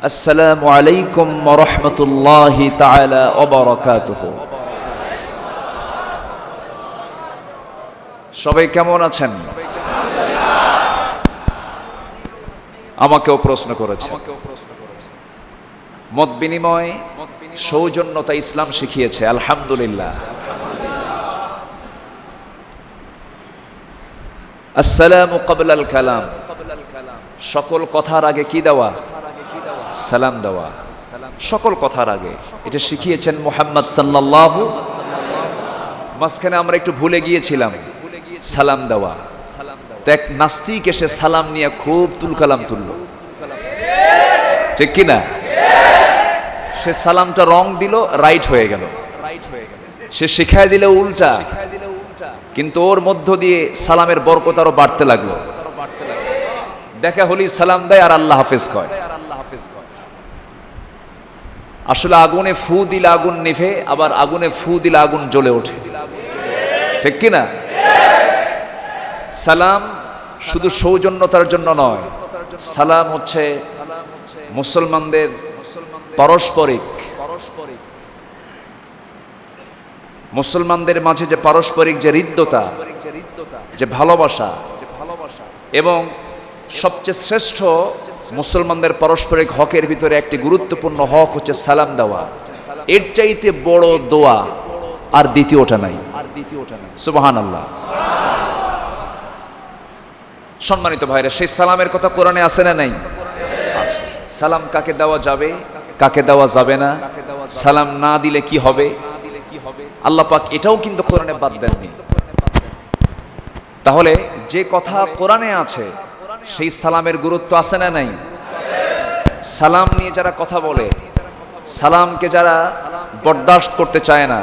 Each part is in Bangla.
আসসালামু আলাইকুম ওয়া রাহমাতুল্লাহি তাআলা ওয়া বারাকাতুহু। সবাই কেমন আছেন? আমাকেও প্রশ্ন করেছে। মত বিনিময় সৌজন্যতা ইসলাম শিখিয়েছে, আলহামদুলিল্লাহ। আসসালামু ক্বাবলাল কালাম, সকল কথার আগে কি দেওয়া? সালাম দেওয়া। সকল কথার আগে এটা শিখিয়েছেন মুহাম্মদ সাল্লাল্লাহু। মাঝখানে আমরা একটু ভুলে গিয়েছিলাম সালাম দেওয়া। এক নাস্তিক এসে সালাম নিয়ে খুব তুলকালাম তুলল, ঠিক কিনা? সে সালামটা রং দিল, রাইট হয়ে গেল। সে শিখায় দিল উল্টা, কিন্তু ওর মধ্য দিয়ে সালামের বরকত আরো বাড়তে লাগলো। দেখা হলি সালাম দেয় আর আল্লাহ হাফেজ কয়। আসলে আগুনে ফু দিলে আগুন নিভে, আবার আগুনে ফু দিলে আগুন জ্বলে ওঠে, ঠিক কিনা? সালাম শুধু সৌজন্যতার জন্য নয়, সালাম হচ্ছে মুসলমানদের পারস্পরিক, মুসলমানদের মাঝে যে পারস্পরিক যে হৃদ্যতা, যে ভালোবাসা, এবং সবচেয়ে শ্রেষ্ঠ মুসলমানদের পারস্পরিক হকের ভিতরে একটি গুরুত্বপূর্ণ হক হচ্ছে সালাম দেওয়া। এর চাইতে বড় দোয়া আর দ্বিতীয়টা নাই। সুবহানাল্লাহ। সম্মানিত ভাইরা, সেই সালামের কথা কোরআনে আছে না নাই? সালাম কাকে দেওয়া যাবে, কাকে দেওয়া যাবে না, সালাম না দিলে কি হবে, আল্লাহ পাক এটাও কিন্তু কোরআনে বাদ দেননি। তাহলে যে কথা কোরআনে আছে সেই সালামের গুরুত্ব আছে না নাই? সালাম নিয়ে যারা কথা বলে, সালামকে যারা বরদাস্ত করতে চায় না,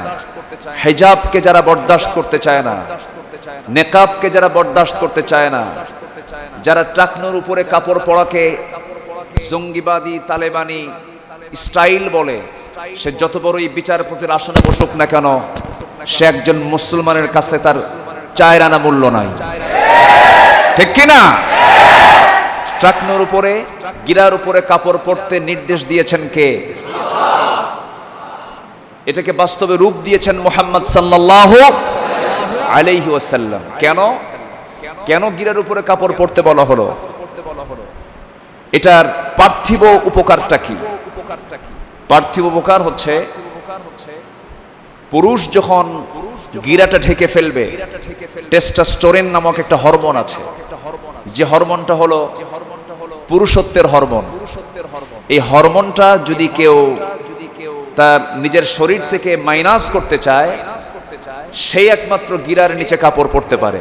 হিজাবকে যারা বরদাস্ত করতে চায় না, নেকাবকে যারা বরদাস্ত করতে চায় না, যারা টাকনোর উপরে কাপড় পরাকে জঙ্গিবাদী তালেবানি স্টাইল বলে, সে যত বড়ই বিচারপতির আসনে বসুক না কেন, সে একজন মুসলমানের কাছে তার চায়ের আনা মূল্য নাই, ঠিক কিনা? টাকনোর উপরে, গিরার উপরে কাপড় পরতে নির্দেশ দিয়েছেন কে? এটাকে বাস্তবে রূপ দিয়েছেন মুহাম্মদ সাল্লাল্লাহু আলাইহি ওয়াসাল্লাম। কেন কেন গিরার উপরে কাপড় পরতে বলা হলো? এটার পার্থিব উপকারটা কি? পার্থিব উপকার হচ্ছে, পুরুষ যখন গিরাটা ঢেকে ফেলবে, টেস্টোস্টেরন নামক একটা হরমোন আছে, যে হরমোনটা হলো পুরুষত্বের হরমোন। এই হরমোনটা যদি কেউ তার নিজের শরীর থেকে মাইনাস করতে চায়, সেই একমাত্র গিরার নিচে কাপড় পরতে পারে।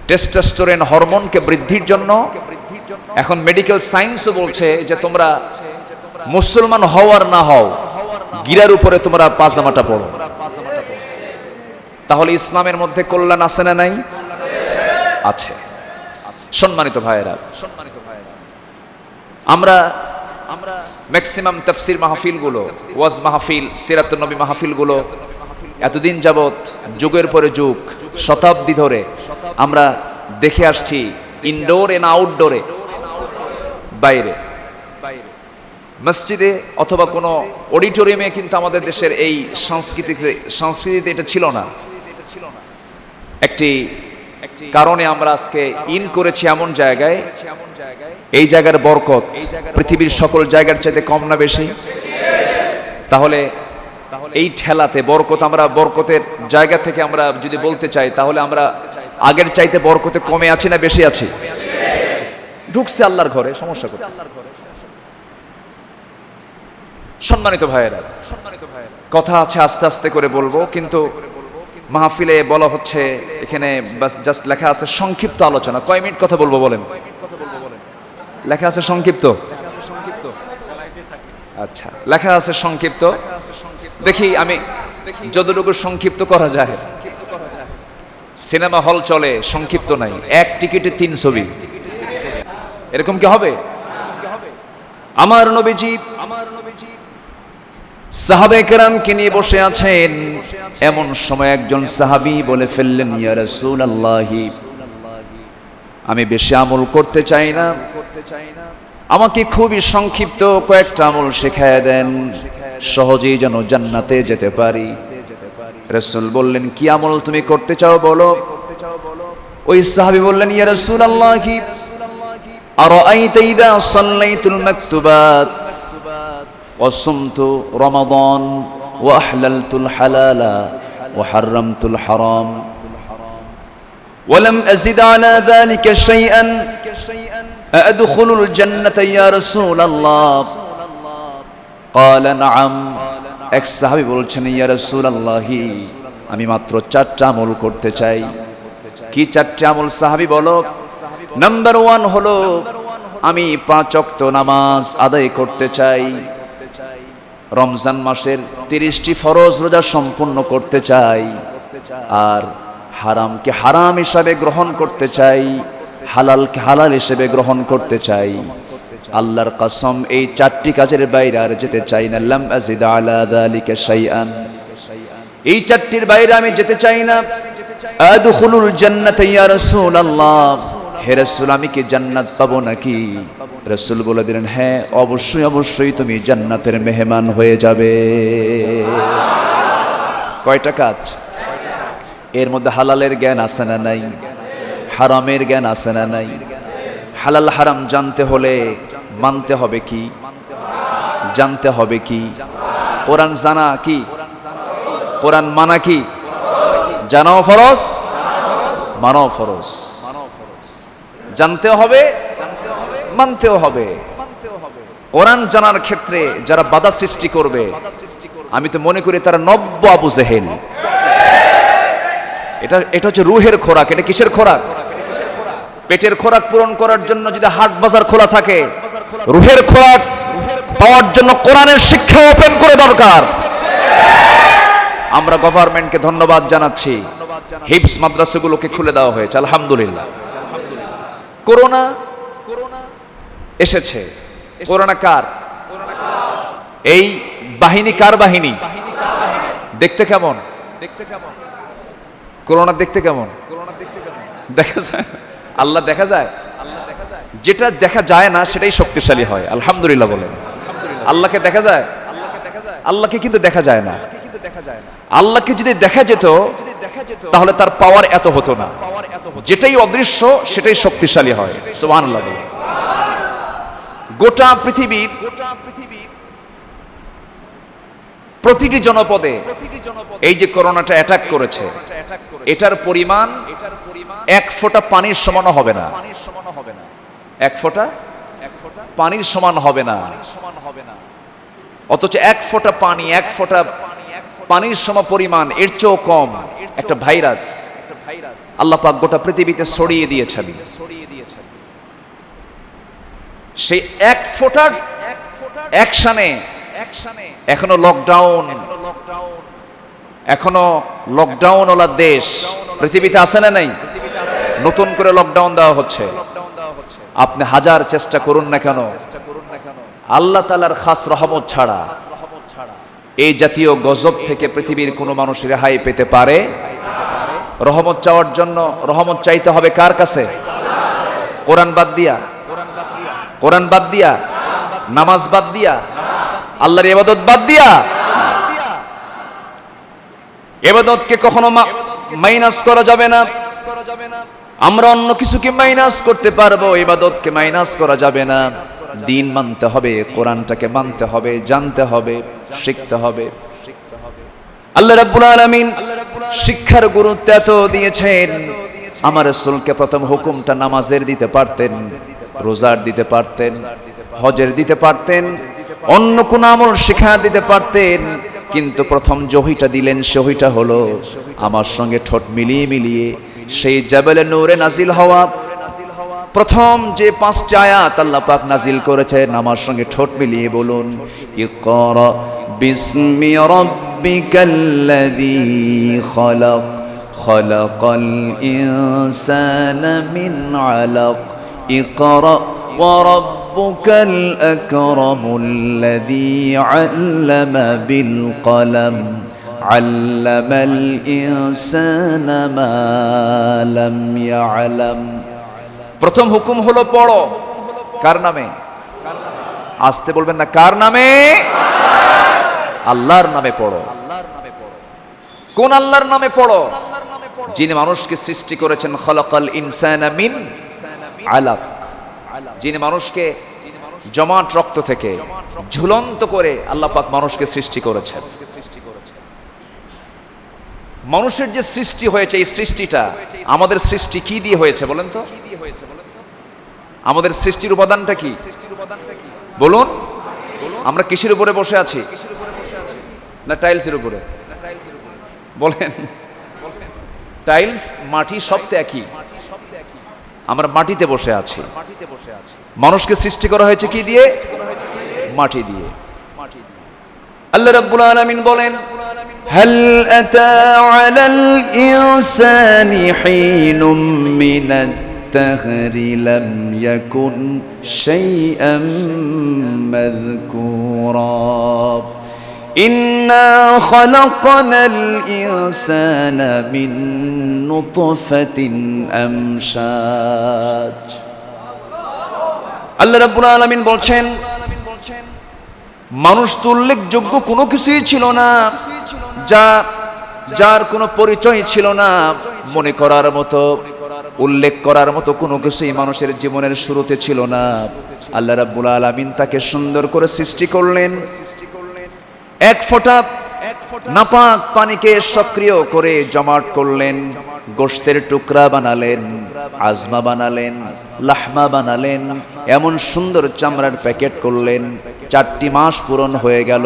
টেস্টোস্টেরন হরমোনকে বৃদ্ধির জন্য এখন মেডিকেল সায়েন্সও বলছে যে তোমরা মুসলমান হও আর না হও, গিরার উপরে তোমরা পাজামাটা পরো। তাহলে ইসলামের মধ্যে কল্যাণ আছে না নাই? আছে। সম্মানিত ভাইয়েরা, আমরা ম্যাক্সিমাম তাফসীর মাহফিলগুলো, ওয়াজ মাহফিল, সিরাতুন নবী মাহফিলগুলো এতদিন যাবত, যুগের পরে যুগ, শতাব্দী ধরে আমরা দেখে আসছি ইনডোর এন্ড আউটডোরে, বাইরে মসজিদে অথবা কোনো অডিটোরিয়ামে, কিন্তু আমাদের দেশের এই সংস্কৃতিতে এটা ছিল না। একটি কারণে আমরা আজকে ইন করেছি এমন জায়গায়, এই জায়গার বরকত পৃথিবীর সকল জায়গার চাইতে কম না বেশি? তাহলে এই ঠেলাতে বরকত, আমরা বরকতের জায়গা থেকে আমরা যদি বলতে চাই, তাহলে আমরা আগের চাইতে বরকতে কমে আছি না বেশি আছি? ঢুকছে আল্লাহর ঘরে, সমস্যা কোথায়? সম্মানিত ভাইয়েরা, কথা আছে, আস্তে আস্তে করে বলবো, কিন্তু মাহফিলে বলা হচ্ছে, এখানে জাস্ট লেখা আছে সংক্ষিপ্ত আলোচনা। কয় মিনিট কথা বলবো বলেন? লেখা আছে সংক্ষিপ্ত। আচ্ছা, লেখা আছে সংক্ষিপ্ত। দেখি আমি যতটুকু সংক্ষিপ্ত করা যায়। সিনেমা হল চলে, সংক্ষিপ্ত নাই, এক টিকিটে 3 ছবি, এরকম কি হবে? আমার নবীজি সাহাবায়ে কেরামকে নিয়ে বসে আছেন, এমন সময় একজন সাহাবী বলে ফেললেন, ইয়া রাসূলুল্লাহ, আমি বেশি আমল করতে চাই না, আমাকে খুবই সংক্ষিপ্ত কয়েকটা আমল শেখায় দেন, সহজেই যেন জান্নাতে যেতে পারি। রাসূল বললেন, কি আমল তুমি করতে চাও বলো? ওই সাহাবী বললেন, ইয়া রাসূলুল্লাহ, আরাআইতা ইযা সাল্লাইতুল মাকতুবাত ওয়া সুমতু রমাদান ওয়া আহলালতুল হালালা ওয়া হাররামতুল হারাম ওয়া লাম আযিদ আলা যালিকা শাইআন আদখুলুল জান্নাতা ইয়া রাসূলুল্লাহ? ক্বালা নাআম। এক সাহাবী বলছেন, ইয়া রাসূলুল্লাহ, আমি মাত্র 4টা আমল করতে চাই। কি 4টা আমল সাহাবী বলো? নাম্বার 1 হলো আমি 5 ওয়াক্ত নামাজ আদায় করতে চাই। রমজান মাসের 30টি ফরজ রোজা সম্পূর্ণ করতে চাই। আর হারামকে হারাম হিসাবে গ্রহণ করতে চাই, হালালকে হালাল হিসেবে গ্রহণ করতে চাই। আল্লাহর কসম, এই 4টি কাজের বাইরে আর যেতে চাই না। লাম আযিদ আলা যালিকা শাইআন, এই 4টির বাইরে আমি যেতে চাই না। আদখুলুল জান্নাতা ইয়া রাসূলুল্লাহ, হে রাসূল, আমি কি জান্নাত পাবো নাকি? রাসূল বলে দিলেন, হ্যাঁ, অবশ্যই অবশ্যই তুমি জান্নাতের মেহমান হয়ে যাবে। কয়টা কাজ? এর মধ্যে হালালের জ্ঞান আছে না নাই? হারামের জ্ঞান আছে না নাই? হালাল হারাম জানতে হলে মানতে হবে কি? জানতে হবে কি? কোরআন জানা কি? কোরআন মানা কি? জানাও ফরজ, মানাও ফরজ। জানতেও হবে, মানতেও হবে। কোরআন জানার ক্ষেত্রে যারা বাধা সৃষ্টি করবে, আমি তো মনে করি তারা নব্য আবু জেহেল। এটা হচ্ছে রুহের খোরাক। এটা কিসের খোরাক? পেটের খোরাক পূরণ করার জন্য যদি হাট বাজার খোলা থাকে, রুহের খোরাক পাওয়ার জন্য কোরআনের শিক্ষা ওপেন করে দরকার। আমরা গভর্নমেন্টকে ধন্যবাদ জানাচ্ছি, হিফজ মাদ্রাসাগুলোকে খুলে দেওয়া হয়েছে, আলহামদুলিল্লাহ। করোনা এসেছে। করোনা কার? এই বাহিনী কার বাহিনী? দেখতে কেমন? করোনা দেখতে কেমন? দেখা যায়? আল্লাহ দেখা যায়? যেটা দেখা যায় না সেটাই শক্তিশালী হয়, আলহামদুলিল্লাহ বলেন। আল্লাহকে দেখা যায়? আল্লাহকে কিন্তু দেখা যায় না। আল্লাহকে যদি দেখা যেত তাহলে তার পাওয়ার এত হতো না। যেটাই অদৃশ্য সেটাই শক্তিশালী হয়, সুবহানাল্লাহ। গোটা পৃথিবীর প্রতিটি জনপদে এই যে করোনাটা অ্যাটাক করেছে, এটার পরিমাণ 1 ফোঁটা পানির সমানও হবে না। 1 ফোঁটা পানির সমান হবে না। অথচ 1 ফোঁটা পানি, 1 ফোঁটা পানির সম পরিমাণ, এর চেয়েও কম একটা ভাইরাস আল্লাহ পাক গোটা পৃথিবীতে ছড়িয়ে দিয়েছেন। সেই 1 ফোঁটার অ্যাকশনে এখনো লকডাউন ওলা দেশ পৃথিবীতে আছে না নাই? নতুন করে লকডাউন দেওয়া হচ্ছে। আপনি হাজার চেষ্টা করুন না কেন, আল্লাহ তাআলার খাস রহমত ছাড়া এই জাতীয় গজব থেকে পৃথিবীর কোনো মানুষ রেহাই পেতে পারে? রহমত চাওয়ার জন্য রহমত চাইতে হবে কার কাছে? কোরআন বাদ দিয়া, কোরআন বাদ দিয়া, নামাজ বাদ দিয়া, আল্লাহর ইবাদত বাদ দিয়া। ইবাদতকে কখনো মাইনাস করা যাবে না। আমরা অন্য কিছুকে মাইনাস করতে পারবো, ইবাদতকে মাইনাস করা যাবে না। দিন মানতে হবে, কোরআনটাকে মানতে হবে, জানতে হবে, শিখতে হবে। আল্লাহ রাব্বুল আলামিন শিক্ষার গুরুত্ব এত দিয়েছেন, আমার রাসূলকে প্রথম হুকুমটা নামাজের দিতে পারতেন, রোজার দিতে পারতেন, হজের দিতে পারতেন, অন্য কোন আমল শিক্ষা দিতে পারতেন, কিন্তু প্রথম জহিটা দিলেন, সহিটা হলো আমার সঙ্গে ঠোঁট মিলিয়ে মিলিয়ে সেই জাবালে নূরে নাজিল হওয়া প্রথম যে 5টি আয়াত আল্লাহ পাক নাজিল করেছেন, আমার সঙ্গে ঠোঁট মিলিয়ে বলুন, ইকরা বিসমি রাব্বিকাল্লাযী খালাক খালাকাল ইনসানা মিন আলাক ইকরা ওয়া রাব্বুকাল আকরামুল্লাযী আল্লামা বিল কলম আল্লামাল ইনসানা মা লাম ইয়ালাম। প্রথম হুকুম হলো পড়ো, কার নামে? আসতে বলবেন না, কার নামে? আল্লাহর নামে পড়ো। কোন আল্লাহর নামে পড়ো? যিনি মানুষকে সৃষ্টি করেছেন, খলাকাল ইনসানা মিন আলাক, যিনি মানুষকে জমাট রক্ত থেকে ঝুলন্ত করে আল্লাহ পাক মানুষকে সৃষ্টি করেছেন। মানুষের যে সৃষ্টি হয়েছে, এই সৃষ্টিটা আমাদের সৃষ্টি কি দিয়ে হয়েছে বলেন তো? আমাদের সৃষ্টির উপাদানটা কি বলুন? আমরা কিসের উপরে বসে আছি? না টাইলসের উপরে? বলেন। টাইলস, মাটি সব তো একই। আমরা মাটিতে বসে আছি। মানুষকে সৃষ্টি করা হয়েছে কি দিয়ে? মাটি দিয়ে। আল্লাহ রাব্বুল আলামিন বলেন, হাল আতা আলাল ইনসানি হিনুম মিনাত তাহরি লাম ইয়াকুন শাইআম মাযকুরা ইন্না খালাকনাল ইনসানা মিন নুতফাতিন আমশাজ। আল্লাহ রাব্বুল আলামিন বলছেন, মানুষ তো উল্লেখযোগ্য কোনো কিছুই ছিল না, যার কোনো পরিচয় ছিল না, মনে করার মতো, উল্লেখ করার মতো কোনো কিছুই মানুষের জীবনের শুরুতে ছিল না। আল্লাহ রাব্বুল আলামিন তাকে সুন্দর করে সৃষ্টি করলেন। এক ফোঁটা নাপাক পানিকে সক্রিয় করে জমাট করলেন, গোশতের টুকরা বানালেন, আজমা বানালেন, লাহমা বানালেন, এমন সুন্দর চামড়ার প্যাকেট করলেন। 4টি মাস পূরণ হয়ে গেল।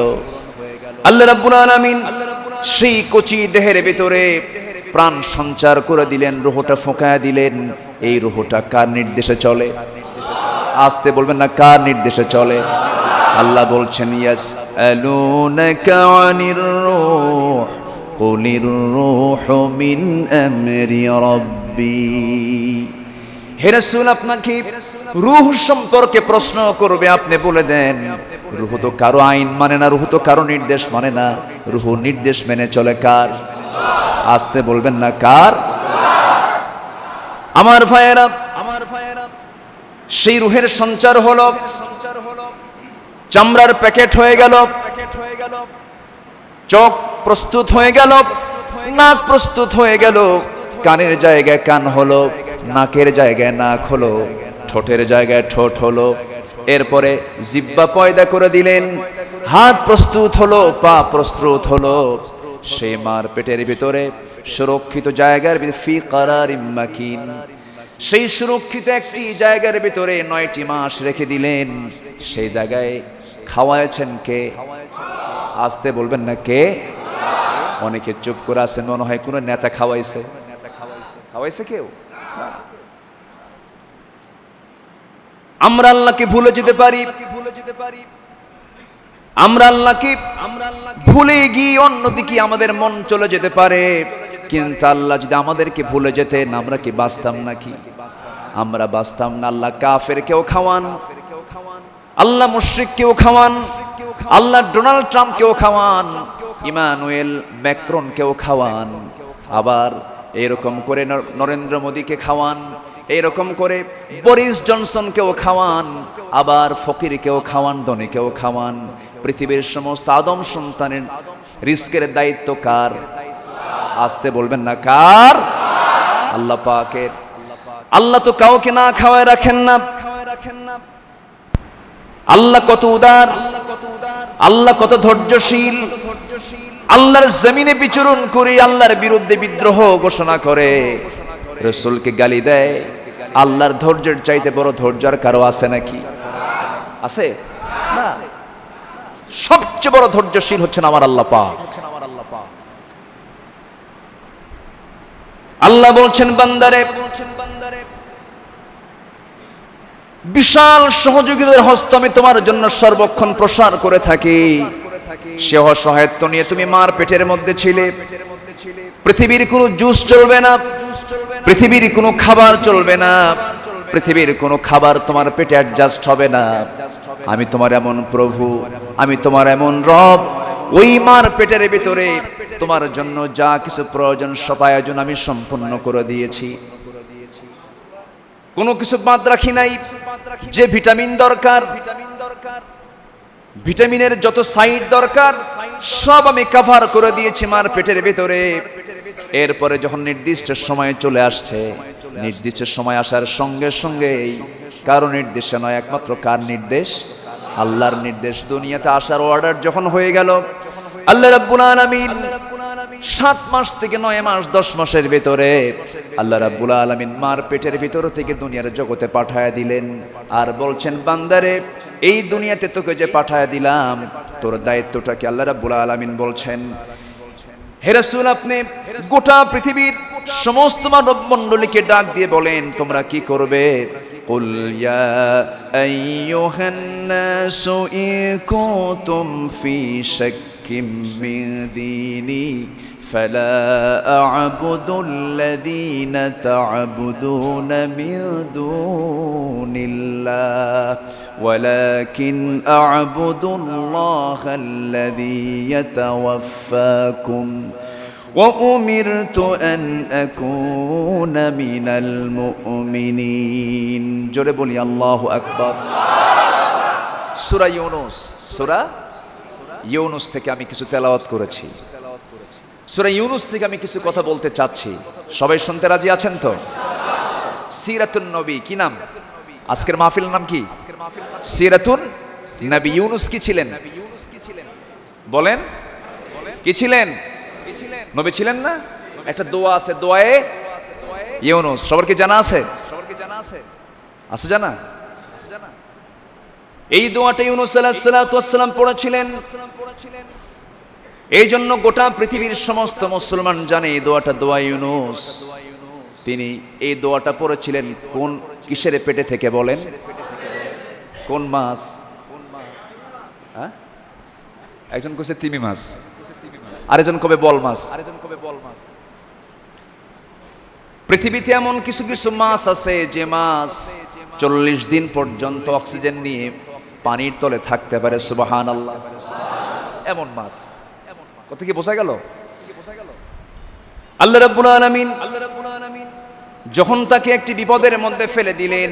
আল্লাহ রাব্বুল আলামিন সেই কচি দেহের ভিতরে প্রাণ সঞ্চার করে দিলেন, রূহটা ফোঁকায়া দিলেন। এই রূহটা কার নির্দেশে চলে? আসতে বলবেন না, কার নির্দেশে চলে? আল্লাহ বলছেন, ইয়াসআলুনাকা আনির রূহ কুলির রূহু মিন আমরি রাব্বি। হে রাসূল, আপনাকে রূহ সম্পর্কে প্রশ্ন করবে, আপনি বলে দেন রূহ তো কারো আইন মানে না, রূহ তো কারো নির্দেশ মানে না, রূহ নির্দেশ মেনে চলে কার? আসতে বলবেন না, কার? আমার ভাইয়েরা, সেই রূহের সঞ্চার হলো, চামড়ার প্যাকেট হয়ে গেল, চোখ প্রস্তুত হয়ে গেল, নাক প্রস্তুত হয়ে গেল, কানের জায়গায় কান হলো, নাকের জায়গায় নাক হলো, ঠোঁটের জায়গায় ঠোঁট হলো। এরপরে জিহ্বা পয়দা করে দিলেন, হাত প্রস্তুত হলো, পা প্রস্তুত হলো। সেই মার পেটের ভিতরে সুরক্ষিত জায়গার ফি কারারিম মাকিন, সেই সুরক্ষিত একটি জায়গার ভিতরে 9টি মাস রেখে দিলেন। সেই জায়গায় খাওয়াইছেন কে? আসতে বলবেন না, কে? অনেকে চুপ করে আছেন, মনে হয় কোনো নেতা খাওয়াইছে। খাওয়াইছে কেউ? আমরা আল্লাহকে ভুলে যেতে পারি, আমরা আল্লাহকে ভুলে গিয়ে অন্যদিকে আমাদের মন চলে যেতে পারে। কিন্তু আল্লাহ যদি আমাদেরকে ভুলে যেতেন, আমরা কি বাঁচতাম নাকি? আমরা বাঁচতাম না। আল্লাহ কাফের কেউ খাওয়ান, আল্লাহ মুশরিক কেউ খাওয়ান, আল্লাহ ডোনাল্ড ট্রাম্প কেউ খাওয়ান, ইমানুয়েল ম্যাক্রন কেউ খাওয়ান, আবার এরকম করে নরেন্দ্র মোদীকে খাওয়ান, এরকম করে বরিস জনসনকেও খাওয়ান, আবার ফকিরকেও খাওয়ান, ধনীকেও খাওয়ান। পৃথিবীর সমস্ত আদম সন্তানের রিস্কের দায়িত্ব কার? আসতে বলবেন না, কার? আল্লাহ পাকের। আল্লাহ তো কাউকে না খাওয়ায় রাখেন না। আল্লাহ কত উদার, আল্লাহ কত ধৈর্যশীল। আল্লাহর জমিনে বিচরণ করে আল্লাহর বিরুদ্ধে বিদ্রোহ ঘোষণা করে, রাসূলকে গালি দেয়। আল্লাহর ধৈর্যের চাইতে বড় ধৈর্য আর কারো আছে নাকি? আছে না। সবচেয়ে বড় ধৈর্যশীল হচ্ছেন আমার আল্লাহ পাক। আল্লাহ বলছেন, বান্দারে, বিশাল সহযোগীদের হস্ত আমি তোমার জন্য সর্বক্ষণ প্রসার করে থাকি। সে অসহায়ত্ব নিয়ে তুমি মার পেটের মধ্যে ছিলে। পৃথিবীর কোনো জুস চলবে না, পৃথিবীর কোনো খাবার চলবে না, পৃথিবীর কোনো খাবার তোমার পেটে অ্যাডজাস্ট হবে না। আমি তোমার এমন প্রভু, আমি তোমার এমন রব, ওই মার পেটের ভিতরে তোমার জন্য যা কিছু প্রয়োজন সব আয়োজন আমি সম্পূর্ণ করে দিয়েছি। কোনো কিছু বাদ রাখি নাই। যে ভিটামিন দরকার, ভিটামিনের যত সাইড দরকার সব আমি কভার করে দিয়েছি মার পেটের ভেতরে। এরপরে যখন নির্দিষ্ট সময় চলে আসছে, নির্দিষ্ট সময় আসার সঙ্গে সঙ্গেই কারো নির্দেশে নয়, একমাত্র কার নির্দেশ? আল্লাহর নির্দেশ। দুনিয়াতে আসার অর্ডার যখন হয়ে গেল, আল্লাহ রাব্বুল আলামিন 7 মাস থেকে 9 মাস 10 মাসের ভেতরে আল্লাহ রাব্বুল আলামিন মার পেটের ভিতর থেকে দুনিয়ার জগতে পাঠায় দিলেন। আর বলছেন, বান্দারে এই দুনিয়াতে তোকে যে পাঠায় দিলাম, তোর দায়িত্বটা কি? আল্লাহ রাব্বুল আলামিন বলছেন, হে রাসূল, আপনি গোটা পৃথিবীর সমস্ত মানব মণ্ডলীকে ডাক দিয়ে বলেন তোমরা কি করবে? কুল ইয়া আইয়ুহান নাসু ইন কুনতুম ফি শাক্কিম মিন দীনি ফালা আ'বুদুল্লাযীনা তা'বুদুনা মিন দুনিল্লাহ ওয়ালাকিন আ'বুদুল্লাহাল্লাযী ইয়াতাওয়াফফাকুম وأمرت أن أكون من المؤمنين জোরে বলি আল্লাহু আকবার। সূরা ইউনূস, সূরা ইউনূস থেকে আমি কিছু তেলাওয়াত করেছি। সূরা ইউনূস থেকে আমি কিছু কথা বলতে চাচ্ছি। সবাই শুনতে রাজি আছেন তো? সিরাতুন নবী কি নাম? আজকের মাহফিলের নাম কি? সিরাতুন নবী। ইউনূস কি ছিলেন? বলেন, কি ছিলেন? নবী ছিলেন না? একটা দোয়া আছে, দোয়ায়ে ইউনূস। সবার কি জানা আছে? আছে জানা? এই দোয়াটা ইউনূস আলাইহিস সালাতু ওয়াস সালাম পড়েছিলেন। এই জন্য গোটা পৃথিবীর সমস্ত মুসলমান জানে এই দোয়াটা দোয়া ইউনূস। তিনি এই দোয়াটা পড়েছিলেন কোন কিসের পেটে থেকে? বলেন, কোন মাছ? হ্যাঁ, একজন কইছে তিমি মাছ, আরেকজন কবে বল মাছ। পৃথিবীতে এমন কিছু কিছু মাছ আছে যে মাছ 40 দিন পর্যন্ত অক্সিজেন নিয়ে পানির তলে থাকতে পারে। সুবহানাল্লাহ। এমন মাছ। কথা কি বোঝা গেল? আল্লাহ রাব্বুল আলামিন যখন তাকে একটি বিপদের মধ্যে ফেলে দিলেন,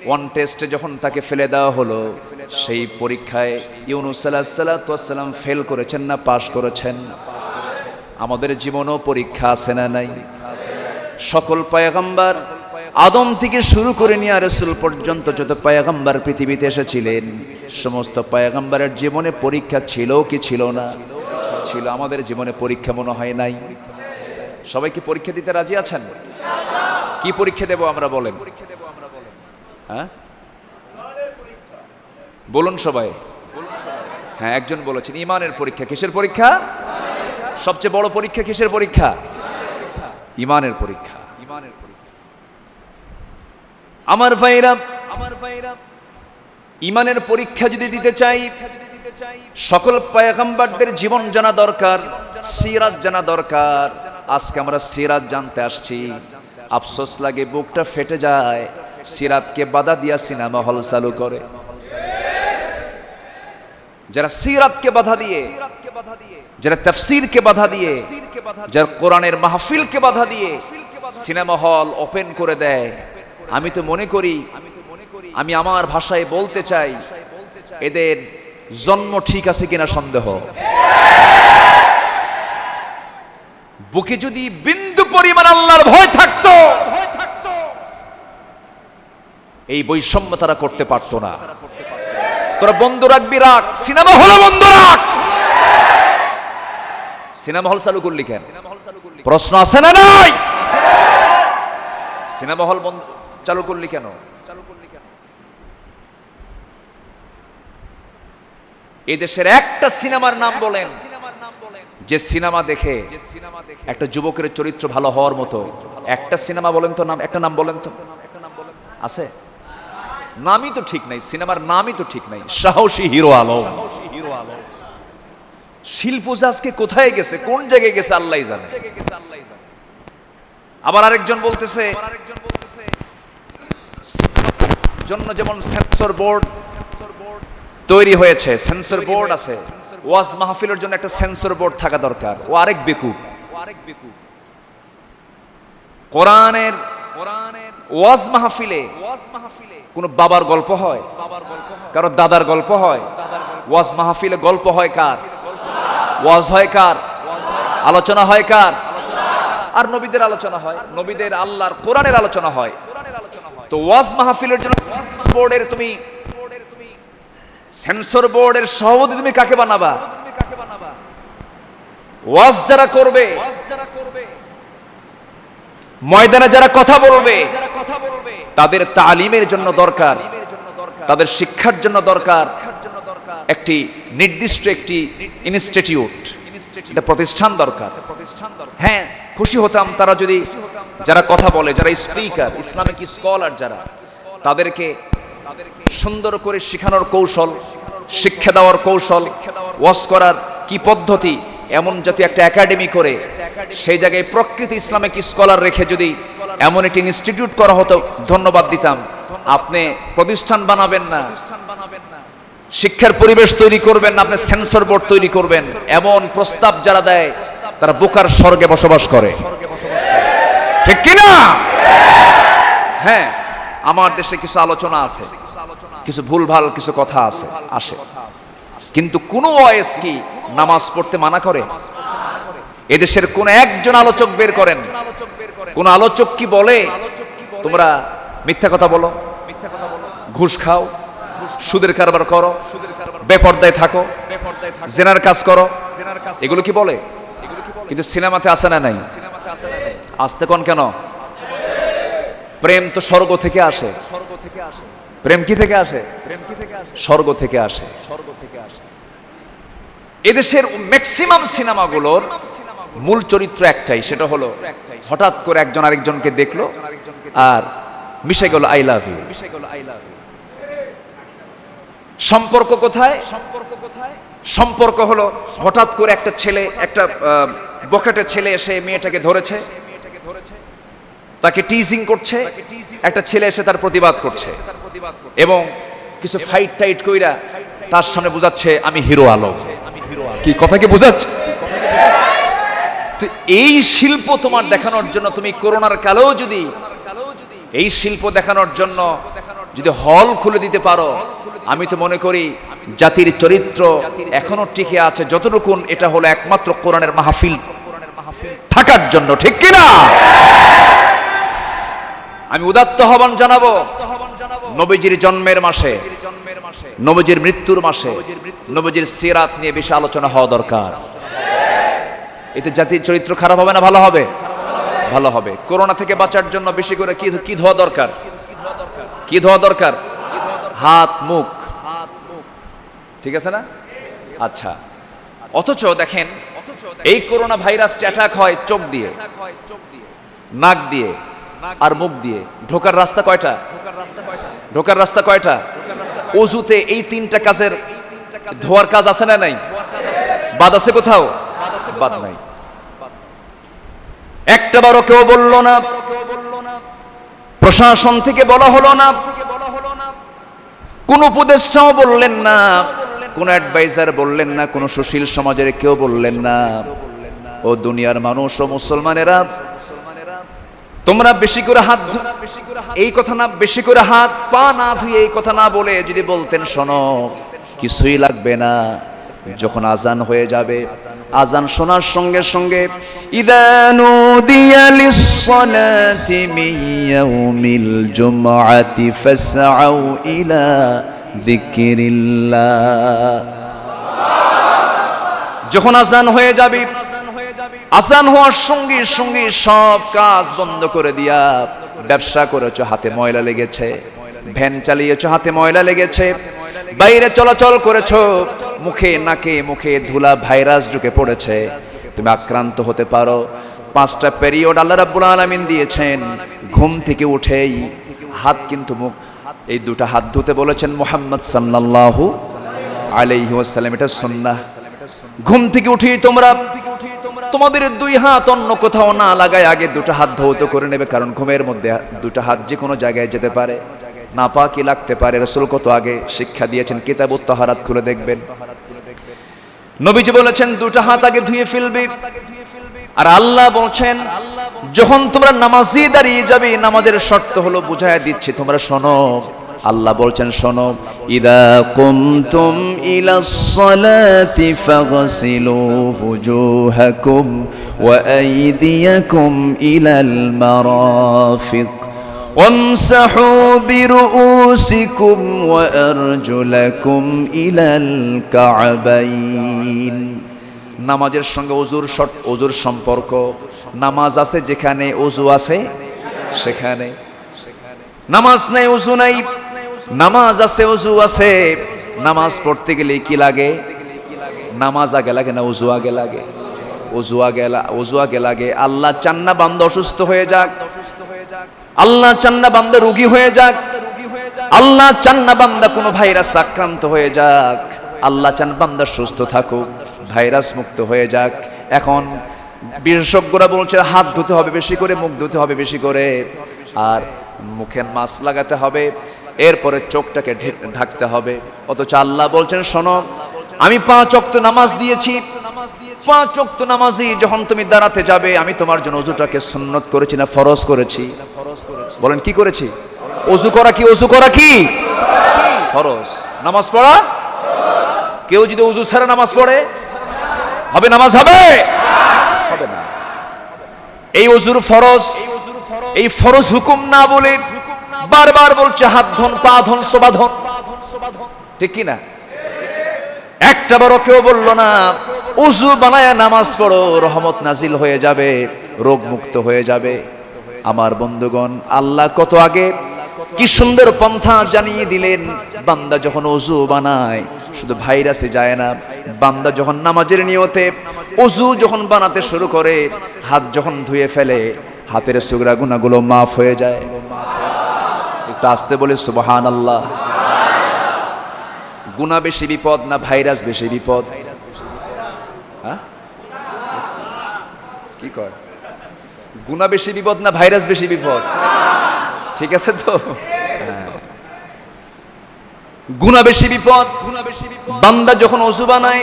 ওয়ান টেস্টে যখন তাকে ফেলে দেওয়া হলো, সেই পরীক্ষায় ইউনূস আলাইহিস সালাতু ওয়াস সালাম ফেল করেছেন না পাস করেছেন? আমাদের জীবনেও পরীক্ষা আছে না নাই? সকল পয়গম্বর আদম থেকে শুরু করে নিয়ে রাসূল পর্যন্ত যত পয়গম্বর পৃথিবীতে এসেছিলেন, সমস্ত পয়গম্বরের জীবনে পরীক্ষা ছিল কি ছিল না? ছিল। আমাদের জীবনে পরীক্ষা মনে হয় নাই। সবাই কি পরীক্ষা দিতে রাজি আছেন? কি পরীক্ষা দেব আমরা? বলেন। হ্যাঁ বলুন সবাই। হ্যাঁ, একজন বলেছেন ঈমানের পরীক্ষা। কিসের পরীক্ষা? সবচেয়ে বড় পরীক্ষা কিসের পরীক্ষা? ঈমানের পরীক্ষা। আমার ভাইরা, ঈমানের পরীক্ষা যদি দিতে চাই, সকল পয়গম্বরদের জীবন জানা দরকার, সিরাত জানা দরকার। আজকে আমরা সিরাত জানতে আসছি। আফসোস লাগে, বুকটা ফেটে যায়, সিরাতকে বাধা দিয়া সিনেমা হল চালু করে। যারা সিরাতকে বাধা দিয়ে, যারা তাফসীরকে বাধা দিয়ে, যারা কোরআনের মাহফিলকে বাধা দিয়ে সিনেমা হল ওপেন করে দেয়, আমি তো মনে করি, আমি আমার ভাষায় বলতে চাই, এদের জন্ম ঠিক আছে কিনা সন্দেহ। বুকে যদি বিন্দু পরিমাণ আল্লাহর ভয় থাকতো, এই বৈষম্য তারা করতে পারতো না। তোরা বন্ধ রাখবি, রাখ, সিনেমা হল বন্ধ রাখ। সিনেমা হল চালু করলি কেন? প্রশ্ন আছে না নাই? সিনেমা হল বন্ধ চালু করলি কেন? এই দেশের একটা সিনেমার নাম বলেন যে সিনেমা দেখে একটা যুবকের চরিত্র ভালো হওয়ার মতো। একটা সিনেমা বলেন তো, নাম, একটা নাম বলেন তো। আছে? নামই তো ঠিক নাই, সিনেমার নামই তো ঠিক নাই। সাহসী হিরো আলম। শিল্প আজকে কোথায় গেছে, কোন জায়গায় গেছে আল্লাহই জানে। আবার আরেকজন বলতেছে জন্য যেমন সেন্সর বোর্ড তৈরি হয়েছে, সেন্সর বোর্ড আছে, ওয়াজ মাহফিলের জন্য একটা সেন্সর বোর্ড থাকা দরকার। ও আরেক বেকুব। কোরআনের ওয়াজ মাহফিলে কোন বাবার গল্প হয়? কারো দাদার গল্প হয়? ওয়াজ মাহফিলে গল্প হয় কার? ওয়াজ হয় কার? আলোচনা হয় কার? আর নবীদের আলোচনা হয়, নবীদের আল্লাহর কোরআনের আলোচনা হয়। তো ওয়াজ মাহফিলের জন্য বোর্ডের তুমি সেন্সর বোর্ডের সভাপতি তুমি কাকে বানাবা? ওয়াজ যারা করবে, ময়দানে যারা কথা বলবে, তাদের তালিমের জন্য দরকার, তাদের শিক্ষার জন্য দরকার একটি নির্দিষ্ট একটি ইনস্টিটিউট, এটা প্রতিষ্ঠান দরকার। হ্যাঁ, খুশি হতাম তারা যদি, যারা কথা বলে, যারা স্পিকার, ইসলামিক স্কলার যারা, তাদেরকে সুন্দর করে শেখানোর কৌশল, শিক্ষা দেওয়ার কৌশল, ওয়াজ করার কি পদ্ধতি, এমন জাতীয় একটা একাডেমি করে সেই জায়গায় প্রকৃতি ইসলামিক স্কলার রেখে যদি এমন একটি ইনস্টিটিউট করা হতো, ধন্যবাদ দিতাম। আপনি প্রতিষ্ঠান বানাবেন না, শিক্ষার পরিবেশ তৈরি করবেন না, আপনি সেন্সর বোর্ড তৈরি করবেন। এমন প্রস্তাব যারা দেয় তারা বোকার স্বর্গে বসবাস করে, ঠিক কিনা? হ্যাঁ, আমার দেশে কিছু আলোচনা আছে, কিছু ভুলভাল কিছু কথা আছে আসে, কিন্তু কোন ওয়াইজ কি নামাজ পড়তে মানা করে? এদেশের কোন একজন আলোচক বের করেন, কোন আলোচক কি বলে তোমরা মিথ্যা কথা বলো, ঘুষ খাও, সুদের কারবার করো, বেপরদায় থাকো, জেনার কাজ করো, এগুলো কি বলে? কিন্তু সিনেমাতে আসে না? নাই। আসতে কোন কেন? প্রেম তো স্বর্গ থেকে আসে। প্রেম কি থেকে আসে? স্বর্গ থেকে আসে। এদেশের ম্যাক্সিমাম সিনেমাগুলোর মূল চরিত্র একটাই, সেটা হলো হঠাৎ করে একজন আরেকজনকে দেখলো আর মিশে গেল আই লাভ ইউ। সম্পর্ক কোথায়? সম্পর্ক হলো হঠাৎ করে একটা ছেলে, একটা বকেটে ছেলে এসে মেয়েটাকে ধরেছে, তাকে টিজিং করছে, একটা ছেলে এসে তার প্রতিবাদ করছে এবং কিছু ফাইট টাইট কইরা তার সামনে বোঝাচ্ছে আমি হিরো আলম। কি কথা কি বোঝাচ্ছে? তো এই শিল্প তোমার দেখানোর জন্য তুমি করোনার কালেও যদি এই শিল্প দেখানোর জন্য যদি হল খুলে দিতে পারো, আমি তো মনে করি জাতির চরিত্র এখনো টিকে আছে যতটুকু, এটা হলো একমাত্র কোরআনের মাহফিল থাকার জন্য, ঠিক কিনা? আমি উদাত্ত আহ্বান জানাবো, নবীজির জন্মের মাসে, নবীজির মৃত্যুর মাসে নবীজির সিরাত নিয়ে বেশি আলোচনা হওয়া দরকার। এতে জাতির চরিত্র খারাপ হবে না ভালো হবে? ভালো হবে। করোনা থেকে বাঁচার জন্য বেশি করে কি ধোয়া দরকার? কি ধোয়া দরকার? হাত মুখ, ঠিক আছে না? আচ্ছা, অথচ দেখেন এই করোনা ভাইরাসটি অ্যাটাক হয় চোখ দিয়ে, নাক দিয়ে আর মুখ দিয়ে। ঢোকার রাস্তা কয়টা? ঢোকার রাস্তা কয়টা? ওযুতে এই তিনটা কাজের ধোয়ার কাজ আছে না নাই? বাদ আছে কোথাও? বাদ নাই। একটা বারও কেউ বললো না, প্রশাসন থেকে বলা হলো না, কোন উপদেষ্টাও বললেন না, কোন অ্যাডভাইজার বললেন না, কোন সুশীল সমাজের কেউ বললেন না। ও দুনিয়ার মানুষ ও মুসলমানেরা, তোমরা বেশি করে হাত, এই কথা না, বেশি করে হাত পা না ধুয়ে এই কথা না বলে যদি বলতেন শোনো কিছুই লাগবে না, যখন আজান হয়ে যাবে, আজান শোনার সঙ্গে সঙ্গে ইযা নুদিয়া লিস-সালাতি মিন ইয়াউমিল জুমআতি ফাসআউ ইলা যিকরিল্লাহ, যখন আজান হয়ে যাবে, আজান হওয়ার সঙ্গে সঙ্গে সব কাজ বন্ধ করে দিয়া, ব্যবসা করেছো হাতে ময়লা লেগেছে, ভ্যান চালিয়েছো হাতে ময়লা লেগেছে, বাইরে চলাচল করেছো, মুখে নাকে মুখে ধুলা ভাইরাস ঢুকে পড়েছে, তুমি আক্রান্ত হতে পারো। 5টা পিরিয়ড আল্লাহ রাব্বুল আলামিন দিয়েছেন, ঘুম থেকে উঠেই হাত কিন্তু মুখ, এই দুটো হাত ধুতে বলেছেন মুহাম্মদ সাল্লাল্লাহু আলাইহি ওয়াসাল্লাম, এটা সুন্নাহ। ঘুম থেকে উঠেই তোমরা তোমাদের দুই হাত অন্য কোথাও না লাগায় আগে দুটো হাত ধৌত করে নেবে, কারণ ঘুমের মধ্যে দুটো হাত যে কোনো জায়গায় যেতে পারে, নাপাকি লাগতে পারে। রাসূল কত আগে শিক্ষা দিয়েছেন, কিতাবুত তাহারাত খুলে দেখবেন। নবীজি বলেছেন দুটো হাত আগে ধুয়ে ফেলবে, আর আল্লাহ বলছেন যখন তোমরা নামাজে দাঁড়িয়ে যাবে, নামাজের শর্ত হলো বুঝায়া দিচ্ছি, তোমরা শোনো, আল্লাহ বলছেন শোনো, ইদা কুমতুম ইলাস সালাতি ফাগসিলু ওয়ুজুহাকুম ওয়া আইদিয়াকুম ইলাল মারাফিক ওয়ামসাহু বিরুউসিকুম ওয়া আরজুলাকুম ইলাল কা'বাইন। নামাজের সঙ্গে ওযুর সম্পর্ক। নামাজ আছে যেখানে ওযু আছে সেখানে, নামাজ নাই ওযু নাই। নামাজ আছে ওযু আছে। নামাজ পড়তে গেলে কি লাগে? নামাজ আগে লাগে না ওযু আগে লাগে? ওযু আগে লাগে। আল্লাহ চান না বান্দা অসুস্থ হয়ে যাক, আল্লাহ চান না বান্দা রোগী হয়ে যাক, আল্লাহ চান না বান্দা কোনো ভাইরাস আক্রান্ত হয়ে যাক, আল্লাহ চান বান্দা সুস্থ থাকুক, ভাইরাস মুক্ত হয়ে যাক। এখন বিশেষজ্ঞরা বলছে হাত ধুতে হবে বেশি করে, মুখ ধুতে হবে বেশি করে, আর মুখে মাস্ক লাগাতে হবে, এরপরে চোখটাকে ঢাকতে হবে। অথচ আল্লাহ বলছেন শোনো, আমি 5 ওয়াক্ত নামাজ দিয়েছি, 5 ওয়াক্ত নামাজই যখন তুমি দাঁড়াতে যাবে আমি তোমার জন্য ওযুটাকে সুন্নত করেছি না ফরজ করেছি? বলেন কি করেছি? ওযু করা কি ফরজ। নামাজ পড়া, কেউ যদি ওযু ছাড়া নামাজ পড়ে হবে নামাজ হবে না। এই ওযুর ফরজ, এই ফরজ হুকুম না বলে বারবার বলছে হাত ধন, পা ধন, সোবা ধন, ঠিক কি না? একটা বড় কেউ বলল না ওযু বানায়া নামাজ পড়ো, রহমত নাজিল হয়ে যাবে, রোগ মুক্ত হয়ে যাবে। আমার বন্ধুগণ, আল্লাহ কত আগে কি সুন্দর পন্থা জানিয়ে দিলেন। বান্দা যখন ওযু বানায় শুধু ভাইরাসে যায় না, বান্দা যখন নামাজের নিয়তে ওযু যখন বানাতে শুরু করে, হাত যখন ধুয়ে ফেলে, হাতের সুগরা গুনাহগুলো মাফ হয়ে যায়। একটু আসতে বলে সুবহানাল্লাহ। গুনাহ বেশি বিপদ না ভাইরাস বেশি বিপদ? হ্যাঁ কি কয়? গুনাহ বেশি বিপদ না ভাইরাস বেশি বিপদ? ঠিক আছে তো? গুনাহ বেশি বিপদ। বান্দা যখন ওযু বানায়,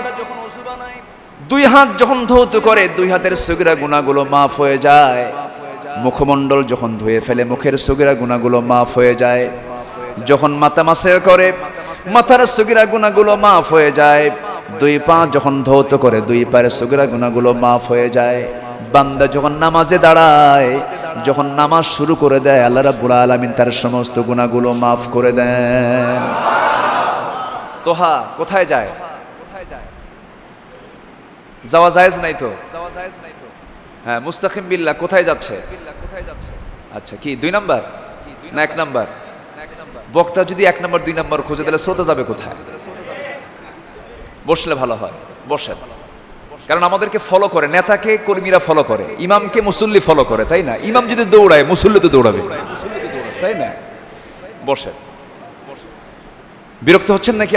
2 হাত যখন ধৌত করে, 2 হাতের সগীরা গুনাহগুলো মাফ হয়ে যায়। মুখমণ্ডল যখন ধুয়ে ফেলে, মুখের সগীরা গুনাহগুলো মাফ হয়ে যায়। যখন মাথা মাসে করে, মাথার সগীরা গুনাহগুলো মাফ হয়ে যায়। 2 পা যখন ধৌত করে, 2 পায়ের সগীরা গুনাহগুলো মাফ হয়ে যায়। বান্দা যখন নামাজে দাঁড়ায়, যখন নামাজ শুরু করে দেয়, আল্লাহ রাব্বুল আলামিন তার সমস্ত গুনাহগুলো মাফ করে দেন। তোহা কোথায় যায়? যাওয়া জায়েজ নাই তো? হ্যাঁ, মুস্তাকিম বিল্লাহ কোথায় যাচ্ছে? আচ্ছা, কি 2 নাম্বার না 1 নাম্বার? বক্তা যদি 1 নাম্বার 2 নাম্বার খোঁজে, তাহলে শ্রোতা যাবে কোথায়? বসলে ভালো হয়, বসেন। কারণ আমাদেরকে ফলো করে, নেতাকে কর্মীরা ফলো করে, ইমামকে মুসল্লি ফলো করে, তাই না? ইমাম যদি দৌড়ায় মুসল্লি তো দৌড়াবে, তাই না? বসেন। বিরক্ত হচ্ছেন নাকি?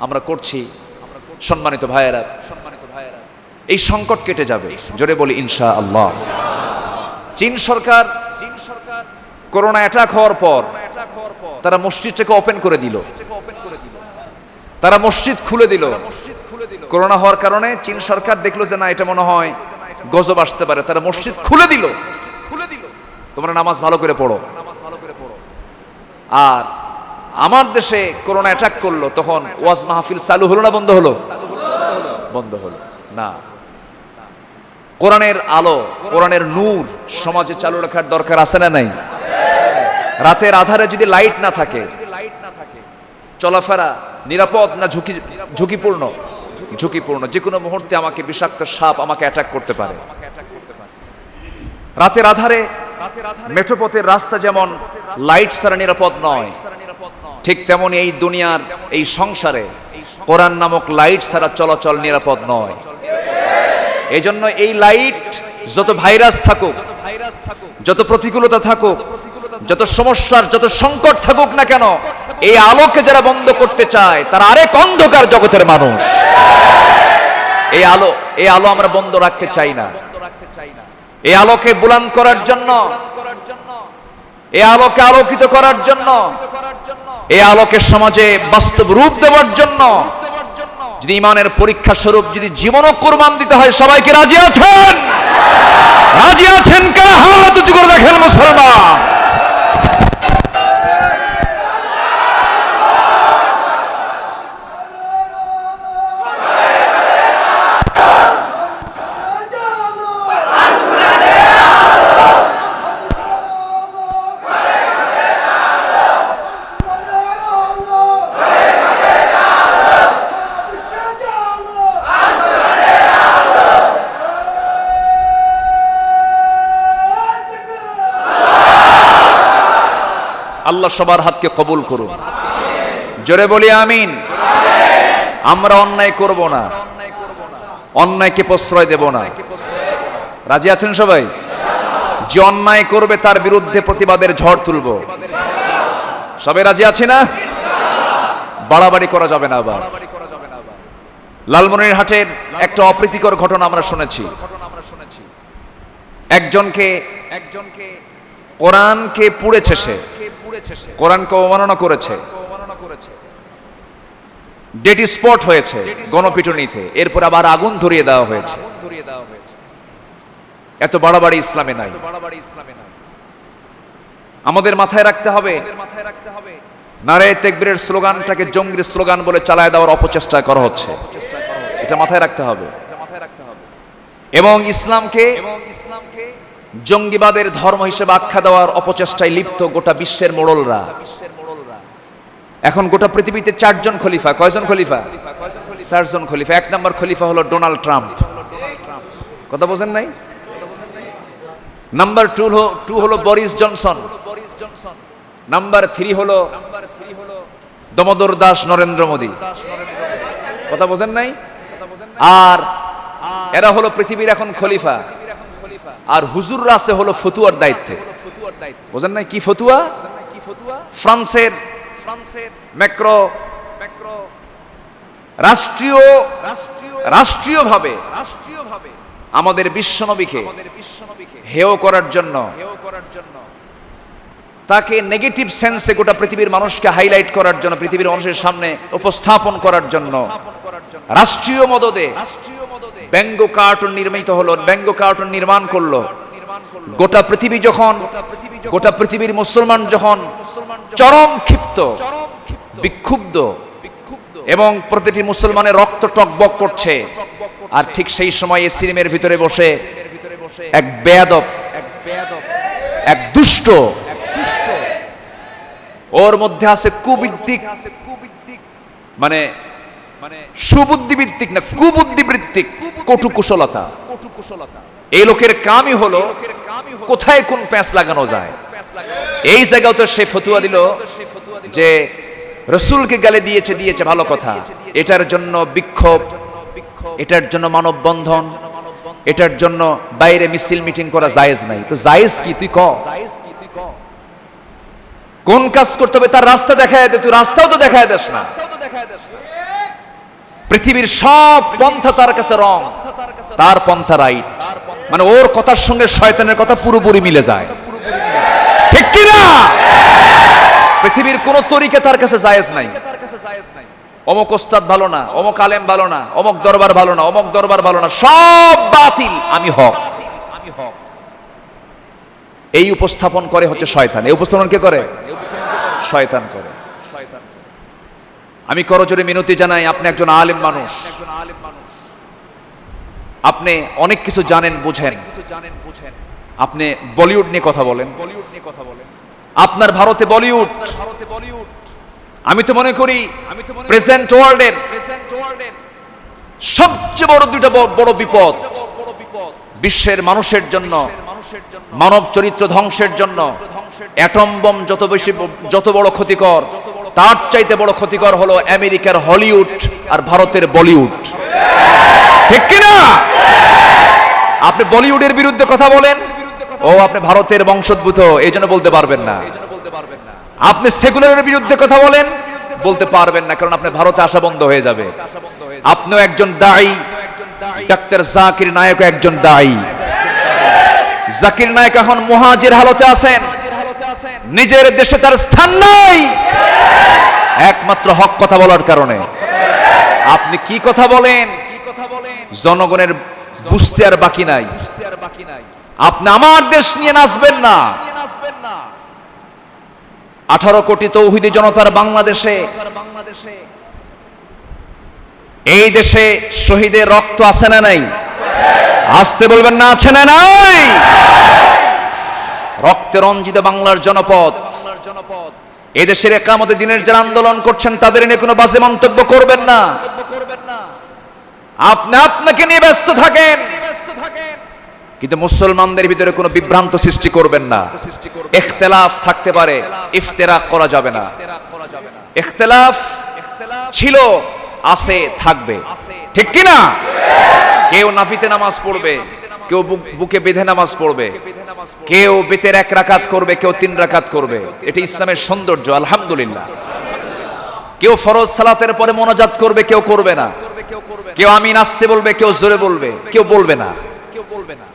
আমরা করছি। সম্মানিত ভাইয়েরা, এই সংকট কেটে যাবে, জোরে বলি ইনশাআল্লাহ। চীন সরকার করোনা অ্যাটাক হওয়ার পর তারা মসজিদটাকে ওপেন করে দিল, তারা মসজিদ খুলে দিল। করোনা হওয়ার কারণে চীন সরকার দেখলো যে না, এটা মনে হয় গজব আসতে পারে, তারা মসজিদ খুলে দিল। তোমরা নামাজ ভালো করে পড়ো। আর আমার দেশে করোনা অ্যাটাক করলো, তখন ওয়াজ মাহফিল চালু হলো না বন্ধ হলো? বন্ধ হলো না। কোরআনের আলো, কোরআনের নূর সমাজে চালু রাখার দরকার আছে না নাই? রাতের আধারে যদি লাইট না থাকে, চলাফেরা নিরাপদ না ঝুঁকিপূর্ণ? ঝুঁকিপূর্ণ। যে কোনো মুহূর্তে আমাকে বিষাক্ত সাপ আমাকে অ্যাটাক করতে পারে। রাতের আধারে মেট্রোপথের রাস্তা যেমন লাইট ছাড়া নিরাপদ নয়, ঠিক তেমনি এই দুনিয়ার এই সংসারে কোরআন নামক লাইট ছাড়া চলাচল নিরাপদ নয়। এই জন্য এই লাইট, যত ভাইরাস থাকুক, যত প্রতিকূলতা থাকুক, যত সমস্যার যত সংকট থাকুক না কেন, এই আলোকে যারা বন্ধ করতে চায় তারা আরেক অন্ধকার জগতের মানুষ। এই আলো আমরা বন্ধ রাখতে চাই না। এই আলোকে বুলন্দ করার জন্য, এই আলোকে আলোকিত করার জন্য, এই আলোকে সমাজে বাস্তব রূপ দেওয়ার জন্য যদি ইমানের পরীক্ষা স্বরূপ যদি জীবনও কুরবান দিতে হয়, সবাইকে রাজি আছেন? রাজি আছেন কে? হাত উঁচু করে দেখেন মুসলমান। আল্লাহ সবার হাতকে কবুল করুন। জোরে বলি আমিন। আমরা অন্যায় করব না, অন্যায়কে প্রশ্রয় দেব না। রাজি আছেন সবাই? যে অন্যায় করবে তার বিরুদ্ধে প্রতিবাদের ঝড় তুলব। সবাই রাজি আছি না? বাড়াবাড়ি করা যাবে না। আবার লালমনিরহাটের একটা অপ্রীতিকর ঘটনা আমরা শুনেছি। একজনকে কোরআনকে পুড়েছে, সে কোরআনকে অবমাননা করেছে, ডেড স্পট হয়েছে গণপিটুনিতে, এরপর আবার আগুন ধরিয়ে দেওয়া হয়েছে। এত বাড়াবাড়ি ইসলামে নাই। আমাদের মাথায় রাখতে হবে, নারে তাকবীরের স্লোগানটাকে জঙ্গির স্লোগান বলে চালায় দেওয়ার অপচেষ্টা করা হচ্ছে। এটা মাথায় রাখতে হবে। এবং ইসলামকে জঙ্গিবাদের ধর্ম হিসেবে আখ্যা দেওয়ার অপচেষ্টায় লিপ্ত গোটা বিশ্বের মোড়লরা। এখন গোটা পৃথিবীতে 4 জন খলিফা। কয়জন খলিফা? 4 জন খলিফা। 1 নম্বর খলিফা হলো ডোনাল্ড ট্রাম্প। কথা বোঝেন নাই? নাম্বার 2 হলো বরিস জনসন। নাম্বার 3 হলো দমোদর দাস নরেন্দ্র মোদী। কথা বোঝেন নাই? আর এরা হলো পৃথিবীর এখন খলিফা। আর হুজুররা আছে হলো ফতুয়ার দায়িত্বে। বোঝেন নাই? কি ফতুয়া? ফ্রান্সের ম্যাক্রো রাষ্ট্রীয়ভাবে আমাদের বিশ্বনবীকে হেয় করার জন্য, তাকে নেগেটিভ সেন্সে গোটা পৃথিবীর মানুষকে হাইলাইট করার জন্য, পৃথিবীর মানুষের সামনে উপস্থাপন করার জন্য রাষ্ট্রীয় মদদে ব্যঙ্গ কার্টুন নির্মিত হলো, ব্যঙ্গ কার্টুন নির্মাণ করলো। গোটা পৃথিবী যখন, গোটা পৃথিবীর মুসলমান যখন চরম ক্ষিপ্ত, বিক্ষুব্ধ, এবং প্রতিটি মুসলমানের রক্ত টকবক করছে, আর ঠিক সেই সময় এই সিনেমের ভিতরে বসে এক বেয়াদব, এক দুষ্ট, ওর মধ্যে আছে কুবুদ্ধিক, মানে সুবুদ্ধিবৃত্তিক না, কুবুদ্ধিবৃত্তিক কটু কুশলতা। এই লোকের কামই হলো কোথায় কোন প্যাঁচ লাগানো যায়। এই জায়গাও তো সে ফতুয়া দিল যে রসুলকে গালি দিয়েছে ভালো কথা, এটার জন্য বিক্ষোভ, এটার জন্য মানববন্ধন, এটার জন্য বাইরে মিছিল মিটিং করা জায়েজ নাই। তো জায়েজ কি তুই ক? কোন কাজ করতে হবে তার রাস্তা দেখায় দে। তুই রাস্তাও তো দেখায় দেস না। পৃথিবীর সব পন্থা তার কাছে রং, তার পন্থা রাইট। মানে ওর কথার সঙ্গে শয়তানের কথা পুরোপুরি মিলে যায়, ঠিক কি না? পৃথিবীর কোন তরিকা তার কাছে জায়েজ নাই। অমুক ওস্তাদ ভালো না, অমুক আলেম ভালো না, অমুক দরবার ভালো না, অমুক দরবার ভালো না, সব বাতিল, আমি হক। এই উপস্থাপন করে হচ্ছে শয়তান। এই উপস্থাপন কে করে? শয়তান করে। আমি করজোরে মিনতি জানাই, আপনি একজন আলেম মানুষ, আপনি অনেক কিছু জানেন, বুঝেন। আপনি বলিউড নিয়ে কথা বলেন, আপনার ভারতে বলিউড। আমি তো মনে করি প্রেজেন্ট ওয়ার্ল্ডের সবচেয়ে বড় দুইটা বড় বিপদ বিশ্বের মানুষের জন্য, মানব চরিত্র ধ্বংসের জন্য অ্যাটম বম যত বড় ক্ষতিকর, তার চাইতে বড় ক্ষতিকর হলো আমেরিকার হলিউড আর ভারতের বলিউড, ঠিক কিনা? আপনি বলিউডের বিরুদ্ধে কথা বলেন, ও আপনি ভারতের বংশোদ্ভূত, এই জন্য বলতে পারবেন না। আপনি সেকুলারের বিরুদ্ধে কথা বলেন, বলতে পারবেন না, কারণ আপনি ভারতে আসা বন্ধ হয়ে যাবে। আপনিও একজন দায়ী, ডাক্তার জাকির নায়েক একজন দায়ী। জাকির নায়েক এখন মুহাজির হালতে আছেন, নিজের দেশে তার স্থান নাই, একমাত্র হক কথা বলার কারণে। আপনি কি কথা বলেন জনগণের বুঝতে আর বাকি নাই। আপনি আমার দেশ নিয়ে নাচবেন না। 18 কোটি তৌহিদি জনতার বাংলাদেশে, এই দেশে শহীদের রক্ত আছে না নাই? আসতে বলবেন না, আছে না নাই? রক্তে রঞ্জিত বাংলার জনপদ, এদেশের একামতে দিনের যারা আন্দোলন করছেন তাদের নিয়ে কোনো বাজে মন্তব্য করবেন না। আপনি আপনাকে নিয়ে ব্যস্ত থাকেন। কিন্তু মুসলমানদের ভিতরে কোনো বিভ্রান্ত সৃষ্টি করবেন না। ইখতিলাফ থাকতে পারে, ইফতিরাক করা যাবে না। ইখতিলাফ ছিল, আছে, থাকবে, ঠিক কি না? কেউ নাফিতে নামাজ পড়বে, কেউ বুকে বেঁধে নামাজ পড়বে, কেউ বেতের 1 রাকাত করবে, কেউ 3 রাকাত করবে। এটি ইসলামের সৌন্দর্য, আলহামদুলিল্লাহ। কেউ ফরজ সালাতের পরে মোনাজাত করবে, কেউ করবে না। কেউ আমিন আসতে বলবে, কেউ জোরে বলবে, কেউ বলবে না।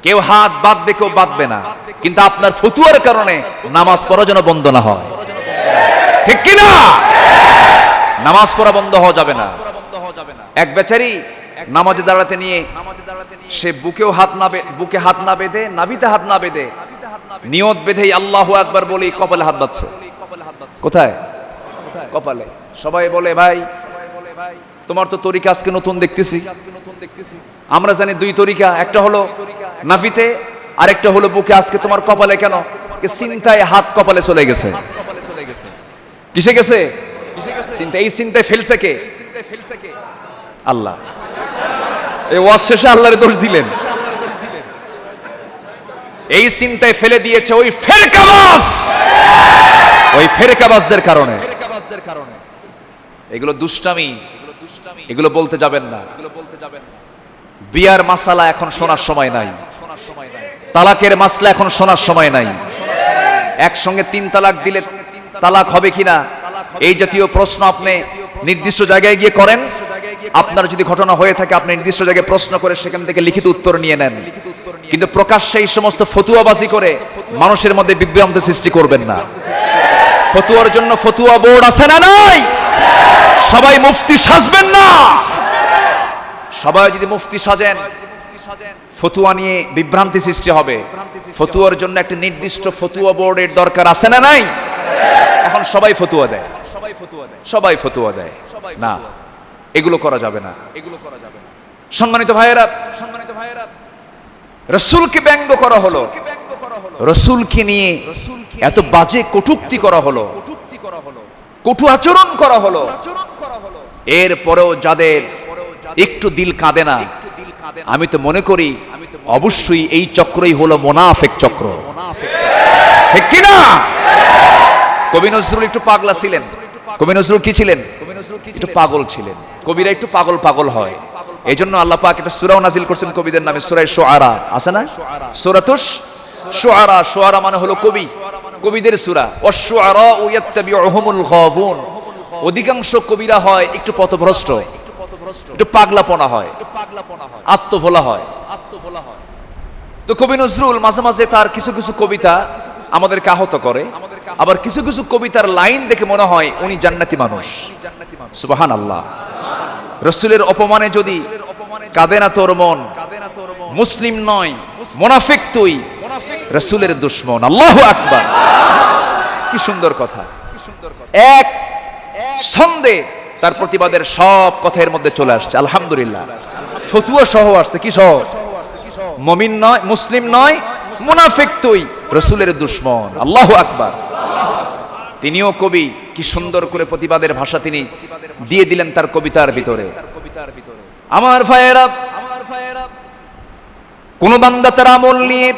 কেউ হাত বাঁধবে, কেউ বাঁধবে না। কিন্তু আপনার ফতুয়ার কারণে নামাজ পড়া যেন বন্ধ না হয়, ঠিক কি না? নামাজ পড়া বন্ধ হওয়া যাবে না। এক বেচারি নামাজে দাঁড়াতে নিয়ে সে বুকে হাত না বেঁধে, নাভিতে হাত না বেঁধে, নিয়ত বেঁধেই আল্লাহু আকবার বলি কপালে হাত বাঁধছে। কোথায়? কপালে। সবাই বলে, ভাই তোমার তো তরিকা আজকে নতুন দেখতেছি। আমরা জানি 2 তরিকা, একটা হলো নাভিতে, আরেকটা হলো বুকে। আজকে তোমার কপালে কেন? চিন্তায় হাত কপালে চলে গেছে। কিসে গেছে? চিন্তা। এই চিন্তায় ফেলছে কে? আল্লাহ। এই ওয়াজ শেষে আল্লাহর দোষ দিলেন। এই চিন্তায় ফেলে দিয়েছে ওই ফেরকাবাজ, ওই ফেরকাবাজদের কারণে। এগুলো দুষ্টামি, এগুলো বলতে যাবেন না। বিয়ার মাসালা এখন শোনার সময় নাই, তালাকের মাসলা এখন শোনার সময় নাই। একসঙ্গে 3 তালাক দিলে তালাক হবে কিনা, এই জাতীয় প্রশ্ন আপনি নির্দিষ্ট জায়গায় গিয়ে করেন। আপনার যদি ঘটনা হয়ে থাকে, আপনি নির্দিষ্ট জায়গায় প্রশ্ন করে সেখান থেকে লিখিত উত্তর নিয়ে নেন। কিন্তু প্রকাশ্যে এই সমস্ত ফতুয়াবাজি করে মানুষের মধ্যে বিভ্রান্তি সৃষ্টি করবেন না। ফতুয়ার জন্য ফতুয়া বোর্ড আছে না নাই? সবাই মুফতি সাজবেন না। সবাই যদি মুফতি সাজেন, ফতুয়া নিয়ে বিভ্রান্তি সৃষ্টি হবে। ফতুয়ার জন্য একটা নির্দিষ্ট ফতুয়া বোর্ডের দরকার আছে না নাই? এখন সবাই ফতুয়া দেয়, সবাই ফতুয়া দেয় না। এগুলো করা যাবে না। সম্মানিত ভাইয়েরা, রাসূলকে ব্যঙ্গ করা হলো, রাসূলকে নিয়ে এত বাজে কটূক্তি করা হলো, কটু আচরণ করা হলো। এরপরেও যাদের একটু দিল কাঁদে না, আমি তো মনে করি অবশ্যই এই চক্রই হলো মুনাফিক চক্র, ঠিক কি না? কবি নজরুল একটু পাগলা ছিলেন। কবি নজরুল কি ছিলেন? একটু পাগল ছিলেন। কবিরা একটু পাগল পাগল হয়। এই জন্য আল্লাহ পাক একটা সূরাও নাজিল করছেন কবিদের নামে, সূরা শুআরা আছে না? সূরাতুশ শুআরা। শুআরা মানে হলো কবি, কবিদের সূরা। ওয়াশ-শুআরা ইয়াত্তাবিউহুমুল গাফুন। অধিকাংশ কবিরা হয় একটু পথভ্রষ্ট, একটু পাগলাপনা হয়, আত্মভোলা হয়। তো কবি নজরুল মাঝে মাঝে তার কিছু কিছু কবিতা আমাদেরকে আহত করে, আবার কিছু কিছু কবিতার লাইন দেখে মনে হয় উনি জান্নাতি মানুষ। সুবহানাল্লাহ। রাসূলের অপমানে যদি কাঁদে না তোর মন, মুসলিম নয়, মুনাফিক তুই, রাসূলের দুশমন। আল্লাহু আকবার। কি সুন্দর কথা। এক ছন্দে তার প্রতিবাদের সব কথার মধ্যে চলে আসছে, আলহামদুলিল্লাহ। ফতুয়া সহ আসছে। কি সহ? মুমিন নয়, মুসলিম নয়, মুনাফিক তুই, রাসূলের দুশমন। আল্লাহু আকবার। তিনিও কবি, কি সুন্দর করে প্রতিবাদের ভাষা তিনি দিয়ে দিলেন তার কবিতার ভিতরে। আমার ভাইয়েরা, কোন বান্দা তার আমল নিয়ে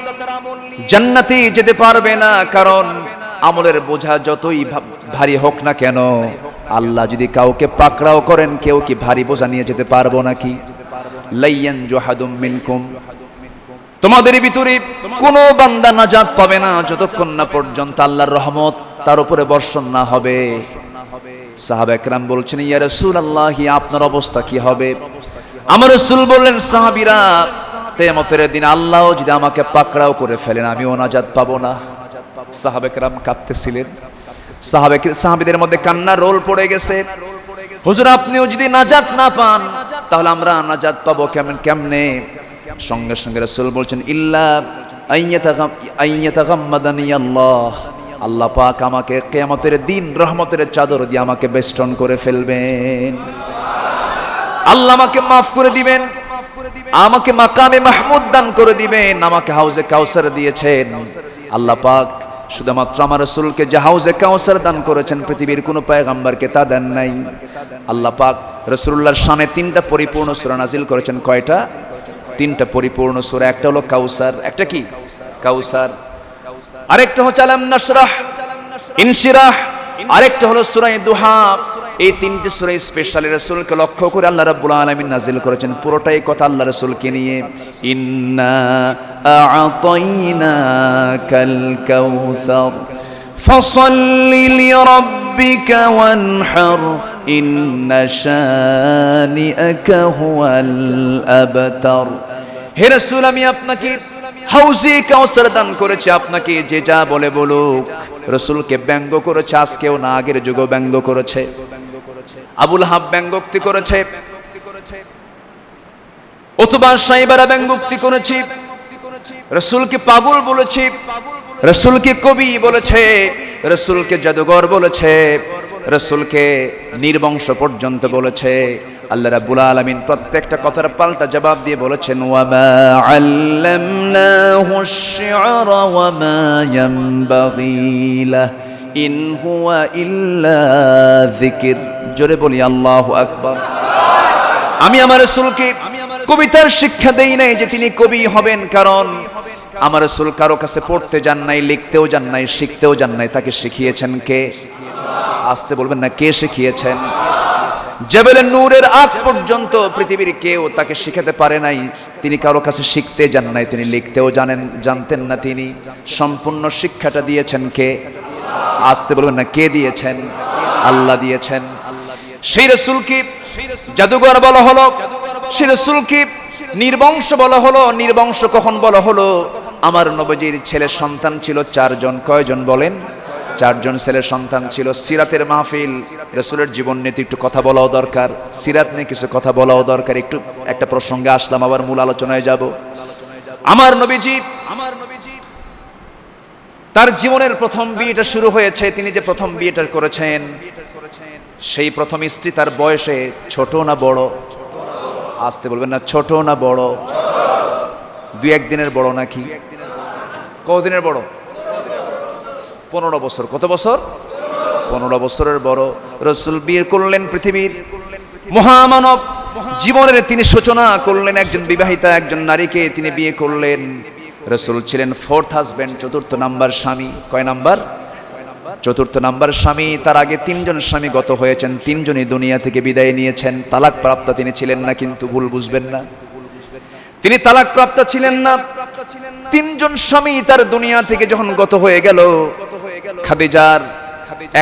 জান্নাতে যেতে পারবে না, কারণ আমলের বোঝা যতই ভারী হোক না কেন, আল্লাহ যদি কাউকে পাকড়াও করেন, কেউ কি ভারী বোঝা নিয়ে যেতে পারবো নাকি? লাইয়ান জুহাদুম মিনকুম। তোমাদের ভিতরে কোন বান্দা নাজাত পাবে না যতক্ষণ না পর্যন্ত আল্লাহর রহমত তার উপরে বর্ষণ না হবে। সাহাবা کرام বলছেন, ইয়া রাসূলুল্লাহ, আপনার অবস্থা কি হবে? আমার রাসূল বললেন, সাহাবীরা, কিয়ামতের দিন আল্লাহ যদি আমাকে পাকড়াও করে ফেলেন, আমিও নাজাত পাবো না। সাহাবা کرام কাঁদতেছিলেন। সাহাবীদের মধ্যে কান্নার রোল পড়ে গেছে। হুজুর, আপনিও যদি নাজাত না পান, তাহলে আমরা নাজাত পাবো কেমনে? সঙ্গে সঙ্গে রাসূল বলছেন, ইল্লা আইয়াতাগাম্মাদানি আল্লাহ, আল্লাহ পাক আমাকে কিয়ামতের দিন রহমতের চাদর দিয়ে আমাকে বেষ্টন করে ফেলবেন। আল্লাহ আমাকে মাফ করে দিবেন, আমাকে মাকামে মাহমুদ দান করে দিবেন। আমাকে হাউজে কাউসার দিয়েছেন আল্লাহ পাক। শুধুমাত্র আমার রাসূলকে যে হাউজে কাউসার দান করেছেন, পৃথিবীর কোনো পয়গম্বরকে তা দেন নাই। আল্লাহ পাক রাসূলুল্লাহর শানে 3টা পরিপূর্ণ সূরা নাজিল করেছেন। কয়টা? তিনটা পরিপূর্ণ সূরা, একটা হলো কাউসার, একটা কি কাউসার, আরেকটা হচ্ছে আলাম নাশরাহ, ইনশিরাহ, আরেকটা হলো সূরা দুহা। এই তিনটি সূরা স্পেশালি রাসূলকে লক্ষ্য করে আল্লাহ রাব্বুল আলামিন নাজিল করেছেন। পুরোটাই কথা আল্লাহ রাসূলকে নিয়ে। ইন্না আ'তাইনাকাল কাউসার ফাসাল্লি লিরাব্বিকা ওয়ানহার ইন্না শানিআকা হুয়াল আবতার। হে রাসূল, আমি আপনাকে হাউজে কাউসার দান করেছি, আপনাকে যে যা বলে বলুক। রাসূলকে ব্যঙ্গ করেছে, আজকেও না আগের যুগেও ব্যঙ্গ করেছে। আবুল হাব ব্যঙ্গোক্তি করেছে, উতবা সাইবারা ব্যঙ্গোক্তি করেছে, রাসূলকে পাগল বলেছে, রাসূলকে কবি বলেছে, রাসূলকে জাদুঘর বলেছে, রাসূলকে নির্বংশ পর্যন্ত বলেছে। আল্লাহ রাব্বুল আলামিন প্রত্যেকটা কথার পাল্টা জবাব দিয়ে বলেছেন, ওয়া মা আল্লামনাহু আশ-শি'রা ওয়া মা ইয়ানবাগী লাহু ইন হুয়া ইল্লা যিকির। জোরে বলি আল্লাহু আকবার। আমি আমার রাসূলকে কবিতার শিক্ষা দেই নাই যে তিনি কবি হবেন, কারণ আমার রাসূল কারো কাছে পড়তে যান নাই, লিখতেও যান নাই, শিখতেও যান নাই। তাকে শিখিয়েছেন কে? আসতে বলবেন না, কে শিখিয়েছেন? জাবেলে নূরের আগ পর্যন্ত পৃথিবীর কেউ তাকে শিখাতে পারে নাই। তিনি কারো কাছে শিখতে যান নাই, তিনি লিখতেও জানতেন না। তিনি সম্পূর্ণ শিক্ষাটা দিয়েছেন কে? আসতে বলবেন না, কে দিয়েছেন? আল্লাহ দিয়েছেন। সেই রাসূলকে জাদুঘর বলা হলো, সেই রাসূলকে নির্বংশ বলা হলো। নির্বংশ কখন বলা হলো? আমার নবীজির ছেলে সন্তান ছিল 4 জন। কয়জন বলেন? 4 জন ছেলে সন্তান ছিল। সিরাতের মাহফিল, রাসূলের জীবন নিয়ে একটু কথা বলাও দরকার, সিরাত নিয়ে কিছু কথা বলাও দরকার। একটু একটা প্রসঙ্গে আসলাম, আবার মূল আলোচনায় যাব। আমার নবীজি তার জীবনের প্রথম বিয়েটা শুরু হয়েছে, তিনি যে প্রথম বিয়েটা করেছেন, সেই প্রথম স্ত্রী তার বয়সে ছোট না বড়? আসতে বলবেন না, ছোট না বড়? 2-1 দিনের বড় নাকি? কতদিনের বড়? 15 বছর। কত বছর? 15 বছরের বড়। রাসূল বিয়ে করলেন, পৃথিবীর মহামানব জীবনের তিনি সূচনা করলেন। একজন বিবাহিতা একজন নারীকে তিনি বিয়ে করলেন। রাসূল ছিলেন 4th হাজবেন্ড, 4th নাম্বার স্বামী। কয় নাম্বার? 4th নাম্বার স্বামী। তার আগে 3 জন স্বামী গত হয়েছেন, 3 জনই দুনিয়া থেকে বিদায় নিয়েছেন। তালাক প্রাপ্ত তিনি ছিলেন না, কিন্তু ভুল বুঝবেন না, তিনি তালাক প্রাপ্ত ছিলেন না। 3 জন স্বামী তার দুনিয়া থেকে যখন গত হয়ে গেল, খাদিজার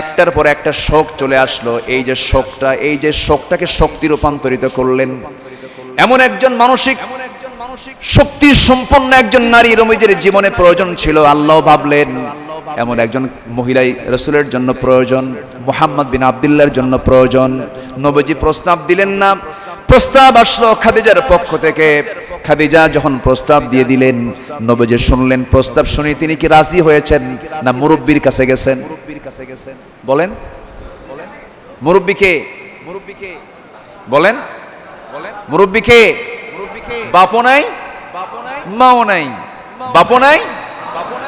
একটার পর একটা শোক চলে আসলো। এই যে শোকটাকে শক্তি রূপান্তরিত করলেন। এমন একজন মানসিক শক্তি সম্পন্ন একজন নারী নবীজির জীবনে প্রয়োজন ছিল। আল্লাহ ভাবলেন এমন একজন মহিলাই রাসূলের জন্য প্রয়োজন, মুহাম্মদ বিন আব্দুল্লাহর জন্য প্রয়োজন। নবীজি প্রস্তাব দিলেন না, প্রস্তাব আসলো খাদিজার পক্ষ থেকে। খাদিজা যখন প্রস্তাব দিয়ে দিলেন, নবীজি শুনলেন। প্রস্তাব শুনে তিনি কি রাজি হয়েছেন না মুরব্বির কাছে গেছেন? বলেন, মুরব্বিকে বলেন, মুরব্বিকে? বাপও নাই, মাও নাই, বাপও নাই।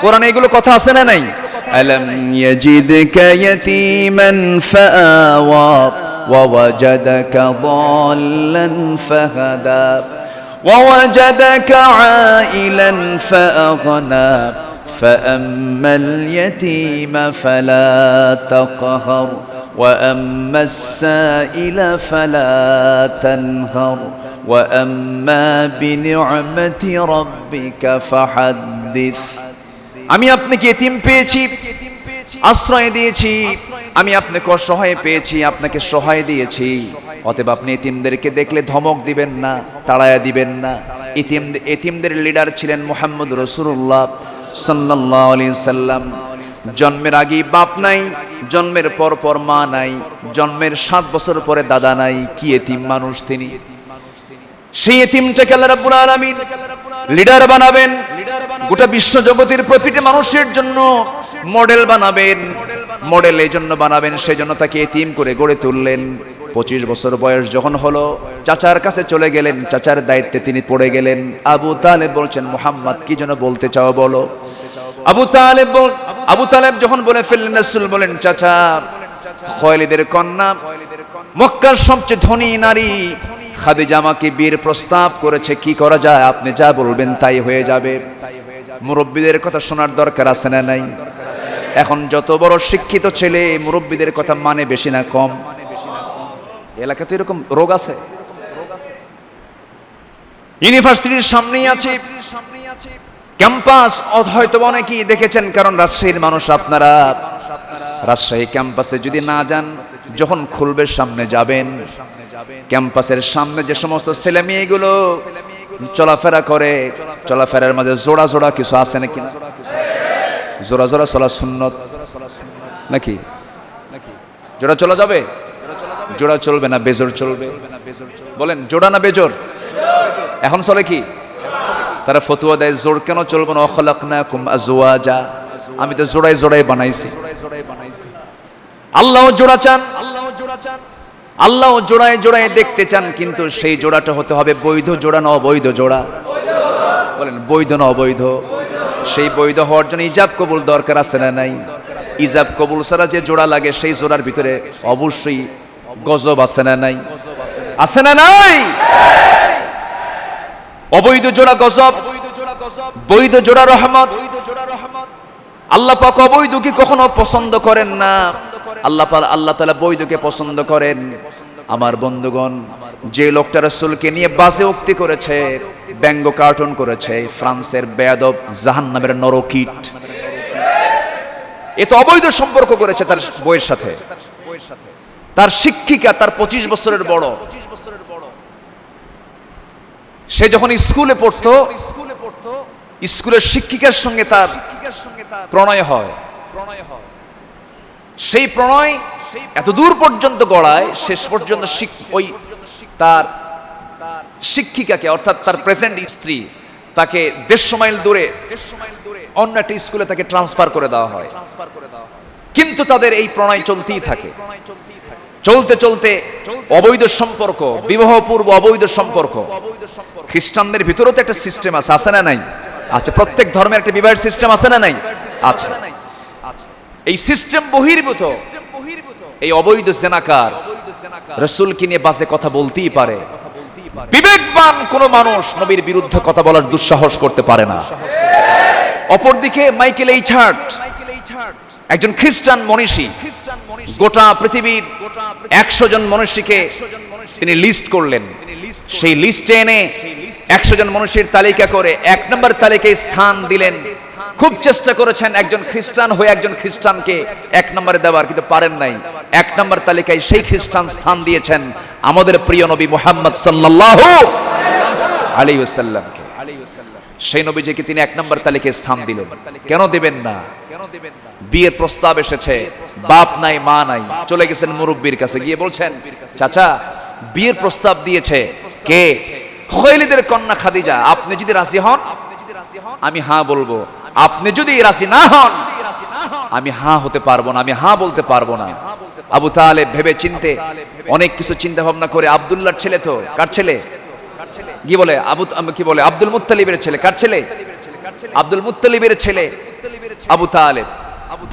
কোরআনে এগুলো কথা আছে না নাই? আলাম ইয়াজিদকা ইয়াতীমান ফাআওয়া ওয়া ওয়াজাদাকা দাল্লান ফাহাদা ওয়া ওয়াজাদাকা আইলান ফাআগনা ফাআম্মাল ইয়াতীমা ফালা তাকহার ওয়া আম্মাস সাইলা ফালা তানহার ওয়া আম্মা বিনি'মাতি রাব্বিকা ফাহাদ্দিস। আমি আপনাকে এতিম পেয়েছি, আশ্রয় দিয়েছি। আমি আপনাকে অসহায় পেয়েছি, আপনাকে সহায় দিয়েছি। অতএব আপনি এতিমদেরকে দেখলে ধমক দিবেন না, তাড়ায়া দিবেন না। এতিমদের লিডার ছিলেন মুহাম্মদ রাসূলুল্লাহ সাল্লাল্লাহু আলাইহি সাল্লাম। জন্মের আগে বাপ নাই, জন্মের পর মা নাই, জন্মের 7 বছর পরে দাদা নাই। কি এতিম মানুষ তিনি! সেই এতিমটাকে আল্লাহ রাব্বুল আলামিন লিডার বানাবেন, গোটা বিশ্ব জগতের প্রতিটি মানুষের জন্য মডেল বানাবেন। মডেল এই জন্য বানাবেন, সেই জন্য তাকে এতিম করে গড়ে তুললেন। 25 বছর বয়স যখন হলো, চাচার কাছে চলে গেলেন। চাচার দায়িত্বে তিনি পড়ে গেলেন। আবু তালেব বলছেন, মুহাম্মদ কি যেন বলতে চাও বলো। আবু তালেব যখন বলে ফেললেন, রাসূল বলেন, চাচা খালিদের কন্যা মক্কার সবচেয়ে ধনী নারী খাদিজা আমাকে বিয়ের প্রস্তাব করেছে, কি করা যায়? আপনি যা বলবেন তাই হয়ে যাবে। মুরব্বীদের কথা শোনার দরকার আছে না নাই? এখন যত বড় শিক্ষিত ছেলে মুরব্বীদের কথা মানে বেশি না কম? এলাকাতে এরকম রোগ আছে। ইউনিভার্সিটির সামনেই আছে ক্যাম্পাস, হয়তো অনেকেই দেখেছেন, কারণ রাজশাহীর মানুষ আপনারা। রাজশাহী ক্যাম্পাসে যদি না যান, যখন খুলবে সামনে যাবেন, ক্যাম্পাসের সামনে যে সমস্ত ছেলে মেয়েগুলো চলাফেরা করে, চলাফেরার মাঝে জোড়া জোড়া কিছু আছে নাকি? জোড়া জোড়া চলা সুন্নত নাকি? জোড়া চলা যাবে? জোড়া চলবে না বেজোর চলবে? বলেন জোড়া না বেজোর? এখন চলে কি? তারা ফতুয়া দেয় জোর কেন চলবে না? অখলাকনাকুম আজওয়াজা, আমি তো জোড়ায় জোড়ায় বানাইছি। আল্লাহ জোড়া চান, আল্লাহ জোড়ায় জোড়ায় দেখতে চান, কিন্তু সেই জোড়াটা হতে হবে বৈধ জোড়া না অবৈধ জোড়া? বলেন বৈধ না অবৈধ? সেই বৈধ হওয়ার জন্য ইজাব কবুল দরকার আছে না নাই? ইজাব কবুল ছাড়া যে জোড়া লাগে সেই জোড়ার ভিতরে অবশ্যই গজব আছে না নাই? আছে না নাই? অবৈধ জোড়া গজব, বৈধ জোড়া রহমত। আল্লাহ পাক অবৈধকে কখনো পছন্দ করেন না, আল্লাহ তাআলা বৈধকে পছন্দ করেন। আমার বন্ধুগণ, যে লোকটা রাসূলকে নিয়ে বাজে উক্তি করেছে, ব্যঙ্গ কার্টুন করেছে, ফ্রান্সের বেয়াদব জাহান্নামের নরকীট, এ তো অবৈধ সম্পর্ক করেছে তার বউয়ের সাথে। তার শিক্ষিকা, তার 25 বছরের বড়, সে যখন স্কুলে পড়তো, স্কুলের শিক্ষিকার সঙ্গে তার প্রণয় হয়। সেই প্রণয় এত দূর পর্যন্ত গড়ায়, শেষ পর্যন্ত ওই তার শিক্ষিকাকে, অর্থাৎ তার প্রেজেন্ট স্ত্রী, তাকে 150 মাইল দূরে অন্য একটা স্কুলে তাকে ট্রান্সফার করে দেওয়া হয়। কিন্তু তাদের এই প্রণয় চলতেই থাকে। চলতে চলতে অবৈধ সম্পর্ক, বিবাহ পূর্ব অবৈধ সম্পর্ক। খ্রিস্টানদের ভিতরেও তো একটা সিস্টেম আছে, আছে না নাই? আচ্ছা, প্রত্যেক ধর্মের একটা বিবাহের সিস্টেম আছে না নাই? আচ্ছা, এই সিস্টেম বহির্ভূত এই অবৈধ জেনাকার রাসূলকে নিয়ে বাজে কথা বলতেই পারে। বিবেকবান কোন মানুষ নবীর বিরুদ্ধে কথা বলার দুঃসাহস করতে পারে না। অপরদিকে মাইকেল এইচ হার্ট, একজন খ্রিস্টান মনীষী, গোটা পৃথিবীর 100 জন মনীষীকে তিনি লিস্ট করলেন। সেই লিস্টে এনে 100 জন মনীষীর তালিকা করে 1 নম্বর তালিকায় স্থান দিলেন। খুব চেষ্টা করেছেন একজন খ্রিস্টান হয়ে একজন খ্রিস্টানকে 1 নম্বরে দেওয়ার, কিন্তু পারেন নাই। 1 নম্বর তালিকায় সেই খ্রিস্টান স্থান দিয়েছেন আমাদের প্রিয় নবী মুহাম্মদ সাল্লাল্লাহু আলাইহি ওয়াসাল্লামকে। সেই নবীজিকে তিনি 1 নম্বর তালিকায় স্থান দিলেন। কেন দিবেন না? বিয়ের প্রস্তাব এসেছে, বাপ নাই মা নাই, চলে গেছেন মুরব্বির কাছে, গিয়ে বলছেন, চাচা বিয়ের প্রস্তাব দিয়েছে কে? খুয়াইলিদের কন্যা খাদিজা, আপনি যদি রাজি হন আমি হ্যাঁ বলবো, আপনি যদি রাজি না হন আমি হ্যাঁ হতে পারবো না, আমি হ্যাঁ বলতে পারবো না। আবু তালেব ভেবে চিনতে অনেক কিছু চিন্তা ভাবনা করে, আব্দুল্লাহর ছেলে তো, কার ছেলে? কি বলে আব্দুল মুত্তালিবের ছেলে। কার ছেলে? আব্দুল মুত্তালিবের ছেলে আবু তালেব।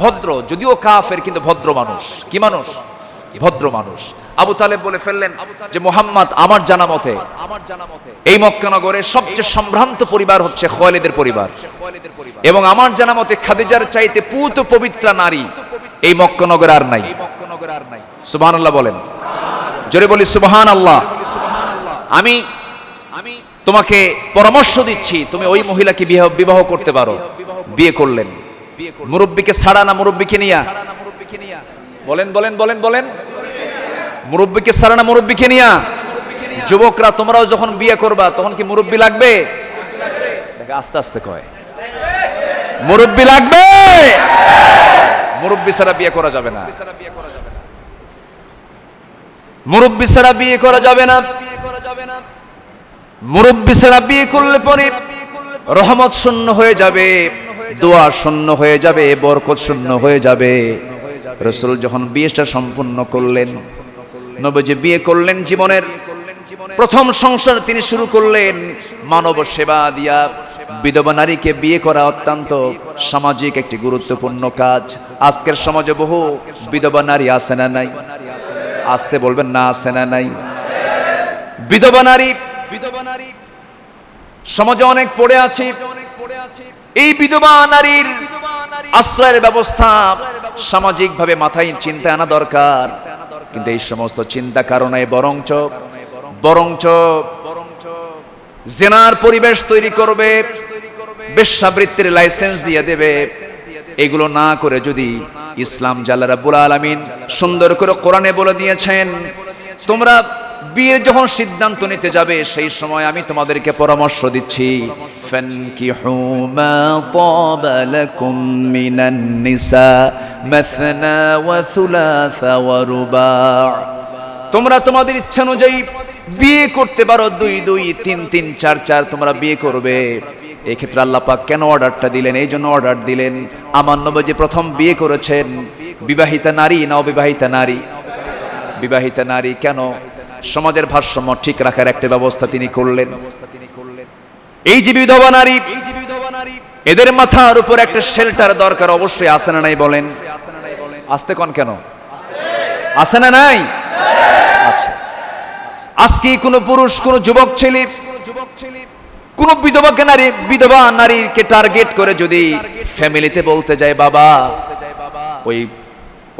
ভদ্র, যদিও কাফের, কিন্তু ভদ্র মানুষ। কি মানুষ? ভদ্র মানুষ। আবু তালেব বলে ফেললেন যে মুহাম্মদ, আমার জানা মতে এই মক্কা নগরে সবচেয়ে সম্ভ্রান্ত পরিবার হচ্ছে খুয়াইলিদের পরিবার, এবং আমার জানা মতে খাদিজার চাইতে পুত পবিত্র নারী এই মক্কা নগরে আর নাই। সুবহানাল্লাহ বলেন, জোরে বলি সুবহানাল্লাহ। আমি তোমাকে পরামর্শ দিচ্ছি, তুমি ওই মহিলাকে বিবাহ করতে পারো। বিয়ে করলেন। মুরব্বিকে ছাড়া না মুরব্বিকে নিয়া? বলেন বলেন বলেন বলেন। মুরব্বিকে ছাড়া না মুরব্বিকে নিয়া? যুবকরা তোমরাও যখন বিয়ে করবা তখন কি মুরব্বি লাগবে? আস্তে আস্তে কয়, মুরব্বি লাগবে। মুরব্বি ছাড়া বিয়ে করা যাবে না, মুরব্বি ছাড়া বিয়ে করা যাবে না। মুরব্বি ছাড়া বিয়ে করলে পরে রহমত শূন্য হয়ে যাবে, দোয়া শূন্য হয়ে যাবে, বরকত শূন্য হয়ে যাবে। রাসূল যখন বিয়েটা সম্পূর্ণ করলেন, নবীজি বিয়ে করলেন, জীবনের প্রথম সংসার তিনি শুরু করলেন মানব সেবা দিয়া। বিধবা নারীকে বিয়ে করা অত্যন্ত সামাজিক একটি গুরুত্বপূর্ণ কাজ। আজকের সমাজে বহু বিধবা নারী আছে না নাই? আসতে বলবেন না, আছে না নাই? বিধবা নারী সমাজে অনেক পড়ে আছে। এই বিধবা নারীর আশ্রয়ের ব্যবস্থা সামাজিকভাবে মাথায় চিন্তা আনা দরকার, কিন্তু এই সমস্ত চিন্তা কারণে বরঞ্চ জেনার পরিবেশ তৈরি করবে, বেশ্যাবৃত্তির লাইসেন্স দিয়ে দেবে। এগুলো না করে যদি ইসলাম জাল্লা রাব্বুল আলামিন সুন্দর করে কোরআনে বলে দিয়েছেন, তোমরা বিয়ের যখন সিদ্ধান্ত নিতে যাবে সেই সময় আমি তোমাদেরকে পরামর্শ দিচ্ছি, ফানকিহু মা তাবা লাকুম মিনান নিসা মাসনা ওয়া সুলাসা ওয়া রুবা'। তোমরা তোমাদের ইচ্ছা অনুযায়ী বিয়ে করতে পারো, 2 2, 3 3, 4 4 তোমরা বিয়ে করবে। এই ক্ষেত্রে আল্লাহ পাক কেন অর্ডারটা দিলেন? এই জন্য অর্ডার দিলেন, আমার নবী প্রথম বিয়ে করেছেন বিবাহিতা নারী না অবিবাহিতা নারী? বিবাহিতা নারী। কেন? সমাজের ভারসাম্য ঠিক রাখার একটা ব্যবস্থা তিনি করলেন। এই যে বিধবা নারী, এদের মাথার উপর একটা শেল্টার দরকার অবশ্যই, আছে না নাই বলেন? আসতে কোন কেন? আছে না নাই? আচ্ছা, আজকে কোন পুরুষ, কোন যুবক ছেলে কোন বিধবা নারীকে টার্গেট করে যদি ফ্যামিলিতে বলতে যায়, বাবা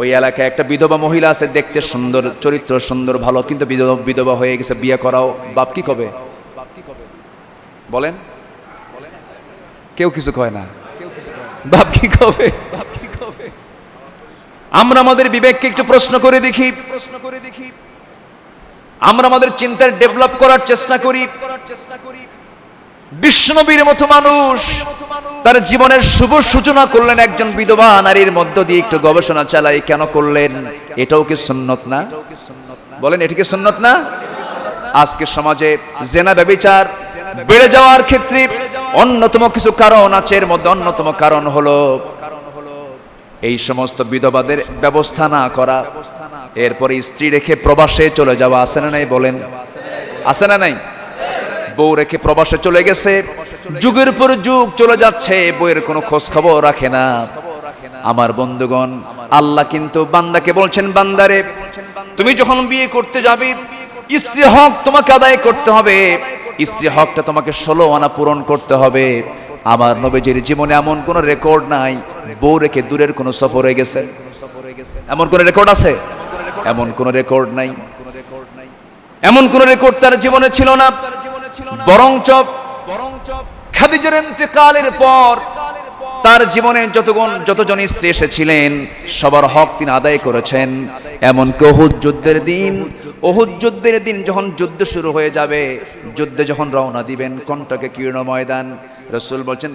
ওই এলাকায় একটা বিধবা মহিলা আছে, দেখতে সুন্দর, চরিত্র সুন্দর, ভালো, কিন্তু বিধবা হয়ে গেছে, বিয়ে করাও, বাপ কি কবে? বলেন, কেউ কিছু কয় না, বাপ কি কবে? আমরা আমাদের বিবেককে একটু প্রশ্ন করে দেখি, আমরা আমাদের চিন্তার ডেভেলপ করার চেষ্টা করি। বিশ্বনবীর মতো মানুষ তার জীবনের শুভ সূচনা করলেন একজন বিধবা নারীর মধ্য দিয়ে। একটু গবেষণা চালাই, কেন করলেন? এটাও কি সুন্নত না? বলেন, এটা কি সুন্নত না? আজকে সমাজে জেনা ব্যভিচার বেড়ে যাওয়ার ক্ষেত্রে অন্যতম কিছু কারণ আছে। এর মধ্যে অন্যতম কারণ হলো এই সমস্ত বিধবাদের ব্যবস্থা না করা, এরপরে স্ত্রী রেখে প্রবাসে চলে যাওয়া। আছে না নাই বলেন? আছে না নাই? বউ রেখে প্রবাসে চলে গেছে, যুগের পর যুগ চলে যাচ্ছে, বউয়ের কোনো খোঁজ খবর রাখে না। আমার বন্ধুগণ, আল্লাহ কিন্তু বান্দাকে বলছেন, বান্দারে তুমি যখন বিয়ে করতে যাবে, স্ত্রী হক তোমাকে আদায় করতে হবে, স্ত্রী হকটা তোমাকে 16 আনা পূরণ করতে হবে। আমার নবীজির জীবনে এমন কোন রেকর্ড নাই বউ রেখে দূরের কোন সফরে গেছে। এমন কোন রেকর্ড আছে? এমন কোন রেকর্ড নাই। এমন কোন রেকর্ড তার জীবনে ছিল না। বরঞ্চ খাদিজার ইন্তেকালের পর তার জীবনে যতজন স্ত্রী এসেছিলেন সবার হক তিনি আদায় করেছেন। এমনকি উহুদ যুদ্ধের দিন যখন যুদ্ধ শুরু হয়ে যাবে, যুদ্ধে যখন রওনা দিবেন, কণ্টকে কীর্ণ ময়দান, রাসূল বলছেন,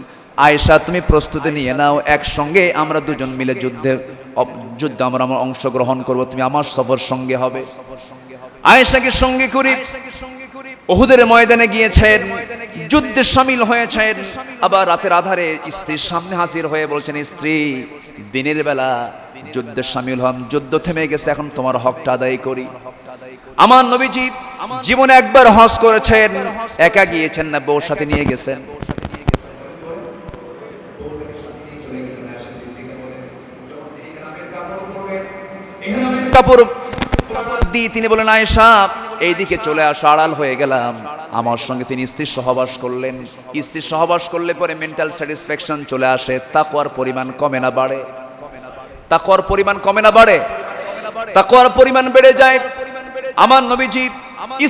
আয়েশা তুমি প্রস্তুতি নিয়ে নাও, একসঙ্গে আমরা দুজন মিলে যুদ্ধে আমরা অংশগ্রহণ করব, তুমি আমার সফর সঙ্গে হবে। আয়েশাকে সঙ্গে করে উহুদের ময়দানে গিয়েছেন, যুদ্ধে শামিল হয়েছেন। আবার রাতের আধারে স্ত্রীর সামনে হাজির হয়ে বলছেন, স্ত্রী দিনের বেলা যুদ্ধে শামিল হলাম, যুদ্ধ থেমে গেছে, এখন তোমার হকটা আদায় করি। আমার নবীজি জীবনে একবার হজ করেছেন, একা গিয়েছেন না, বউর সাথে নিয়ে গেছেন। কাপড় দিয়ে তিনি বলেন, আয়েশা এইদিকে চলে আসো, আড়াল হয়ে গেলাম। আমার সঙ্গে তিনি স্ত্রীর সহবাস করলেন। স্ত্রীর সহবাস করলে পরে মেন্টাল স্যাটিসফ্যাকশন চলে আসে, তাকওয়ার পরিমাণ কমে না বাড়ে? তাকওয়ার পরিমাণ কমে না বাড়ে? তাকওয়ার পরিমাণ বেড়ে যায়। আমার নবীজি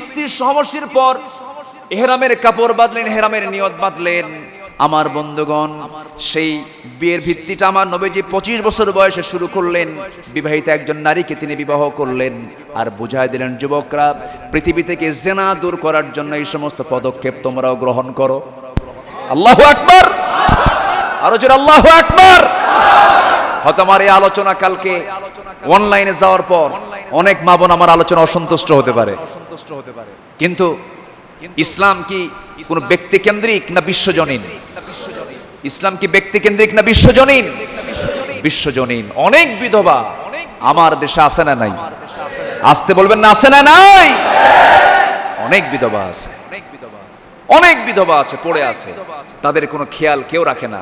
স্ত্রীর সহবাসের পর ইহরামের কাপড় বাঁধলেন, ইহরামের নিয়ত বাঁধলেন। আমার বন্ধুগণ, সেই বিয়ের ভিত্তিটা আমার নবীজি 25 বছর বয়সে শুরু করলেন। বিবাহিতা একজন নারীকে তিনি বিবাহ করলেন আর বুঝাই দিলেন, যুবকরা পৃথিবী থেকে জিনা দূর করার জন্য এই সমস্ত পদক্ষেপ তোমরাও গ্রহণ করো। আল্লাহু আকবার, আরো জোরে আল্লাহু আকবার। হয়তো আমার এই আলোচনা কালকে অনলাইনে যাওয়ার পর অনেক মা বোন আমার আলোচনা অসন্তুষ্ট হতে পারে, কিন্তু ইসলাম কি কোন ব্যক্তি কেন্দ্রিক না বিশ্বজনীন? ইসলাম কি ব্যক্তি কেন্দ্রিক না বিশ্বজনীন? বিশ্বজনীন। অনেক বিধবা আমার দেশে আছে না নাই? আসতে বলবেন না, আছে না নাই? অনেক বিধবা আছে, অনেক বিধবা আছে, পড়ে আছে, তাদের কোনো খেয়াল কেউ রাখে না।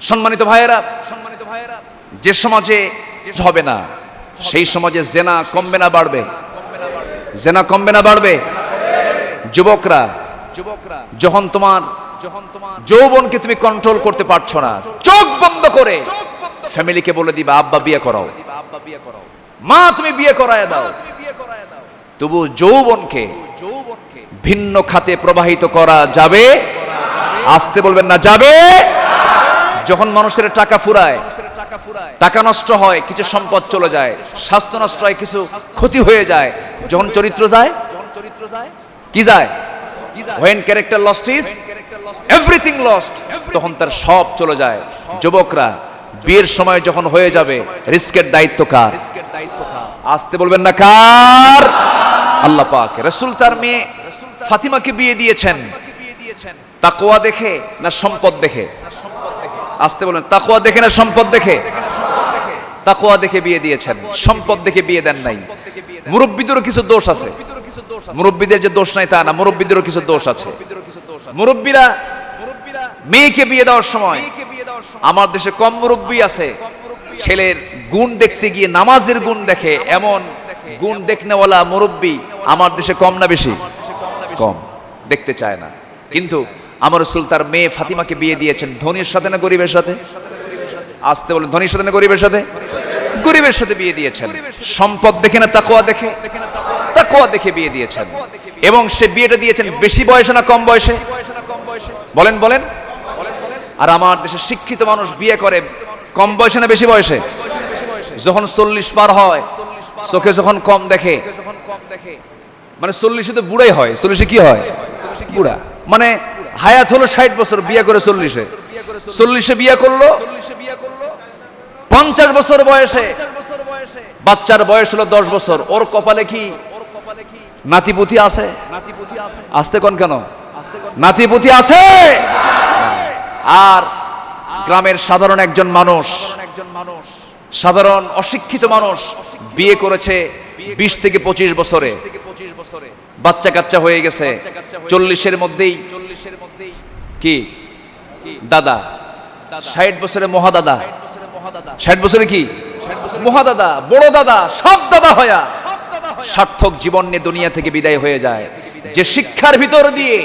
সম্মানিত ভাইয়েরা, যে সমাজে হবে না, সেই সমাজে জেনা কমবে না বাড়বে? জেনা কমবে না বাড়বে? যুবকরা, যখন তোমার যৌবনকে তুমি কন্ট্রোল করতে পারছো না, চোখ বন্ধ করে ফ্যামিলিকে বলে দিবা আব্বা বিয়ে করাও, মা তুমি বিয়ে করায় দাও। তবু যৌবনকে ভিন্ন খাতে প্রবাহিত করা যাবে? আসতে বলবেন না, যাবে। যখন মানুষের টাকা ফুরায়, টাকা নষ্ট হয়, কিছু সম্পদ চলে যায়, স্বাস্থ্য নষ্ট হয়, কিছু ক্ষতি হয়ে যায়, যখন চরিত্র যায়, কি যায়? when character lost is everything lost, তখন তার সব চলে যায়। যুবকরা, বিয়ের সময় যখন হয়ে যাবে, রিস্কের দায়িত্ব কার? আসতে বলবেন না, কার? আল্লাহ পাক। রাসূল তার মেয়ে ফাতিমাকে বিয়ে দিয়েছেন তাকওয়া দেখে না সম্পদ দেখে? আসতে বলেন, তাকওয়া দেখে না সম্পদ দেখে? তাকওয়া দেখে বিয়ে দিয়েছেন, সম্পদ দেখে বিয়ে দেন নাই। মুরব্বিদেরও কিছু দোষ আছে, মুরব্বিদের যে দোষ নাই তা না, মুরব্বিদেরও কিছু দোষ আছে। মুরব্বিরা মেয়েকে বিয়ে দেওয়ার সময়, আমার দেশে কম মুরব্বি আছে ছেলের গুণ দেখতে গিয়ে নামাজের গুণ দেখে, এমন গুণ দেখনেওয়ালা মুরব্বি আমার দেশে কম না বেশি? কম, দেখতে চায় না। কিন্তু আমার রাসূল তার মেয়ে ফাতিমাকে বিয়ে দিয়েছেন ধনীর সাথে না গরিবের সাথে? আসতে বলেন, ধনীর সাথে না গরিবের সাথে? গরিবের সাথে বিয়ে দিয়েছেন। সম্পদ দেখে না তাকওয়া দেখে? তাকওয়া দেখে বিয়ে দিয়েছেন। এবং সে বিয়েটা দিয়েছেন বেশি বয়সে না কম বয়সে? বলেন বলেন। আর আমার দেশে শিক্ষিত মানুষ বিয়ে করে কম বয়সে না বেশি বয়সে? যখন 40 পার হয়, চোখে যখন কম দেখে, মানে 40-এ তো বুড়াই হয়। 40-এ কি হয়? বুড়া। মানে হায়াত হলো 60 বছর, বিয়ে করে 40-এ। 40-এ বিয়ে করলো, 50 বছর বয়সে বাচ্চার বয়স হলো 10 বছর। ওর কপালে কি নাতিপুতি আছে? আসতে কোন কেন? নাতিপুতি আছে। আর গ্রামের সাধারণ একজন মানুষ, সাধারণ অশিক্ষিত মানুষ বিয়ে করেছে 20 থেকে 25 বছরে, বাচ্চা কাচ্চা হয়ে গেছে। 40-এর মধ্যেই কি দাদা, 60 বছরে মহাদাদা, 60 বছরে কি মহাদাদা, বড় দাদা, সব দাদা হয়া সার্থক জীবন নিয়ে দুনিয়া থেকে বিদায় হয়ে যায়। যে শিক্ষার ভিতর দিয়ে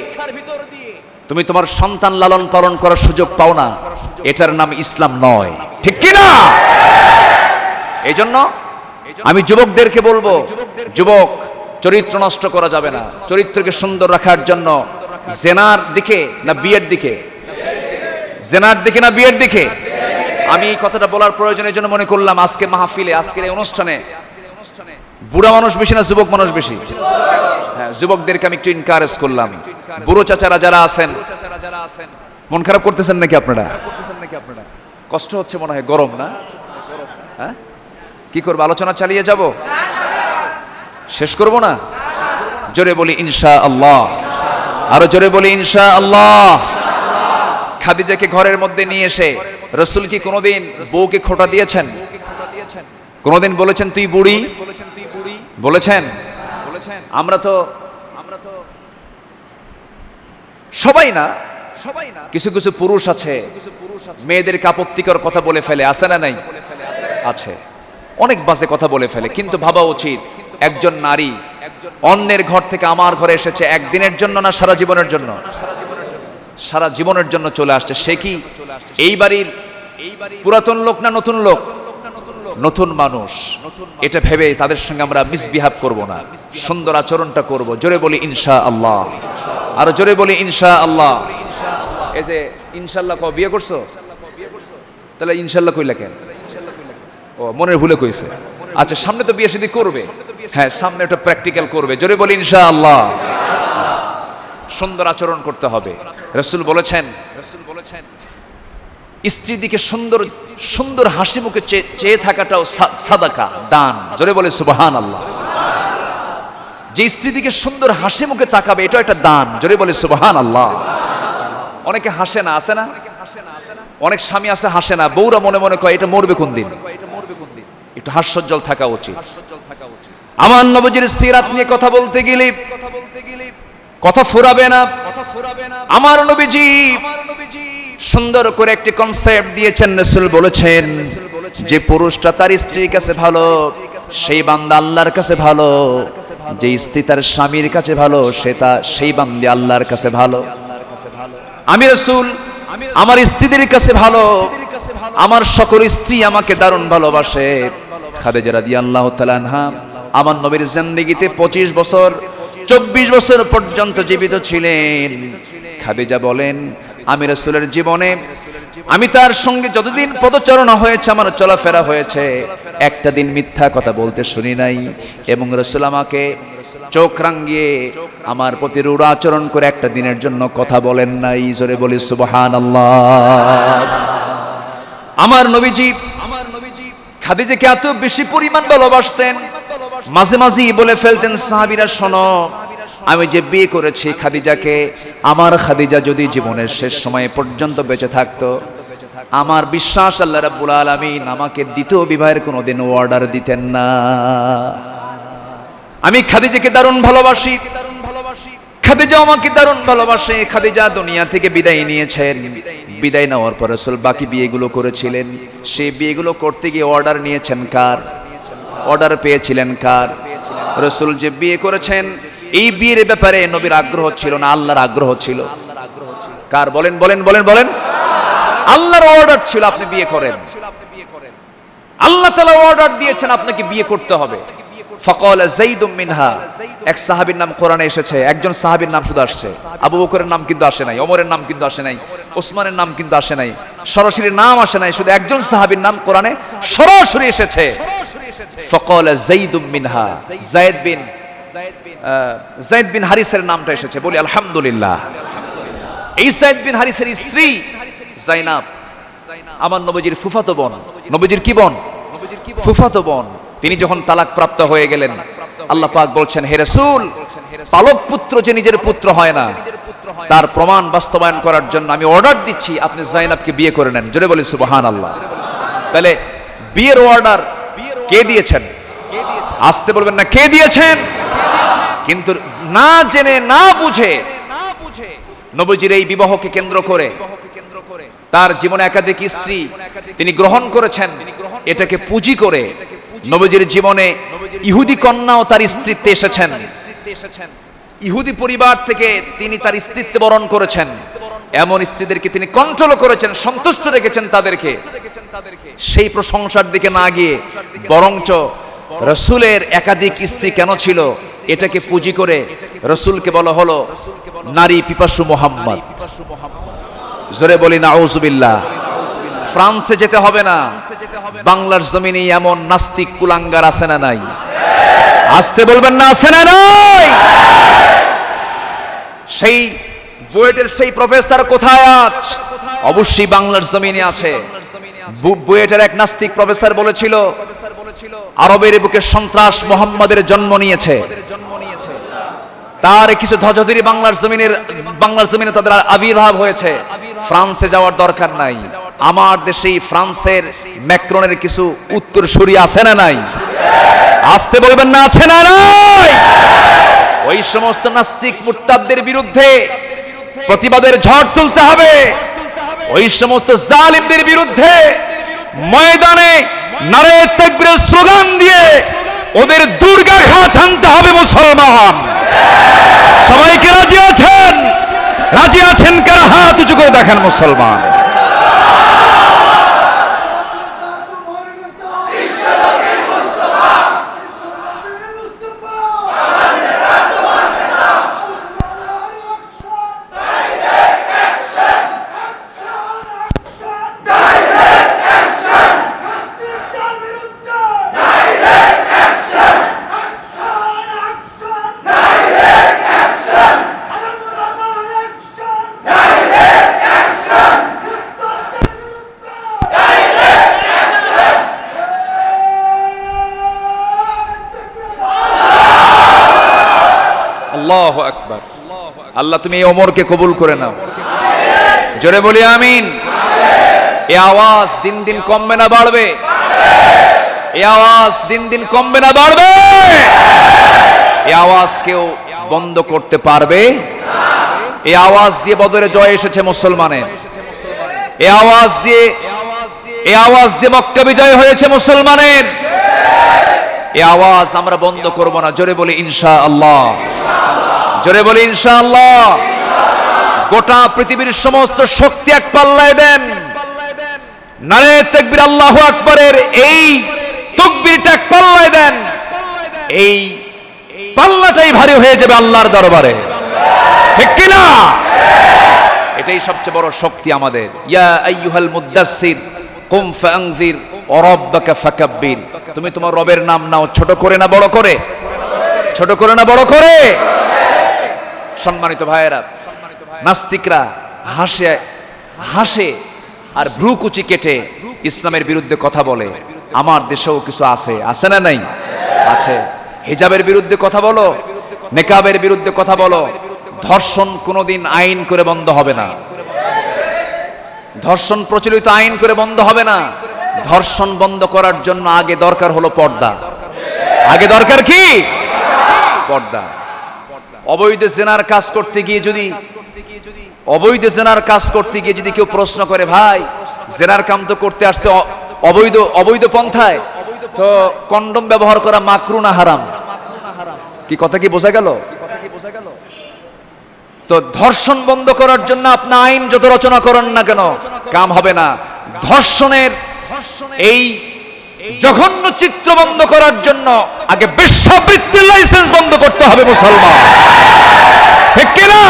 তুমি তোমার সন্তান লালন পালন করার সুযোগ পাও না, এটার নাম ইসলাম নয়, ঠিক কি না? এই জন্য আমি যুবকদেরকে বলবো, যুবক, চরিত্র নষ্ট করা যাবে না। চরিত্রকে সুন্দর রাখার জন্য জেনার দিকে না বিয়ের দিকে? জেনার দিকে না বিয়ের দিকে? আমি এই কথাটা বলার প্রয়োজনের জন্য মনে করলাম আজকে মাহফিলে, আজকের এই অনুষ্ঠানে বুড়া মানুষ বেশি না যুবক মানুষ বেশি? হ্যাঁ, যুবকদেরকে আমি একটু এনকারেজ করলাম। বুড়ো চাচারা যারা আছেন, মন খারাপ করতেছেন নাকি আপনারা? কষ্ট হচ্ছে মনে হয়, গরম না? হ্যাঁ, কি করবো, আলোচনা চালিয়ে যাব? শেষ করব না? জোরে বলি ইনশাআল্লাহ, আরো জোরে বলি ইনশাআল্লাহ। খাদিজাকে ঘরের মধ্যে নিয়ে এসে রাসূল কি কোনোদিন বউকে খোঁটা দিয়েছেন? কোনোদিন বলেছেন তুই বুড়ি? বলেছেন? আমরা তো সবাই না, কিছু কিছু পুরুষ আছে মেয়েদেরকে আপত্তিকর কথা বলে ফেলে, আছে না নাই? আছে, অনেক বাজে কথা বলে ফেলে। কিন্তু ভাবা উচিত, একজন নারী অন্যের ঘর থেকে আমার ঘরে এসেছে একদিনের জন্য না সারা জীবনের জন্য? সারা জীবনের জন্য চলে আসছে। সে কি এই বাড়ির পুরাতন লোক না নতুন লোক? নতুন মানুষ। এটা ভেবে তাদের সঙ্গে আমরা মিসবিহেভ করব না, সুন্দর আচরণটা করব। জোরে বলি ইনশাআল্লাহ, আরো জোরে বলি ইনশাআল্লাহ। এই যে ইনশাআল্লাহ কও, বিয়ে করছো? তাহলে ইনশাআল্লাহ কইলা কেন? ও, মনের ভুলে কইছে। আচ্ছা, সামনে তো বিয়ে শাদী করবে, হ্যাঁ, সামনে একটা প্র্যাকটিক্যাল করবে। জোরে বলি ইনশাআল্লাহ। সুন্দর আচরণ করতে হবে। রাসূল বলেছেন, স্ত্রীর দিকে সুন্দর সুন্দর হাসি মুখে চেয়ে থাকাটাও সাদাকা, দান। জোরে বলে সুবহানাল্লাহ। যে স্ত্রীর দিকে সুন্দর হাসি মুখে তাকাবে, এটা একটা দান। জোরে বলে সুবহানাল্লাহ। অনেকে হাসে না, আছে না? অনেক স্বামী আছে হাসে না, বউরা মনে মনে কয় এটা মরবে কোন দিন। একটু হাস্যোজ্জ্বল থাকা উচিত। আমার নবীজির সিরাত নিয়ে কথা বলতে গেলে কথা ফুরাবে না। আমার নবীজি সুন্দর করে একটি কনসেপ্ট দিয়েছেন। রাসূল বলেছেন যে পুরুষটা তার স্ত্রীর কাছে ভালো, সেই বান্দা আল্লাহর কাছে ভালো। যে স্ত্রী তার স্বামীর কাছে ভালো, সেই বান্দা আল্লাহর কাছে ভালো। আমি রাসূল আমার স্ত্রীদের কাছে ভালো, আমার সকল স্ত্রী আমাকে দারুণ ভালোবাসে। খাদিজা রাদিয়াল্লাহু তাআলা আনহা আমার নবীর জিন্দেগিতে 25 বছর 24 বছর পর্যন্ত জীবিত ছিলেন। খাদিজা বলেন, আমি রাসূলের জীবনে আমি তার সঙ্গে যতদিন পদচারণা হয়েছে, আমার চলাফেরা হয়েছে, একটা দিন মিথ্যা কথা বলতে শুনি নাই। এবং রাসূল আমাকে চোখ রাঙিয়ে আমার প্রতি রূঢ় আচরণ করে একটা দিনের জন্য কথা বলেন নাই। জোরে বলি সুবহানাল্লাহ। আমার নবীজি খাদিজাকে এত বেশি পরিমাণ ভালোবাসতেন, মাঝে মাঝেই বলে ফেলতেন, সাহাবীরা শোনো, আমি যে বিয়ে করেছি খাদিজাকে, আমার খাদিজা যদি জীবনের শেষ সময় পর্যন্ত বেঁচে থাকতো, আমার বিশ্বাস আল্লাহ রাব্বুল আলামিন আমাকে দ্বিতীয় বিবাহের কোনোদিন অর্ডার দিতেন না। আমি খাদিজাকে দারুণ ভালোবাসি, খাদিজা আমাকে দারুণ ভালোবাসে। খাদিজা দুনিয়া থেকে বিদায় নিয়েছেন। বিদায় নেওয়ার পর রাসূল বাকি বিয়েগুলো করেছিলেন। সেই বিয়েগুলো করতে গিয়ে অর্ডার নিয়েছেন কার? অর্ডার পেয়েছিলেন কার? রাসূল যে বিয়ে করেছেন, এই বিয়ের ব্যাপারে নবীর আগ্রহ ছিল না, আল্লাহর আগ্রহ ছিল। কার? বলেন বলেন বলেন বলেন। আল্লাহর অর্ডার ছিল আপনি বিয়ে করেন। আল্লাহ তাআলা অর্ডার দিয়েছেন আপনাকে বিয়ে করতে হবে। ফাকালা যাইদুম মিনহা, এক সাহাবীর নাম কোরআনে এসেছে, একজন সাহাবীর নাম শুধু আসছে। আবু বকরের নাম কিন্তু আসে নাই, ওমরের নাম কিন্তু আসে নাই, ওসমানের নাম কিন্তু আসে নাই, সরাসরি নাম আসে নাই, শুধু একজন সাহাবীর নাম কোরআনে সরাসরি এসেছে। ফাকালা যাইদুম মিনহা, যায়েদ বিন হারিসের নামটা এসেছে। বলি আলহামদুলিল্লাহ। এই যায়েদ বিন হারিসের স্ত্রী যায়নাব আমার নবীজির ফুফাতো বোন। নবীজির কি বোন? ফুফাতো বোন। তিনি যখন তালাক প্রাপ্ত হয়ে গেলেন, আল্লাহ পাক বলছেন, হে রাসূল, পালক পুত্র যে নিজের পুত্র হয় না, তার প্রমাণ বাস্তবায়ন করার জন্য আমি অর্ডার দিচ্ছি, আপনি যায়নাবকে বিয়ে করে নেন। জোরে বলি সুবহানাল্লাহ। তাহলে বিয়ের অর্ডার কে দিয়েছেন? আসতে বলবেন না, কে দিয়েছেন? কিন্তু না জেনে না বুঝে নবীজির এই বিবাহকে কেন্দ্র করে তার জীবনে একাধিক স্ত্রী তিনি গ্রহণ করেছেন। এটাকে পুঁজি করে নবীজির জীবনে ইহুদি কন্যাও তার স্ত্রীত্বে এসেছেন। ইহুদি পরিবার থেকে তিনি তার স্ত্রীত্ব বরণ করেছেন। এমন স্ত্রীদেরকে তিনি কন্ট্রোল করেছেন, সন্তুষ্ট রেখেছেন তাদেরকে। সেই প্রশংসার দিকে না গিয়ে বরঞ্চ রাসূলের একাধিক স্ত্রী কেন ছিল, এটাকে পুঁজি করে রাসূলকে বলা হলো নারী পিপাসু মুহাম্মদ। জোরে বলি নাউজুবিল্লাহ। ফ্রান্সে যেতে হবে না, বাংলার জমিনে এমন নাস্তিক কুলাঙ্গার আছে না নাই? আসতে বলবেন না, আছে না নাই? সেই বুয়েটের সেই প্রফেসর কোথায় আজ? অবশ্যই বাংলার জমিনে আছে। বুয়েটের এক নাস্তিক প্রফেসর বলেছিল, আরবের বুকে সন্ত্রাস মুহাম্মাদের জন্ম নিয়েছে। তার কিছু ধ্বজাধারী বাংলার জমিনে তাদের আবির্ভাব হয়েছে। ফ্রান্সে যাওয়ার দরকার নাই। আমার দেশেই ফ্রান্সের ম্যাক্রনের কিছু উত্তরসূরি আছে না নাই? আসতে বলবেন না, আছে না নাই? ওই সমস্ত নাস্তিক মুরতাদদের বিরুদ্ধে প্রতিবাদের ঝড় তুলতে হবে। ওই সমস্ত জালিমদের বিরুদ্ধে ময়দানে নারে তাকবীরের স্লোগান দিয়ে ওদের দুর্গাঘাত আনতে হবে। মুসলমান সবাইকে রাজি আছেন? রাজি আছেন কারা? হাত উঁচু করে দেখেন মুসলমান। আল্লাহু আকবার। আল্লাহ তুমি এই ওমরকে কবুল করে নাও। জোরে বলি আমিন। এই আওয়াজ দিন দিন কমবে না বাড়বে? এই আওয়াজ দিন দিন কমবে না বাড়বে? এই আওয়াজ কেউ বন্ধ করতে পারবে? এই আওয়াজ দিয়ে বদরে জয় এসেছে মুসলমানের। এই আওয়াজ দিয়ে মক্কা বিজয় হয়েছে মুসলমানের। এই আওয়াজ আমরা বন্ধ করব না। জোরে বলি ইনশাআল্লাহ, জোরে বলি ইনশাআল্লাহ। গোটা পৃথিবীর সমস্ত শক্তি এক পাল্লায় দেন, নারে তাকবীর আল্লাহু আকবারের এই তাকবীরটা এক পাল্লায় দেন, এই পাল্লাটাই ভারী হয়ে যাবে আল্লাহর দরবারে, ঠিক কি না? এটাই সবচেয়ে বড় শক্তি আমাদের। ইয়া আইয়ুহাল মুদ্দাসসির কুম ফাআনযির ওয়া রাব্বাকা ফাকাব্বির। তুমি তোমার রবের নাম নাও, ছোট করে না বড় করে, ছোট করে না বড় করে। সম্মানিত ভাইয়েরা, নাস্তিকরা হাসে হাসে আর ভ্রুকুচি কেটে ইসলামের বিরুদ্ধে কথা বলে। আমার দেশেও কিছু আছে, আছে না নাই? আছে। হিজাবের বিরুদ্ধে কথা বলো, নেকাবের বিরুদ্ধে কথা বলো। ধর্ষণ কোনোদিন আইন করে বন্ধ হবে না, ধর্ষণ প্রচলিত আইন করে বন্ধ হবে না। ধর্ষণ বন্ধ করার জন্য আগে দরকার হলো পর্দা। আগে দরকার কি? পর্দা। অবৈধ জেনার কাজ করতে গিয়ে যদি অবৈধ জেনার কাজ করতে গিয়ে যদি কেউ প্রশ্ন করে, ভাই জেনার কাম তো করতে আসছে অবৈধ পন্থায়, তো কন্ডম ব্যবহার করা মাকরু না হারাম? কি কথা কি বোঝা গেল? তো ধর্ষণ বন্ধ করার জন্য আপনি আইন যত রচনা করেন না কেন, কাম হবে না। ধর্ষণের এই জঘন্য চিত্র বন্ধ করার জন্য আগে বেশ্যাবৃত্তির লাইসেন্স বন্ধ করতে হবে মুসলমান, ঠিক কি না?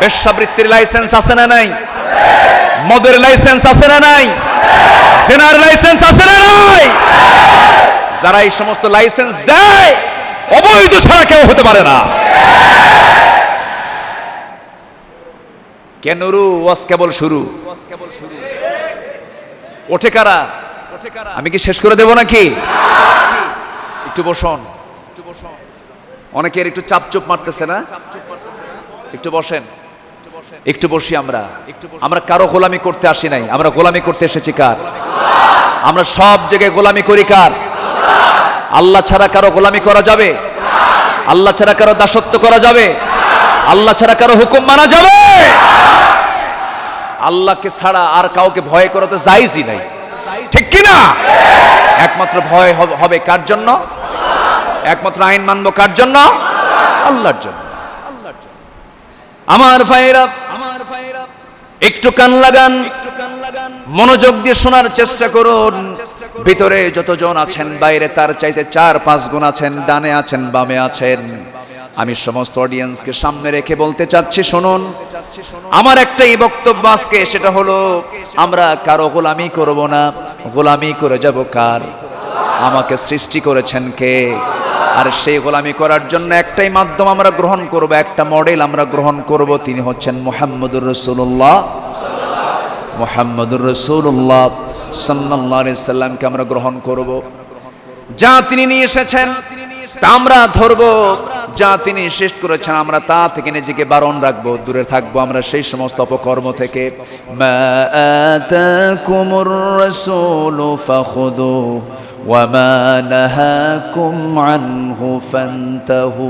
বেশ্যাবৃত্তির লাইসেন্স আছে না নাই? মদের লাইসেন্স আছে না নাই? জেনার লাইসেন্স আছে না নাই? যারা এই সমস্ত লাইসেন্স দেয়, অবৈধ ছাড়া কেউ হতে পারে না। কেনরু ওয়াজ কেবল শুরু, ওঠে কারা? আমি কি শেষ করে দেব নাকি? একটু বসুন। অনেকের একটু চাপচুপ মারতেছে না? একটু বসেন, একটু বসি। আমরা কারো গোলামি করতে আসি নাই, আমরা গোলামি করতে এসেছি কার? আমরা সব জায়গায় গোলামি করি কার? আল্লাহ ছাড়া কারো গোলামি করা যাবে? আল্লাহ ছাড়া কারো দাসত্ব করা যাবে? আল্লাহ ছাড়া কারো হুকুম মানা যাবে? আল্লাহকে ছাড়া আর কাউকে ভয় করা তো জায়েজই নাই, ঠিক কি না? একমাত্র ভয় হবে কার জন্য? একমাত্র আইন মানবো কার জন্য? আল্লাহর জন্য। আমার ভাইরা, একটু কান লাগান, মনোযোগ দিয়ে শোনার চেষ্টা করুন। ভিতরে যতজন আছেন, বাইরে তার চাইতে 4-5 গুণ আছেন, ডানে আছেন, বামে আছেন। আমি সমস্ত অডিয়েন্সকে সামনে রেখে বলতে চাচ্ছি, শুনুন। আমার একটাই বক্তব্য আজকে, সেটা হলো আমরা কারো গোলামি করব না। গোলামি করে যাব কার? আমাকে সৃষ্টি করেছেন কে? আর সেই গোলামি করার জন্য একটাই মাধ্যম আমরা গ্রহণ করব, একটা মডেল আমরা গ্রহণ করব, তিনি হচ্ছেন মুহাম্মদুর রাসূলুল্লাহ। মুহাম্মদুর রাসূলুল্লাহ সাল্লাল্লাহু আলাইহি সাল্লামকে আমরা গ্রহণ করব। যা তিনি নিয়ে এসেছেন তা আমরা ধরব, যা তিনি শেষ করেছেন আমরা তা থেকে নিজেকে বারণ রাখবো, দূরে থাকবো আমরা সেই সমস্ত অপকর্ম থেকে। মা আতাকুমুর রাসূলু ফাখুযুহু ওয়া মা নাহাকুম আনহু ফান্তাহু।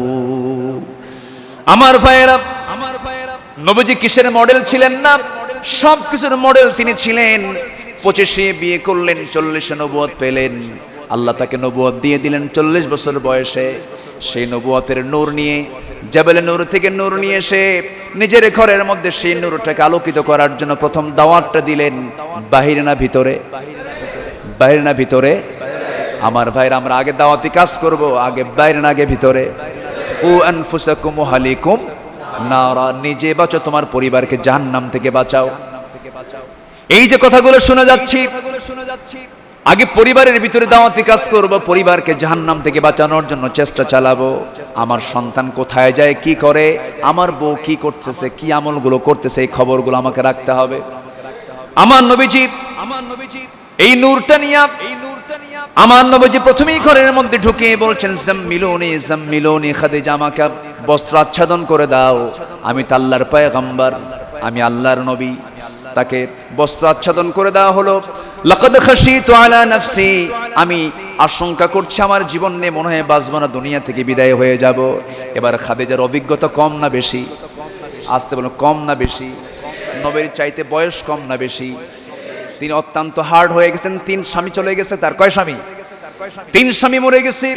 আমার ভাইয়েরা, নবীজি কিসের মডেল ছিলেন না? সব কিছুর মডেল তিনি ছিলেন। 25-এ বিয়ে করলেন, 40-এ নবুয়ত পেলেন। আল্লাহ তাকে নবুয়ত দিয়ে দিলেন 40 বছর বয়সে। সেই নবুয়তের নূর নিয়ে, জাবেলে নূর থেকে নূর নিয়ে এসে নিজের ঘরের মধ্যে সেই নূরটাকে আলোকিত করার জন্য প্রথম দাওয়াতটা দিলেন। বাহিরে না ভিতরে? বাইরে না ভিতরে? আমার ভাইরা, আমরা আগে দাওয়াতি কাজ করব, আগে বাইরে না আগে ভিতরে। ও আনফুসাকুম ওয়া আহলিকুম নারা, নিজে বাঁচো, তোমার পরিবারকে জাহান্নাম থেকে বাঁচাও। এই যে কথাগুলো শুনে যাচ্ছি, আগে পরিবারের ভিতরে দাওয়াতি কাজ করব, পরিবারকে জাহান্নাম থেকে বাঁচানোর জন্য চেষ্টা চালাবো। আমার সন্তান কোথায় যায়, কি করে, আমার বউ কি করতেছে, কি আমলগুলো করতেছে, এই খবরগুলো আমাকে রাখতে হবে। আমার নবীজি এই নূরটা নিয়ে, আমার নবীজি প্রথমেই ঘরের মধ্যে ঢুকে বলছেন, জাম্মিলুনি জাম্মিলুনি, খাদিজা আমাকে বস্ত্র আচ্ছাদন করে দাও, আমি তো আল্লাহর পয়গম্বর, আমি আল্লাহর নবী। তাকে বস্ত্র আচ্ছাদন করে দেওয়া হলো। লাকাদ খাশিতু আলা নাফসি, আমি আশঙ্কা করছি আমার জীবন নিয়ে মনে হয় বাঁচব না, দুনিয়া থেকে বিদায় হয়ে যাব। এবার খাদিজার অভিজ্ঞতা কম না বেশি? আসতে বলুন, কম না বেশি? নবীর চাইতে বয়স কম না বেশি? তিনি অত্যন্ত হার্ড হয়ে গেছেন। 3 স্বামী চলে গেছে তার। কয় স্বামী? তিন স্বামী মরে গেছে,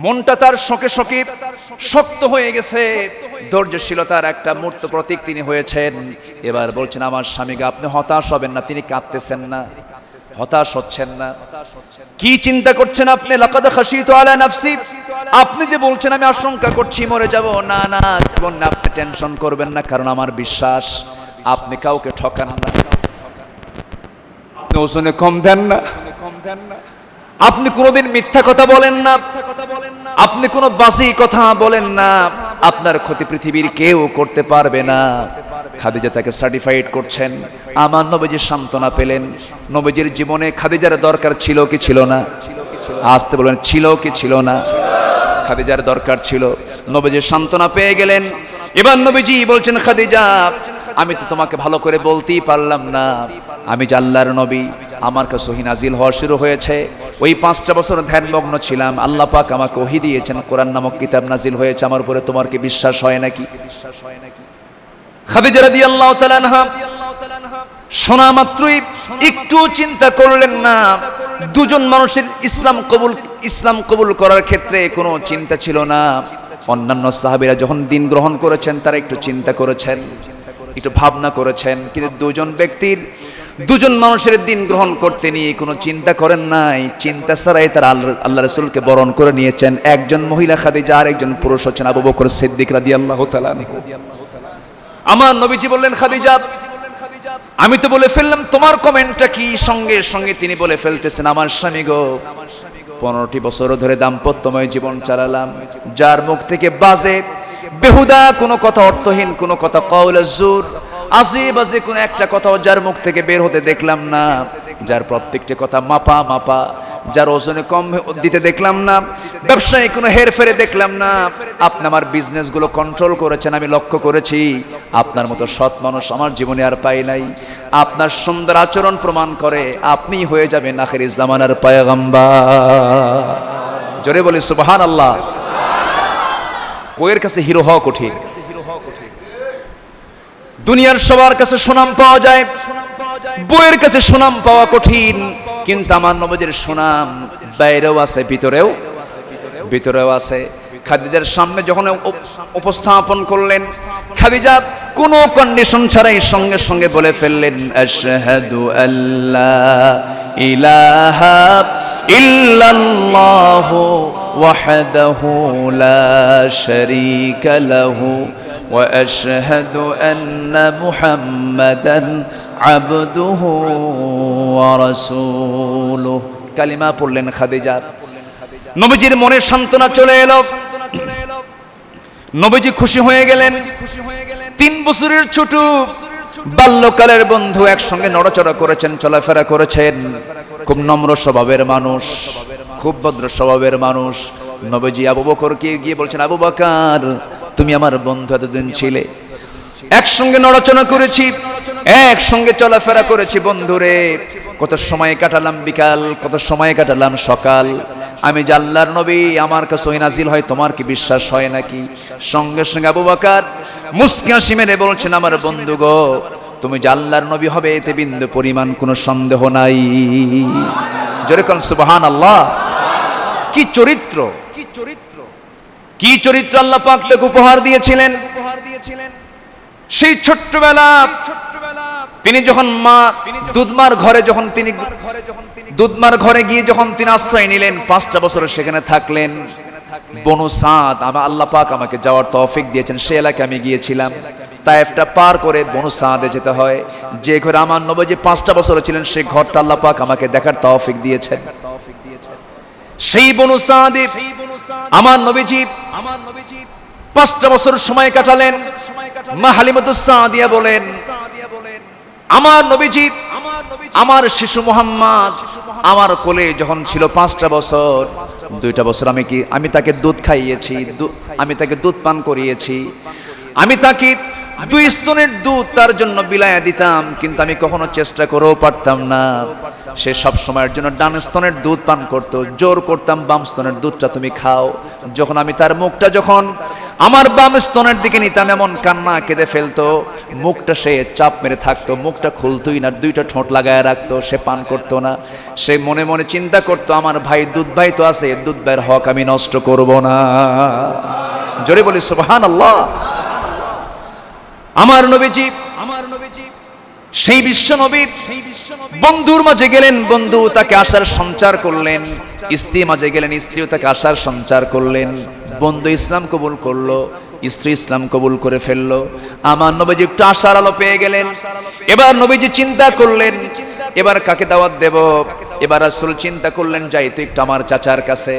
মনটা তার শোকে শোকে শক্ত হয়ে গেছে, ধৈর্যশীলতার একটা মূর্ত প্রতীক তিনি হয়েছেন। এবার বলছেন আমার স্বামীকে আপনি হতাশ হবেন না, তিনি কাঁদতেছেন না, হতাশ হচ্ছেন না। কি চিন্তা করছেন আপনি? লাকাদ খাশিতু আলা নাফসি, আপনি যে বলছেন আমি আশঙ্কা করছি মরে যাব, না না জীবন না, আপনি টেনশন করবেন না, কারণ আমার বিশ্বাস আপনি কাউকে ঠকান না, আপনি ওজনে কম দেন না, আপনি কোনোদিন মিথ্যা কথা বলেন না, আপনি কোনো বাজে কথা বলেন না, আপনার ক্ষতি পৃথিবীর কেউ করতে পারবে না। খাদিজা তাকে সার্টিফাইড করছেন। আমার নবীজি সান্ত্বনা পেলেন। নবীজির জীবনে খাদিজার দরকার ছিল কি ছিল না? আসতে বলেন, ছিল কি ছিল না? খাদিজার দরকার ছিল। নবীজি সান্ত্বনা পেয়ে গেলেন। এবার নবীজি বলছেন খাদিজা আমি তো তোমাকে ভালো করে বলতেই পারলাম না, আমি যে আল্লাহর নবী, আমার কাছে ওহী নাজিল হওয়া শুরু হয়েছে, ওই 5টা বছর ধ্যানমগ্ন ছিলাম, আল্লাহ পাক আমাকে ওহী দিয়েছেন, কোরআন নামক কিতাব নাজিল হয়েছে আমার উপরে, তোমার কি বিশ্বাস হয় নাকি? খাদিজা রাদিয়াল্লাহু তাআলা আনহা শোনা মাত্রই একটু চিন্তা করলেন না। দুজন মানুষের ইসলাম কবুল করার ক্ষেত্রে কোনো চিন্তা ছিল না। অন্যান্য সাহাবীরা যখন দিন গ্রহণ করেছেন তারা একটু চিন্তা করেছেন, একটু ভাবনা করেছেন, কিন্তু দুজন মানুষের দিন গ্রহণ করতে নিয়ে কোনো চিন্তা করেন নাই। চিন্তা ছাড়াই তারা আল্লাহ রাসূলকে বরণ করে নিয়েছেন। একজন মহিলা খাদিজা আর একজন পুরুষ হচ্ছেন আবু বকর সিদ্দিক রাদিয়াল্লাহু তাআলা আনহু। আমার নবীজি বললেন খাদিজা আমি তো বলে ফেললাম, তোমার কমেন্টটা কি? সঙ্গে সঙ্গে তিনি বলে ফেলতেছেন আমার স্বামী গো, 15টি বছর ধরে দাম্পত্যময় জীবন চালালাম, যার মুখ থেকে বাজে বেহুদা কোনো কথা, অর্থহীন কোনো কথা, কাউলে জুর আজে বাজে কোনো একটা কথাও যার মুখ থেকে বের হতে দেখলাম না, যার প্রত্যেকটা কথা মাপা মাপা, যার ওজনে কম দিতে দেখলাম না, ব্যবসায়ী কোনো হেরফেরে দেখলাম না। আপনি আমার বিজনেসগুলো কন্ট্রোল করেছেন, আমি লক্ষ্য করেছি। আপনার মতো সৎ মানুষ আমার জীবনে আর পাই নাই। আপনার সুন্দর আচরণ প্রমাণ করে আপনি হয়ে যাবেন আখির জামানার পয়গম্বর। জোরে বলি সুবহানাল্লাহ। বইয়ের কাছে হিরো হওয়া কঠিন, দুনিয়ার সবার কাছে সুনাম পাওয়া যায়, বইয়ের কাছে সুনাম পাওয়া কঠিন। কিন্তু আমার নবীজির সুনাম বাইরেও আছে, ভিতরেও আছে। খাদিজার সামনে যখন উপস্থাপন করলেন, খাদিজা কোনো কন্ডিশন ছাড়াই সঙ্গে সঙ্গে বলে ফেললেন আশহাদু আল্লা ইলাহা ইল্লাল্লাহু ওয়াহদাহু লা শারীকা লাহু ওয়া আশহাদু আন্না মুহাম্মাদান আবদুহু ওয়া রাসূলুহু। কালিমা পড়লেন খাদিজা। নবীজির মনে সান্ত্বনা চলে এলো, নবীজি খুশি হয়ে গেলেন। 3 বছরের ছোট বাল্যকালের বন্ধু, একসঙ্গে নড়াচড়া করেছেন, চলাফেরা করেছেন, খুব নম্র স্বভাবের মানুষ, খুব ভদ্র স্বভাবের মানুষ। নবীজি আবু বকরকে গিয়ে বলছেন আবু বকর তুমি আমার বন্ধু, এতদিন ছিলে, একসঙ্গে নড়াচড়া করেছি, একসঙ্গে চলাফেরা করেছি, বন্ধুরে কত সময় কাটালাম বিকাল, কত সময় কাটালাম সকাল। আমি যে আল্লাহর নবী, আমার কাছে ওহী নাজিল হয়, তোমার কি বিশ্বাস হয় নাকি? সঙ্গে সঙ্গে আবু বকর মুস্কি হাসি মেরে বলছেন আমার বন্ধু গো, তুমি যে আল্লাহর নবী হবে এতে বিন্দু পরিমাণ কোনো সন্দেহ নাই। জোরে কোন সুবহানাল্লাহ। কি চরিত্র, কি চরিত্র আল্লাহ পাক তাকে উপহার দিয়েছিলেন। সেই ছোট্টবেলা তিনি যখন দুধমার ঘরে গিয়ে যখন তিনি আশ্রয় নিলেন, 5টা বছর সেখানে থাকলেন। বনু সাদ, আল্লাহ পাক আমাকে যাওয়ার তৌফিক দিয়েছেন, সেই এলাকায় আমি গিয়েছিলাম। তায়েফটা পার করে বনু সাদে যেতে হয়। যে ঘরে আমার নবী 5টা বছর ছিলেন, সেই ঘরটা আল্লাহ পাক আমাকে দেখার তৌফিক দিয়েছেন। সেই বনু সাদে আমার নবীজি 5টা বছর সময় কাটালেন। মা হালিমাতুস সাদিয়া বলেন আমার নবীজি, আমার শিশু মুহাম্মদ আমার কোলে যখন ছিল 5টা বছর, 2টা বছর আমি তাকে দুধ খাইয়েছি, আমি তাকে দুধ পান করিয়েছি, আমি তাকে 2 স্তনের দুধ তার জন্য বিলায়া দিতাম, কিন্তু আমি কখনো চেষ্টা করেও পারতাম না। সে সব সময়ের জন্য ডান স্তনের দুধ পান করত, জোর করতাম বাম স্তনের দুধটা তুমি খাও। যখন আমি তার মুখটা যখন আমার বাম স্তনের দিকে নিতাম, এমন কান্না কেঁদে ফেলতো, মুখটা সে চাপ মেরে থাকতো, মুখটা খুলতোই না, দুইটা ঠোঁট লাগায় রাখতো, সে পান করতো না। সে মনে মনে চিন্তা করতো, আমার ভাই দুধ ভাই তো আছে, দুধ ভাইয়ের হক আমি নষ্ট করব না। জোরে বলি সুবহানাল্লাহ। আমার নবীজি সেই বিশ্ব নবী বন্ধুর মাঝে গেলেন, বন্ধু তাকে আশার সঞ্চার করলেন, স্ত্রী মাঝে গেলেন, স্ত্রীও তাকে আশার সঞ্চার করলেন। বন্ধু ইসলাম কবুল করলো, স্ত্রী ইসলাম কবুল করে ফেললো। আমার নবীজি একটু আশার আলো পেয়ে গেলেন। এবার নবীজি চিন্তা করলেন, এবার কাকে দাওয়াত দেব। এবার রাসূল চিন্তা করলেন, যাই তো একটু আমার চাচার কাছে,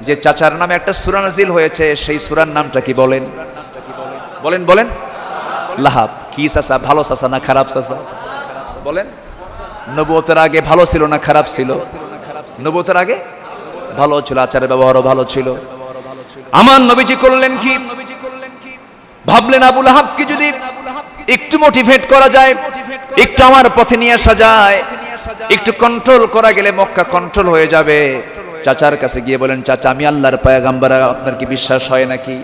যে চাচার নামে একটা সূরা নাযিল হয়েছে, সেই সূরার নামটা কি বলেন? বলেন বলেন। লাহাব। কি চাচা, ভালো চাচা না খারাপ চাচা? বলেন। নবুয়তের আগে ভালো ছিল না খারাপ ছিল? নবুয়তের আগে ভালো ছিল, আচারের ব্যবহারও ভালো ছিল। আমার নবীজি করলেন কি? ভাবলেন আবু লাহাবকে যদি একটু মোটিভেট করা যায়, একটু আমার পথে নিয়ে আসা যায়, একটু কন্ট্রোল করা গেলে মক্কা কন্ট্রোল হয়ে যাবে। চাচার কাছে গিয়ে বলেন, চাচা আমি আল্লাহর পয়গম্বর, আপনার কি বিশ্বাস হয় নাকি?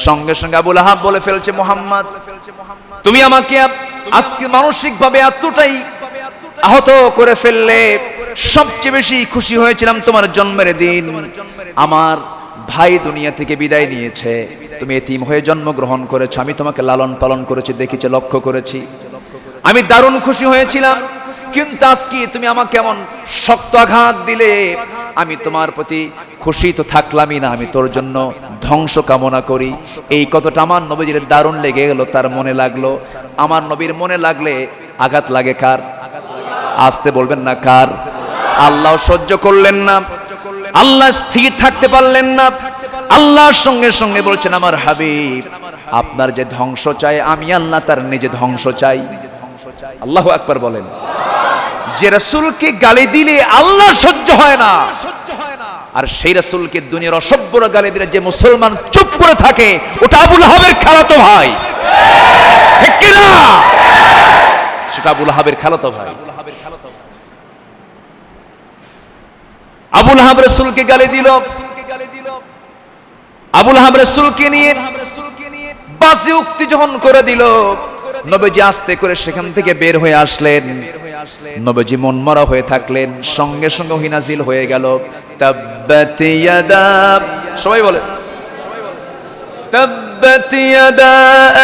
সঙ্গে সঙ্গে আবু লাহাব বলে ফেলছে, মুহাম্মদ তুমি আমাকে আজকে মানসিকভাবে এতটাই আহত করে ফেললে। সবচেয়ে বেশি খুশি হয়েছিলাম তোমার জন্মের দিন, আমার ভাই দুনিয়া থেকে বিদায় নিয়েছে, তুমি এতিম হয়ে জন্মগ্রহণ করেছো, আমি তোমাকে লালন পালন করেছি, দেখেছি, লক্ষ্য করেছি, আমি দারুণ খুশি হয়েছিলাম। কিন্তু আজকে তুমি আমাকে এমন শক্ত আঘাত দিলে, আমি তোমার প্রতি খুশি তো থাকলামই না, আমি তোর জন্য ধ্বংস কামনা করি। এই কথাটা আমার নবীর দারুণ লেগে গেল, তার মনে লাগলো। আমার নবীর মনে লাগলে আঘাত লাগে কার? আসতে বলবেন না কার? আল্লাহ সহ্য করলেন না, আল্লাহ স্থির থাকতে পারলেন না। আল্লাহর সঙ্গে সঙ্গে বলছেন, আমার হাবিব আপনার যে ধ্বংস চাই, আমি আল্লাহ তার নিজে ধ্বংস চাই। আল্লাহু আকবার বলেন। যে রাসূলকে গালি দিলে আল্লাহ সহ্য হয় না, আর সেই রাসূলকে দুনিয়ার অসভ্যরা গালি দিলে যে মুসলমান চুপ করে থাকে, ওটা আবু লাহাবের খালাতো ভাই, ঠিক কি না? সেটা আবু লাহাবের খালাতো ভাই। আবু লাহাব রাসূলকে গালি দিল, আবু লাহাব রাসূলকে নিয়ে বাজে উক্তি যখন করে দিল, নবীজি আস্তে করে সেখান থেকে বের হয়ে আসলেন। নবীজি মনমরা হয়ে থাকলেন, সঙ্গে সঙ্গে ওহী নাযিল হয়ে গেল, তাব্বাত ইয়াদা, সবাই বলে তাব্বাত ইয়াদা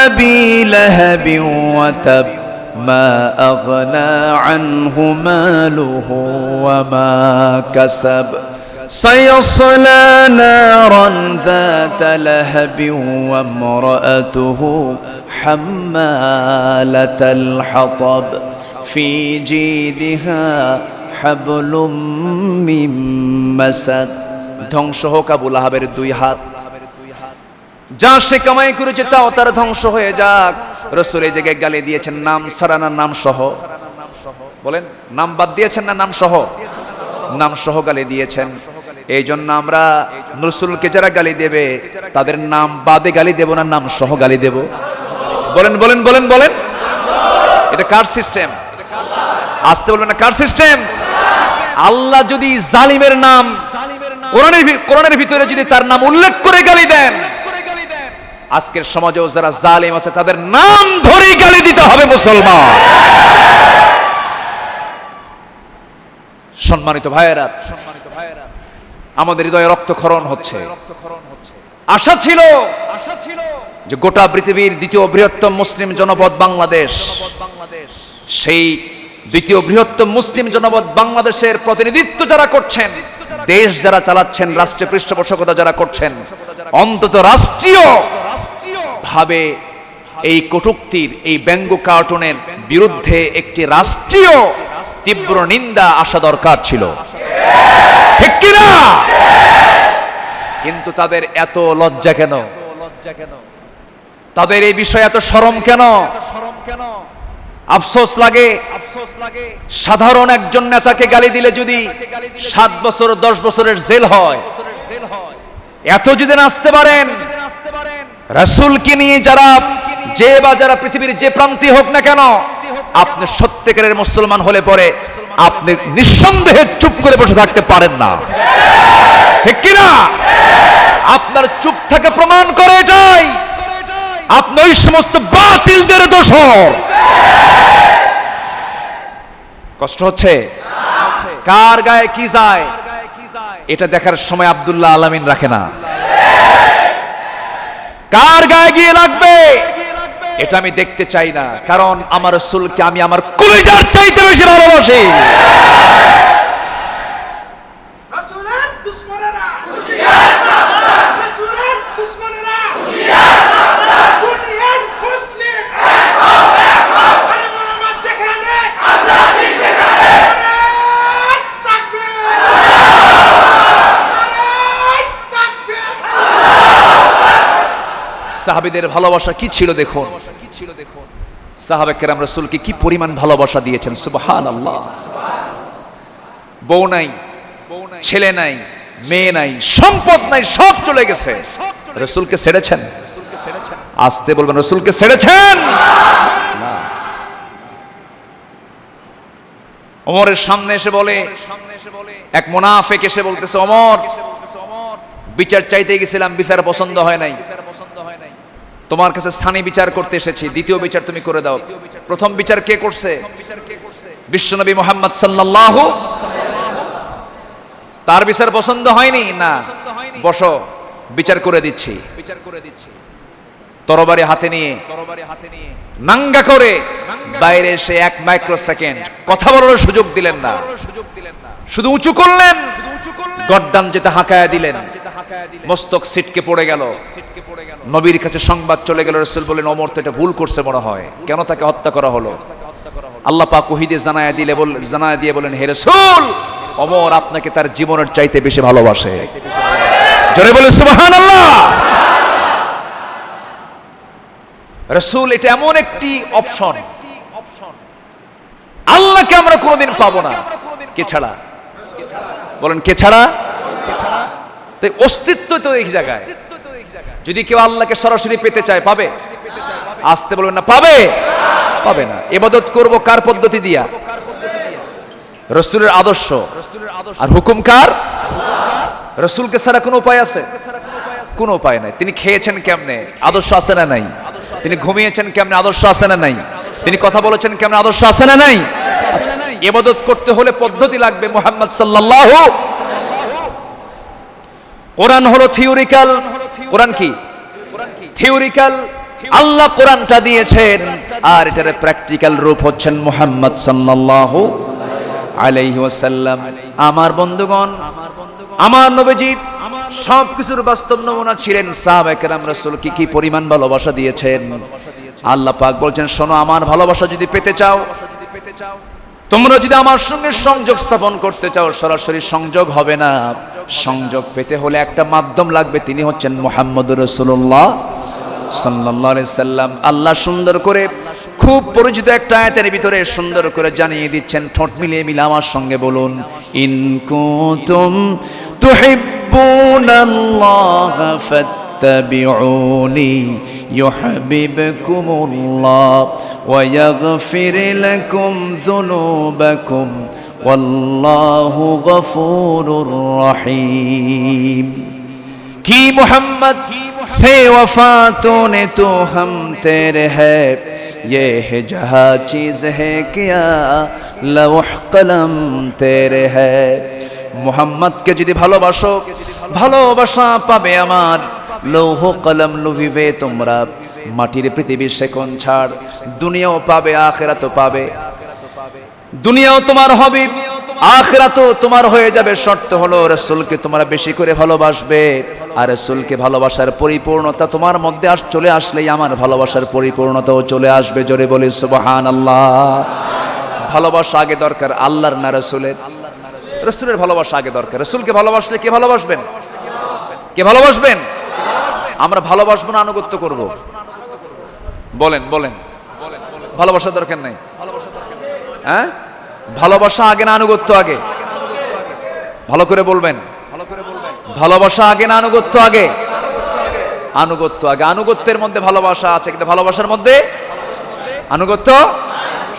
আবি লাহাব ওয়া তাব মা আগনা আনহু মালুহু ওয়া মা কাসাব سيصلى نارا ذات لهب وامرأته حمالة الحطب في جيدها حبل من مسد। ধ্বংস হোক আবু লাহাবের দুই হাত, যা সে কামাই করেছে তাও তার ধ্বংস হয়ে যাক। রাসূল এই জায়গায় গালি দিয়েছেন নাম ছাড়া না নাম সহ? বলেন, নাম বাদ দিয়েছেন না নাম সহ? নাম সহ গালি দিয়েছেন। এই জন্য আমরা রাসূলকে যারা গালি দেবে তাদের নাম বাদে গালি দেব না, নাম সহ গালি দেব? বলেন বলেন বলেন বলেন। এটা কার সিস্টেম? আসতে বলবেন না, কার সিস্টেম? আল্লাহ যদি জালিমের নাম কোরআনের ভিতরে যদি তার নাম উল্লেখ করে গালি দেন, আজকের সমাজেও যারা জালিম আছে তাদের নাম ধরে গালি দিতে হবে মুসলমান। সম্মানিত ভাইয়েরা, আমাদের হৃদয়ে রক্তক্ষরণ হচ্ছে। আশা ছিল যে গোটা পৃথিবীর দ্বিতীয় বৃহত্তম মুসলিম জনপদ বাংলাদেশ, সেই দ্বিতীয় বৃহত্তম মুসলিম জনপদ বাংলাদেশের প্রতিনিধিত্ব যারা করছেন, দেশ যারা চালাচ্ছেন, রাষ্ট্রীয় পৃষ্ঠপোষকতা যারা করছেন, অন্তত রাষ্ট্রীয় ভাবে এই কটূক্তির, এই ব্যঙ্গ কার্টুনের বিরুদ্ধে একটি রাষ্ট্রীয় তীব্র নিন্দা আসা দরকার ছিল, ঠিক কিনা? কিন্তু তাদের এত লজ্জা কেন? তাদের এই বিষয়ে এত শরম কেন? আফসোস লাগে। সাধারণ একজন নেতাকে গালি দিলে যদি 7 বছর 10 বছরের জেল হয়, এত যদি নাচতে পারেন, রাসূলকে নিয়ে যারা যারা পৃথিবীর যে প্রান্তে হোক না কেন, আপনি সত্যিকারের মুসলমান হলে পরে আপনি নিঃসন্দেহে চুপ করে বসে থাকতে পারেন না, ঠিক কিনা? আপনার চুপ থেকে প্রমাণ করে এটাই আপনি ওই সমস্ত বাতিলদের দোষর। কষ্ট হচ্ছে? কার গায়ে কি যায় এটা দেখার সময় আব্দুল্লাহ আলামিন রাখে না। কার গায়ে গিয়ে লাগবে এটা আমি দেখতে চাই না, কারণ আমার রাসূলকে আমি আমার কলিজার চাইতে বেশি ভালোবাসি। রাসূলের দুশমনেরা হুঁশিয়ার সাবধান, রাসূলের দুশমনেরা হুঁশিয়ার সাবধান, দুনিয়ার মুসলিম এক হও এক হও, আরে মোহাম্মদ যেখানে আমরা আছি সেখানে, নারে তাকবীর, নারে তাকবীর। সাহাবীদের ভালোবাসা কি ছিল দেখুন, সাহাবা কেরাম রাসূলকে কি পরিমাণ ভালোবাসা দিয়েছেন। সুবহানাল্লাহ। বউ নাই, ছেলে নাই, মেয়ে নাই, সম্পদ নাই, সব চলে গেছে, রাসূলকে ছেড়েছেন? আসতে বলবেন, রাসূলকে ছেড়েছেন? না। ওমরের সামনে এসে বলে, এক মুনাফিক এসে বলতেছে, ওমর বিচার চাইতে গেছিলাম, বিচার পছন্দ হয় নাই, তোমার কাছে স্থানী বিচার করতে এসেছি, দ্বিতীয় বিচার তুমি করে দাও। প্রথম বিচার কে করছে? বিশ্বনবী মুহাম্মদ সাল্লাল্লাহু। তার বিচার পছন্দ হয়নি? না, বসো, বিচার করে দিচ্ছি। তরবারি হাতে নিয়ে নাঙ্গা করে বাইরে এসে 1 মাইক্রোসেকেন্ড কথা বলার সুযোগ দিলেন না, শুধু উঁচু করলেন, গর্দান যেটা হাঁকায়া দিলেন, মস্তক ছিটকে পড়ে গেল। নবীর কাছে সংবাদ চলে গেল, রাসূল বলেন, ওমর তো এটা ভুল করছে মনে হয়, কেন তাকে হত্যা করা হলো? আল্লাহ পাক ওহীতে জানায়া দিয়ে বলেন, হে রাসূল, ওমর আপনাকে তার জীবনের চাইতে বেশি ভালোবাসে। জোরে বলে সুবহানাল্লাহ। রাসূল এটা এমন একটি অপশন, আল্লাহকে আমরা কোনোদিন পাবো না কে ছাড়া? বলেন কে ছাড়া? তাই অস্তিত্ব তো এই জায়গায়। যদি কেউ আল্লাহকে সরাসরি পেতে চায় পাবে? আসতে বলবেন না, পাবে? পাবে না। ইবাদত করব কার পদ্ধতি দিয়া? রাসূলের আদর্শ আর হুকুম কার? রাসূলকে ছাড়া কোনো উপায় আছে? কোনো উপায় নাই। তিনি খেয়েছেন কেমনে? আদর্শ আছে না নাই? তিনি ঘুমিয়েছেন কেমনে? আদর্শ আছে না নাই? তিনি কথা বলেছেন কেমনে? আদর্শ আছে না নাই? ইবাদত করতে হলে পদ্ধতি লাগবে। মুহাম্মদ সাল্লাল্লাহু। কোরআন হলো থিওরিক্যাল। কোরআন কি? থিওরিক্যাল। আল্লাহ কোরআনটা দিয়েছেন, আর এটার প্র্যাকটিক্যাল রূপ হচ্ছেন মুহাম্মদ সাল্লাল্লাহু আলাইহি ওয়াসাল্লাম। আমার বন্ধুগণ, আমার নবীজি সবকিছুর বাস্তব নমুনা ছিলেন। সাহাবায়ে কেরাম রাসূলকে কি পরিমাণ ভালোবাসা দিয়েছেন। আল্লাহ পাক বলছেন, শোনো, আমার ভালোবাসা যদি পেতে চাও, তোমরা যদি আমার সঙ্গে সংযোগ স্থাপন করতে চাও, সরাসরি সংযোগ হবে না। সংযোগ পেতে হলে একটা মাধ্যম লাগবে, তিনি হচ্ছেন মুহাম্মদুর রাসূলুল্লাহ সাল্লাল্লাহু আলাইহি সাল্লাম। আল্লাহ সুন্দর করে, খুব পরিচিত একটা আয়াতের ভিতরে সুন্দর করে জানিয়ে দিচ্ছেন, ঠোঁট মিলিয়ে মিলে আমার সঙ্গে বলুন, ইন কুনতুম তুহিব্বুনাল্লাহ ফাত্তাবিউনি ইউহিব্বুকুমুল্লাহ ওয়া ইয়াগফির লাকুম যুনুবাকুম ওয়াল্লাহু গফুরুর রহিম। কি মোহাম্মদ से वफा तूने तो हम तेरे है, ये है जहाँ चीज है क्या लौह कलम तेरे है। মোহাম্মদ কে যদি ভালোবাসো, ভালোবাসা পাবে আমার। লৌহ কলম লুভিবে তোমরা, মাটির পৃথিবী সেকন ছাড়, দুনিয়াও পাবে, আখিরাতও পাবে। দুনিয়াও তোমার হবে, আখিরাতও তোমার হয়ে যাবে। শর্ত হলো রাসূলকে তোমরা বেশি করে ভালোবাসবে, আর রাসূলকে ভালোবাসার পরিপূর্ণতা তোমার মধ্যে চলে আসলেই আমার ভালোবাসার পরিপূর্ণতাও চলে আসবে। জোরে বলি সুবহানাল্লাহ। ভালোবাসা আগে দরকার আল্লাহর না রাসূলের? রাসূলের ভালোবাসা আগে দরকার। রাসূলকে ভালোবাসলে কে ভালোবাসবেন? কে ভালোবাসবেন? আমরা ভালোবাসবো না আনুগত্য করব? বলেন বলেন। ভালোবাসা দরকার নাই? হ্যাঁ, ভালোবাসা আগে না আনুগত্য আগে? ভালো করে বলবেন। ভালোবাসা আগে না আনুগত্য আগে? আনুগত্য আগে। আনুগত্যের মধ্যে ভালোবাসা আছে, কিন্তু ভালোবাসার মধ্যে আনুগত্য।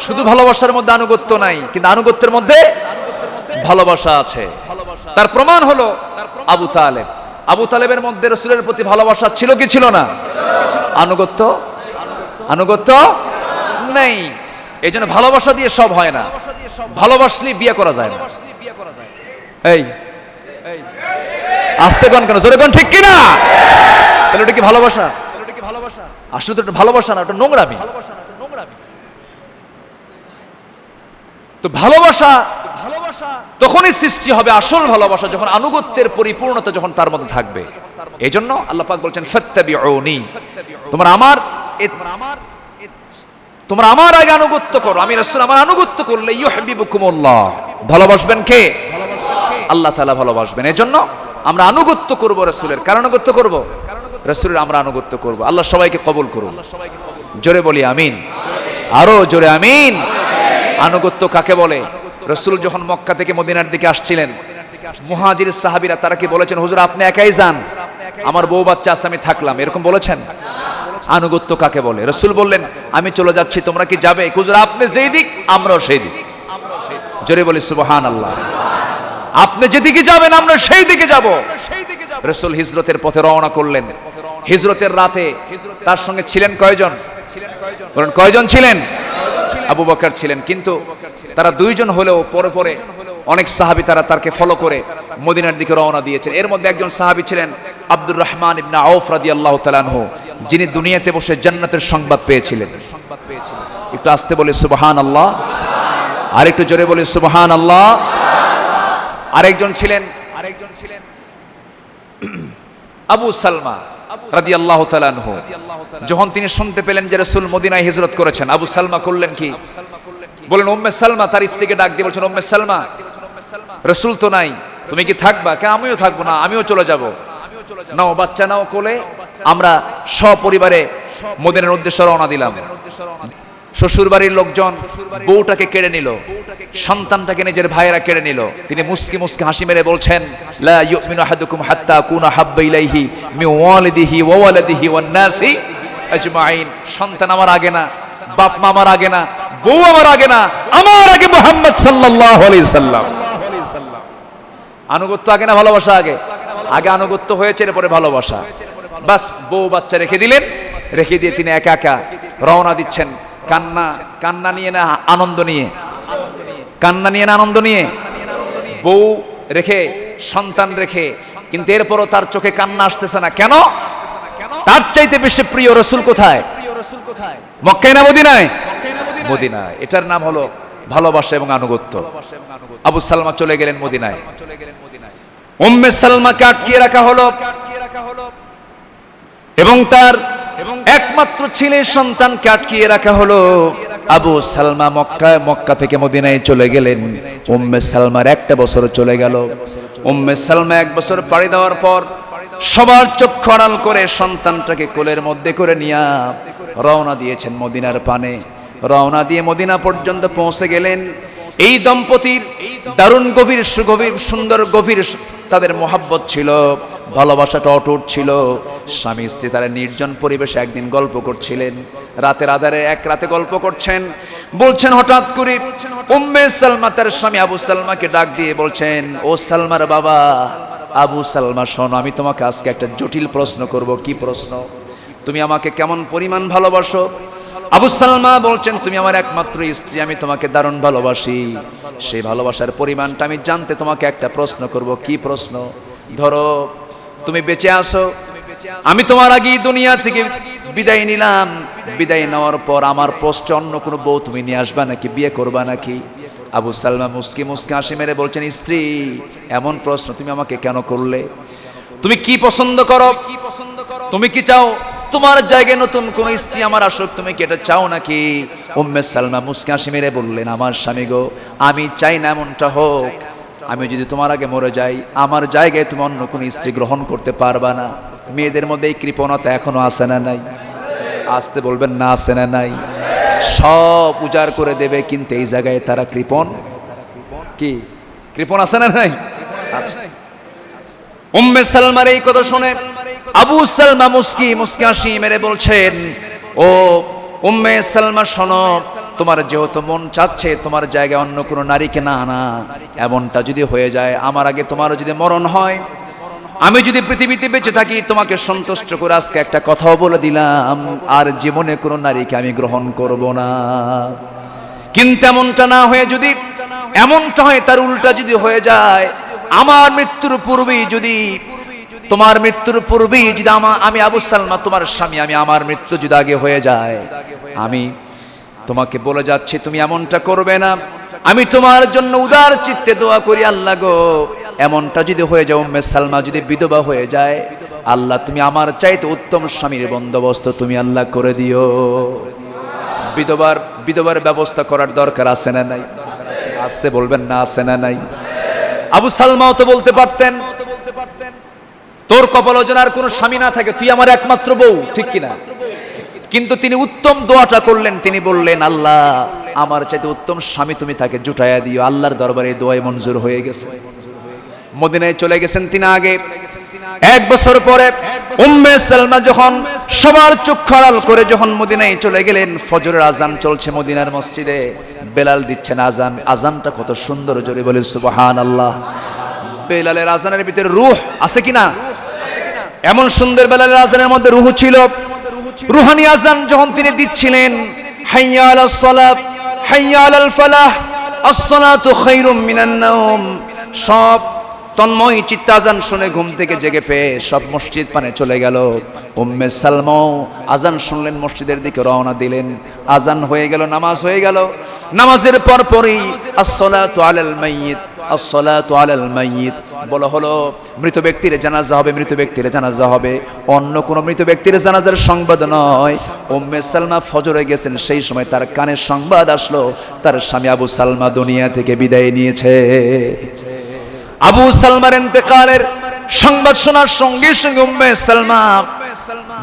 শুধু ভালোবাসার মধ্যে আনুগত্য নাই, কিন্তু আনুগত্যের মধ্যে ভালোবাসা আছে। তার প্রমাণ হলো আবু তালেব। আবু তালেবের মধ্যে রাসূলের প্রতি ভালোবাসা ছিল কি ছিল না? আনুগত্য আনুগত্য নেই। এই জন্য ভালোবাসা দিয়ে সব হয় না, ভালোবাসলে বিয়ে করা যায় না। এই আস্তে কোন কেন, জোরে কোন, ঠিক কিনা? তাহলে ওটা কি ভালোবাসা? আসলে তো এটা ভালোবাসা না, ওটা নোংরামি। তো ভালোবাসা তখনই সৃষ্টি হবে, আসল ভালোবাসা যখন আনুগত্যের পরিপূর্ণতা যখন তার মধ্যে থাকবে। এই জন্য আল্লাহ পাক বলছেন ফাত্তাবিউনি, তোমরা আমার আগে আনুগত্য করো। আমি রাসূল আমার আনুগত্য করলে ইউহিব্বুকুমুল্লাহ, ভালোবাসবেন কে? আল্লাহ তাআলা ভালোবাসবেন। এজন্য আমরা আনুগত্য করব রাসূলের। কার আনুগত্য করব? রাসূলের আমরা আনুগত্য করব। আল্লাহ সবাইকে কবুল করুন। জোরে বলি আমিন, আরো জোরে আমিন। আনুগত্য কাকে বলে? রাসূল যখন মক্কা থেকে মদিনার দিকে আসছিলেন, মুহাজির সাহাবীরা তারা কি বলেছেন, হুজুর আপনি একাই যান, আমার বউ বাচ্চা আছে আমি থাকলাম, এরকম বলেছেন? আনুগত্য কাকে বলে? রাসূল বললেন আমি চলে যাচ্ছি, তোমরা কি যাবে? হুজুর আপনি যেই দিক আমরাও সেই দিক। জোরে বলি সুবহানাল্লাহ। আপনি যেদিকে যাবেন আমরা সেই দিকে যাব। রাসূল হিজরতের পথে রওনা করলেন। হিজরতের রাতে তার সঙ্গে ছিলেন কয়জন? বলেন কয়জন ছিলেন? আবু বকর ছিলেন, কিন্তু তারা দুইজন হলেও পরে পরে অনেক সাহাবী তাকে ফলো করে মদিনার দিকে রওনা দিয়েছেন। এর মধ্যে একজন সাহাবী ছিলেন আব্দুর রহমান ইবনে আউফ রাদিয়াল্লাহু তাআলা আনহু, যিনি দুনিয়াতে বসে জান্নাতের সংবাদ পেয়েছিলেন। একটু আস্তে বলি সুবহানাল্লাহ, আর একটু জোরে বলি সুবহানাল্লাহ। আরেকজন ছিলেন আবু সালমা রাদিয়াল্লাহু তাআলা আনহু। যখন তিনি শুনতে পেলেন যে রাসূল মদিনায় হিজরত করেছেন, আবু সালমা করলেন কি? বলেন উম্মে সালমা তার স্ত্রীকে ডাক দিয়ে বলছেন, উম্মে সালমা রাসূল তো নাই, তুমি কি থাকবা? কে? আমিও থাকবো না, আমিও চলে যাব। নাও বাচ্চা নাও কোলে, আমরা সপরিবারে মদিনার উদ্দেশ্যে রওনা দিলাম। শ্বশুর বাড়ির লোকজন বউটাকে কেড়ে নিল, সন্তানটাকে নিজের ভাইয়েরা কেড়ে নিল। তিনি মুস্কি মুস্কি হাসি মেরে বলছেন, লা ইউমিনু আহাদুকুম হাত্তা কুনা হাব্বা ইলাইহি মিন ওয়ালিদিহি ওয়া ওয়ালাদিহি ওয়ান নাসি আজমাইন। সন্তান আমার আগে না, বাপ মা আমার আগে না, বউ আমার আগে না, আমার আগে মুহাম্মদ সাল্লাল্লাহু আলাইহি সাল্লাম। আনুগত্য আগে না ভালোবাসা আগে? আগে আনুগত্য হয়েছে, এরপরে ভালোবাসা। বাস বউ বাচ্চা রেখে দিলেন, রেখে দিয়ে তিনি একা একা রওনা দিচ্ছেন। কান্না নিয়ে না আনন্দ নিয়ে? কান্না নিয়ে না আনন্দ নিয়ে? বউ রেখে, সন্তান রেখে, কিন্তু এরপরও তার চোখে কান্না আসতেছে না। কেন? তার চাইতে বেশি প্রিয় রাসূল কোথায়? মক্কায় না মদিনায়? মদিনায়। এটার নাম হলো ভালোবাসা এবং আনুগত্য। আবু সালমা চলে গেলেন মদিনায়। উম্মে সালমাকে আটকিয়ে রাখা হলো এবং তার একমাত্র ছেলে সন্তানকে আটকিয়ে রাখা হলো। আবু সালমা মক্কা থেকে মদিনায় চলে গেলেন। উম্মে সালমার একটা বছর চলে গেল। উম্মে সালমা এক বছর পাড়ি দেওয়ার পর সবার চক্ষু আড়াল করে সন্তানটাকে কোলের মধ্যে করে নিয়ে রওনা দিয়েছেন মদিনার পানে। রওনা দিয়ে মদিনা পর্যন্ত পৌঁছে গেলেন। এই দম্পতির দারুণ গভীর সুন্দর গভীর তাদের মহব্বত ছিল, ভালোবাসাটা অটুট ছিল। স্বামী স্ত্রী তারা নির্জন পরিবেশে একদিন গল্প করছিলেন। রাতের আধারে এক রাতে গল্প করছেন, বলছেন হঠাৎ করে উম্মে সালমা তার স্বামী আবু সালমাকে ডাক দিয়ে বলছেন, ও সালমার বাবা আবু সালমা, শোনো, আমি তোমাকে আজকে একটা জটিল প্রশ্ন করব। কি প্রশ্ন? তুমি আমাকে কেমন পরিমাণ ভালোবাসো? আবু সালমা বলছেন, তুমি আমার একমাত্র স্ত্রী, আমি তোমাকে দারুণ ভালোবাসি। সেই ভালোবাসার পরিমাণটা আমি জানতে তোমাকে একটা প্রশ্ন করব। কি প্রশ্ন? ধরো তুমি বেঁচে আছো, আমি তোমার আগে দুনিয়া থেকে বিদায় নিলাম। বিদায় নেওয়ার পর আমার পোস্টে অন্য কোনো বউ তুমি নিয়ে আসবা নাকি? বিয়ে করবা নাকি? আবু সালমা মুস্কি মুস্কি হাসি মেরে বলছেন, স্ত্রী, এমন প্রশ্ন তুমি আমাকে কেন করলে? তুমি কি পছন্দ করো? তুমি কি চাও তোমার জায়গায় নতুন কোন স্ত্রী আমার আসুক? তুমি কি এটা চাও নাকি? উম্মে সালমা মুস্কি হাসি মেরে বললেন, আমার স্বামী গো, আমি চাই না এমনটা হোক। আমি যদি তোমার আগে মরে যাই, আমার জায়গায় তুমি অন্য কোন স্ত্রী গ্রহণ করতে পারবা না। মেয়েদের মধ্যে এই কৃপণতা এখনো আছে না নাই? আসতে বলবেন না, আছে না নাই? সব উজাড় করে দেবে, কিন্তু এই জায়গায় তারা কৃপণ। কি কৃপণ আছে না নাই? আচ্ছা। উম্মে সালমার এই কথা শুনে আবু সালমা মুস্কি মুস্কি হাসি মেরে বলছেন, ও উম্মে সালমা, শোনো, তোমার যেহেতু মন চাচ্ছে তোমার জায়গায় অন্য কোনো নারীকে না আনা, এমনটা যদি হয়ে যায়, আমার আগে তোমার যদি মরণ হয়, আমি যদি পৃথিবীতে বেঁচে থাকি তোমাকে সন্তুষ্ট করে আজকে একটা কথাও বলে দিলাম, আর জীবনে কোনো নারীকে আমি গ্রহণ করব না। কিন্তু এমনটা না হয়ে যদি এমনটা হয়, তার উল্টা যদি হয়ে যায়, আমার মৃত্যুর পূর্বেই যদি তোমার মৃত্যুর পূর্বেই যদি আমি আবু সালমা তোমার স্বামী, আমার মৃত্যু যদি আগে হয়ে যায়, আমি তোমাকে বলে যাচ্ছি তুমি এমনটা করবে না। আমি তোমার জন্য উদার চিত্তে দোয়া করি, আল্লাহ গো এমনটা যদি হয়ে যায়, উম্মে সালমা যদি বিধবা হয়ে যায়, আল্লাহ তুমি আমার চাইতে উত্তম স্বামীর বন্দোবস্ত তুমি আল্লাহ করে দিও। বিধবার ব্যবস্থা করার দরকার আছে না নাই? আসতে বলবেন না, আছে না নাই? আবু সালমাও তো বলতে পারতেন তোর কপালে যেন আর কোনো স্বামী না থাকে, তুই আমার একমাত্র বউ, ঠিক কিনা? কিন্তু তিনি উত্তম দোয়াটা করলেন, তিনি বললেন আল্লাহ আমার চাইতে উত্তম স্বামী তুমি তাকে জুটাইয়া দিও। আল্লাহর দরবারে এই দোয়াই মঞ্জুর হয়ে গেছে। মদিনায় চলে গেছেন তিনি আগে। এক বছর পরে উম্মে সালমা যখন সবার চোখ আড়াল করে যখন মদিনায় চলে গেলেন, ফজরের আজান চলছে মদিনার মসজিদে, বেলাল দিচ্ছেন আজান। আজানটা কত সুন্দর, জোরে বলে সুবহানাল্লাহ। বেলালের আজানের ভিতরে রূহ আছে কিনা? এমন সুন্দর বেলালের আজানের মধ্যে রূহ ছিল। রুহানি আজান যখন তিনি দিচ্ছিলেন, হাইয়া আলাস সালাত হাইয়া আলাল ফালাহ আস-সালাতু খায়রুম মিনান নাওম, সব তন্ময় চিত্তে আজান শুনে ঘুম থেকে জেগে পেয়ে সব মসজিদ পানে চলে গেল। উম্মে সালমাও আজান শুনলেন, মসজিদের দিকে রওনা দিলেন। আজান হয়ে গেল, নামাজ হয়ে গেল। নামাজের পরপরই আস-সালাতু আলাল মাইয়িত আস-সালাতু আলাল মাইয়িত বলা হলো, মৃত ব্যক্তির জানাজা হবে, মৃত ব্যক্তির জানাজা হবে, অন্য কোন মৃত ব্যক্তির জানাজার সংবাদ নয়। উম্মে সালমা ফজরে গেছেন, সেই সময় তার কানে সংবাদ আসলো তার স্বামী আবু সালমা দুনিয়া থেকে বিদায় নিয়েছে। আবু সালমার ইন্তেকালের সংবাদ শোনার সঙ্গে সঙ্গে উম্মে সালমা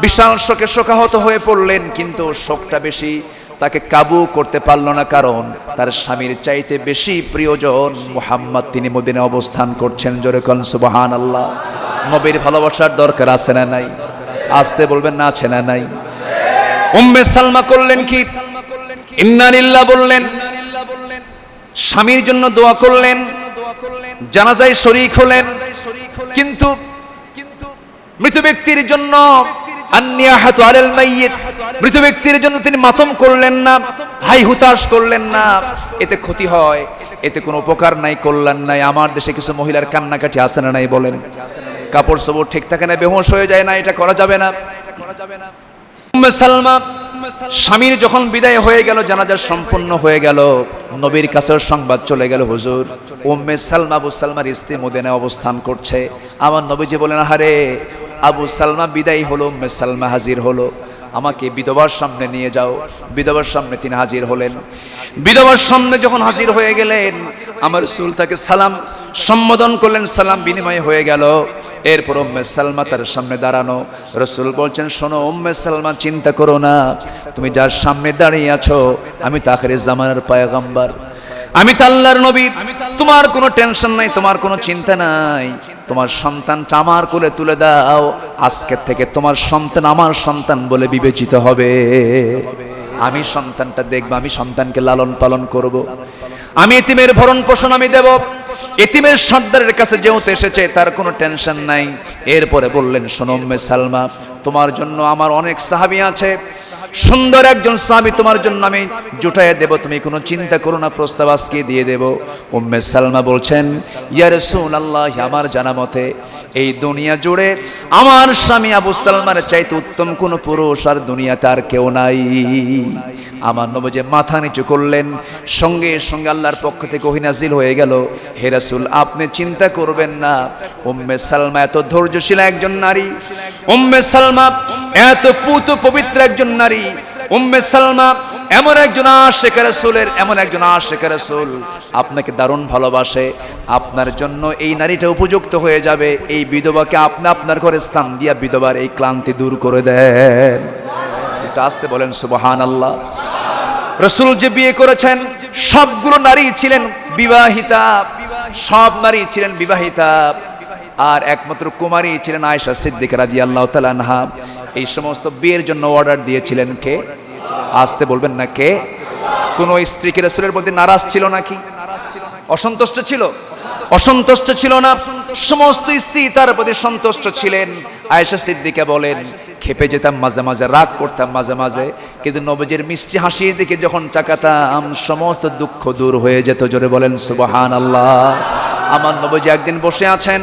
বিশাল শোকে শোকাহত হয়ে পড়লেন। কিন্তু শোকটা বেশি তাকে কাবু করতে পারল না, কারণ তার স্বামীর চাইতে বেশি প্রিয়জন মুহাম্মদ তিনি মদিনায় অবস্থান করছেন। জোরে কোন সুবহানাল্লাহ। নবীর ভালোবাসার দরকার আছে না নাই? আসতে বলবেন না, আছে না নাই? উম্মে সালমা করলেন কি? ইন্না লিল্লাহ বললেন, স্বামীর জন্য দোয়া করলেন, জানাজায় শরীক হলেন, কিন্তু মৃত ব্যক্তির জন্য আন্নিয়াহাতু আলাল মাইয়িত, মৃত ব্যক্তির জন্য তিনি মাতম করলেন না, হাই হুতাশ করলেন না। এতে ক্ষতি হয়, এতে কোনো উপকার নাই, কল্যাণ নাই। আমার দেশে কিছু মহিলার কান্নাকাটি আছে না নাই বলেন? কাপড় চোপড় ঠিক থাকে না, বেহুঁশ হয়ে যায় না, এটা করা যাবে না। উম্মে সালমা স্বামীর যখন বিদায় হয়ে গেল, জানাজা সম্পন্ন হয়ে গেল, নবীর কাছে সংবাদ চলে গেল, হুজুর উম্মে সালমা আবু সালমার স্ত্রী মদিনায় অবস্থান করছে। আমার নবীজি বলেন, আরে আবু সালমা বিদায় হলো, উম্মে সালমা হাজির হলো, আমাকে বিধবার সামনে নিয়ে যাও। বিধবার সামনে তিনি হাজির হলেন। বিধবার সামনে যখন হাজির হয়ে গেলেন, আমার রাসূল তাকে সালাম সম্বোধন করলেন, সালাম বিনিময় হয়ে গেল। এরপর উম্মে সালমা তার সামনে দাঁড়ানো। রাসূল বলছেন, শোনো উম্মে সালমা, চিন্তা করো না, তুমি যার সামনে দাঁড়িয়ে আছো আমি তো আখিরের জামানার পয়গম্বর, আমি তো আল্লাহর নবী। তোমার কোনো টেনশন নাই, তোমার কোনো চিন্তা নাই। তোমার সন্তানটা আমার কোলে তুলে দাও, আজকে থেকে তোমার সন্তান আমার সন্তান বলে বিবেচিত হবে। আমি সন্তানটা দেখবো, আমি সন্তানকে লালন পালন করব, আমি এতিমের ভরণ পোষণ আমি দেব। এতিমের সর্দারের কাছে যেহেতু এসেছে, তার কোনো টেনশন নাই। এরপরে বললেন, শোনো উম্মে সালমা, তোমার জন্য আমার অনেক সাহাবী আছে, সুন্দর একজন সাহাবী তোমার জন্য আমি জুটাইয়া দেব, তুমি কোনো চিন্তা করো না, প্রস্তাব আজকে দিয়ে দেব। উম্মে সালমা বলছেন, ইয়া রাসূলুল্লাহ, আমার জানা মতে এই দুনিয়া জুড়ে আমার স্বামী আবু সালমার চাইতে উত্তম কোন পুরুষ আর দুনিয়াতে আর কেউ নাই। আমার নবী মাথা নিচু করলেন, সঙ্গে সঙ্গে আল্লাহর পক্ষ থেকে ওহী নাযিল হয়ে গেল, হে রাসূল আপনি চিন্তা করবেন না। উম্মে সালমা এত ধৈর্যশীল একজন নারী, উম্মে সালমা এত পুত পবিত্র একজন নারী, উম্মে সালমা এমন একজন আশিক রাসূলের, এমন একজন আশিক রাসূল, আপনাকে দারুণ ভালোবাসে। আপনার জন্য এই নারীটা উপযুক্ত হয়ে যাবে। এই বিধবাকে আপনি আপনার ঘরে স্থান দিয়া বিধবার এই ক্লান্তি দূর করে দেন। এটা আসতে বলেন সুবহানাল্লাহ। রাসূল যে বিয়ে করেছেন সবগুলো নারী ছিলেন বিবাহিতা, সব নারী ছিলেন বিবাহিতা, আর একমাত্র কুমারী ছিলেন আয়েশা সিদ্দিকা রাদিয়াল্লাহু তাআলা আনহা। এই সমস্ত বিয়ের জন্য অর্ডার দিয়েছিলেন কে? আসতে বলবেন না কে? কোন স্ত্রী কি রাসূলের প্রতি নারাজ ছিল নাকি? অসন্তুষ্ট ছিল? অসন্তুষ্ট ছিল না। সমস্ত স্ত্রী তার প্রতি সন্তুষ্ট ছিলেন। আয়েশা সিদ্দিকা বলেন, খেপে যেতাম মাঝে মাঝে, রাগ করতাম মাঝে মাঝে, কিন্তু নবীজির মিষ্টি হাসির দিকে যখন তাকাতাম সমস্ত দুঃখ দূর হয়ে যেত। জোরে বলেন সুবহানাল্লাহ। আমার নবীজি একদিন বসে আছেন,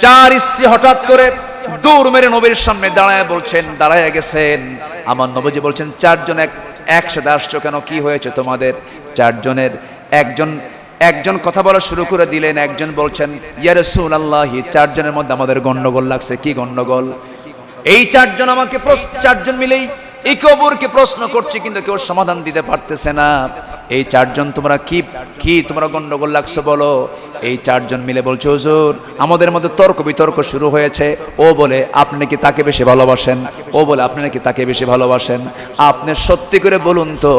চার স্ত্রী হঠাৎ করে দৌড় মেরে নবীর সামনে দাঁড়ায় গেছেন। আমার নবীজি বলছেন, চারজন একসাথে আসছো কেন, কি হয়েছে তোমাদের? চারজনের একজন কথা বলা শুরু করে দিলেন। একজন বলছেন, ইয়া রাসূলুল্লাহ, চারজনের মধ্যে আমাদের গন্ডগোল লাগছে। কি গন্ডগোল? এই চারজন মিলেই একে অপরকে প্রশ্ন করছে, কিন্তু কেউ সমাধান দিতে পারতেছে না। এই চারজন তোমরা কি তোমরা গন্ডগোল লাগছে বলো। এই চারজন মিলে বলছে, হুজুর আমাদের মধ্যে তর্ক বিতর্ক শুরু হয়েছে। ও বলে আপনি কি তাকে বেশি ভালোবাসেন, ও বলে আপনি নাকি তাকে বেশি ভালোবাসেন। আপনি সত্যি করে বলুন তো,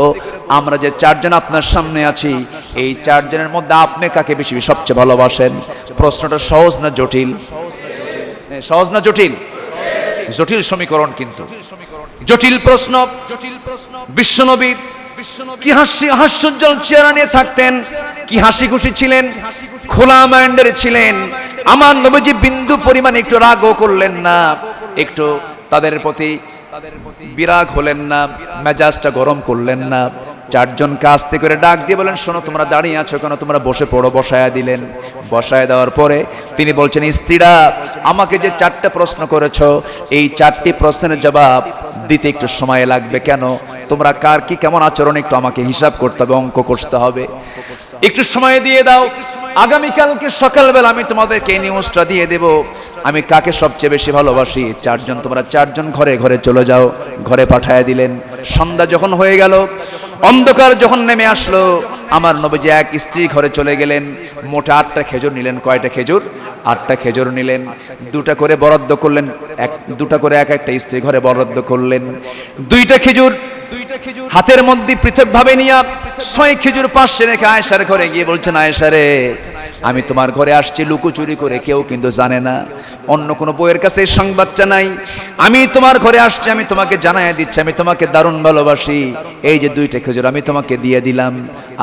আমরা যে চারজন আপনার সামনে আছি, এই চারজনের মধ্যে আপনি কাকে বেশি সবচেয়ে ভালোবাসেন? প্রশ্নটা সহজ না জটিল? সহজ না জটিল? জটিল সমীকরণ, কিন্তু জটিল প্রশ্ন। বিশ্বনবী কি হাস্যোজ্জ্বল চেহারা নিয়ে থাকতেন, কি হাসি খুশি ছিলেন, খোলা মাইন্ডের ছিলেন। আমার নবীজি বিন্দু পরিমাণ একটু রাগও করলেন না, একটু তাদের প্রতি বিরাগ হলেন না, মেজাজটা গরম করলেন না। চারজনকে আস্তে করে ডাক দিয়ে বলেন, শোনো তোমরা দাঁড়িয়ে আছো কেন, তোমরা বসে পড়ো। বসায়া দিলেন। বসায় দেওয়ার পরে তিনি বলছেন, স্ত্রীরা আমাকে যে চারটা প্রশ্ন করেছো, এই চারটি প্রশ্নের জবাব দিতে একটু সময় লাগবে। কেন? তোমরা কার কি কেমন আচরণ একটু আমাকে হিসাব করতে হবে, অঙ্ক কষতে হবে। একটু সময় দিয়ে দাও, আগামীকালকে সকালবেলা আমি তোমাদেরকে এই নিউজটা দিয়ে দেব, আমি কাকে সবচেয়ে বেশি ভালোবাসি। তোমরা চারজন ঘরে ঘরে চলে যাও। ঘরে পাঠায় দিলেন। সন্ধ্যা যখন হয়ে গেল, অন্ধকার যখন নেমে আসলো, আমার নবীজি এক স্ত্রী ঘরে চলে গেলেন। মোটে 8টা খেজুর নিলেন। কয়টা খেজুর? 8টা খেজুর নিলেন। 2টা করে বরাদ্দ করলেন, 2টা করে এক একটা স্ত্রী ঘরে বরাদ্দ করলেন। 2টা খেজুর হাতের মধ্যে পৃথক ভাবে নিয়ে 6 খেজুর পাশে রেখে আয়েশার ঘরে গিয়ে বলছেন, আয়েশা রে, আমি তোমার ঘরে আসছি লুকোচুরি করে, কেউ কিন্তু জানে না, অন্য কোনো বইয়ের কাছে এই সংবাদটা নাই। আমি তোমার ঘরে আসছি, আমি তোমাকে জানাই দিচ্ছি, আমি তোমাকে দারুণ ভালোবাসি। এই যে 2টা খেজুর আমি তোমাকে দিয়ে দিলাম,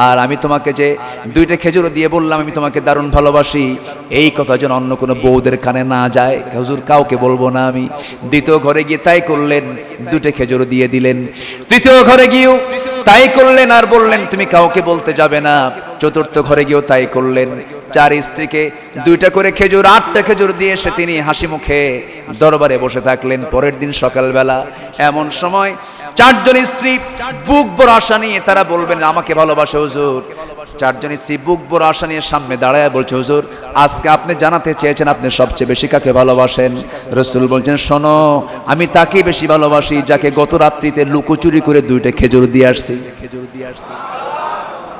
আর আমি তোমাকে যে 2টা খেজুর দিয়ে বললাম আমি তোমাকে দারুণ ভালোবাসি, এই কথা যেন অন্য কোনো বউদের কানে না যায়। হুজুর কাউকে বলবো না আমি। দ্বিতীয় ঘরে গিয়ে তাই করলেন, 2টা খেজুর দিয়ে দিলেন। তৃতীয় ঘরে গিয়েও তাই করলেন, আর বললেন তুমি কাউকে বলতে যাবে না। চতুর্থ ঘরে গিয়েও তাই করলেন। 4 স্ত্রীকে 2টা করে খেজুর, 8টা খেজুর দিয়ে এসে তিনি হাসি মুখে দরবারে বসে থাকলেন। পরের দিন সকালবেলা এমন সময় 4জন স্ত্রী বুক ভরা আশা নিয়ে তারা বলবেন আমাকে ভালোবাসে হুজুর। 4জন স্ত্রী বুক ভরা আশা নিয়ে সামনে দাঁড়ায় বলছে, হুজুর আজকে আপনি জানাতে চেয়েছেন আপনি সবচেয়ে বেশি কাকে ভালোবাসেন। রাসূল বলছেন, শোনো, আমি তাকে বেশি ভালোবাসি যাকে গত রাত্রিতে লুকোচুরি করে 2টা খেজুর দিয়ে আসছি।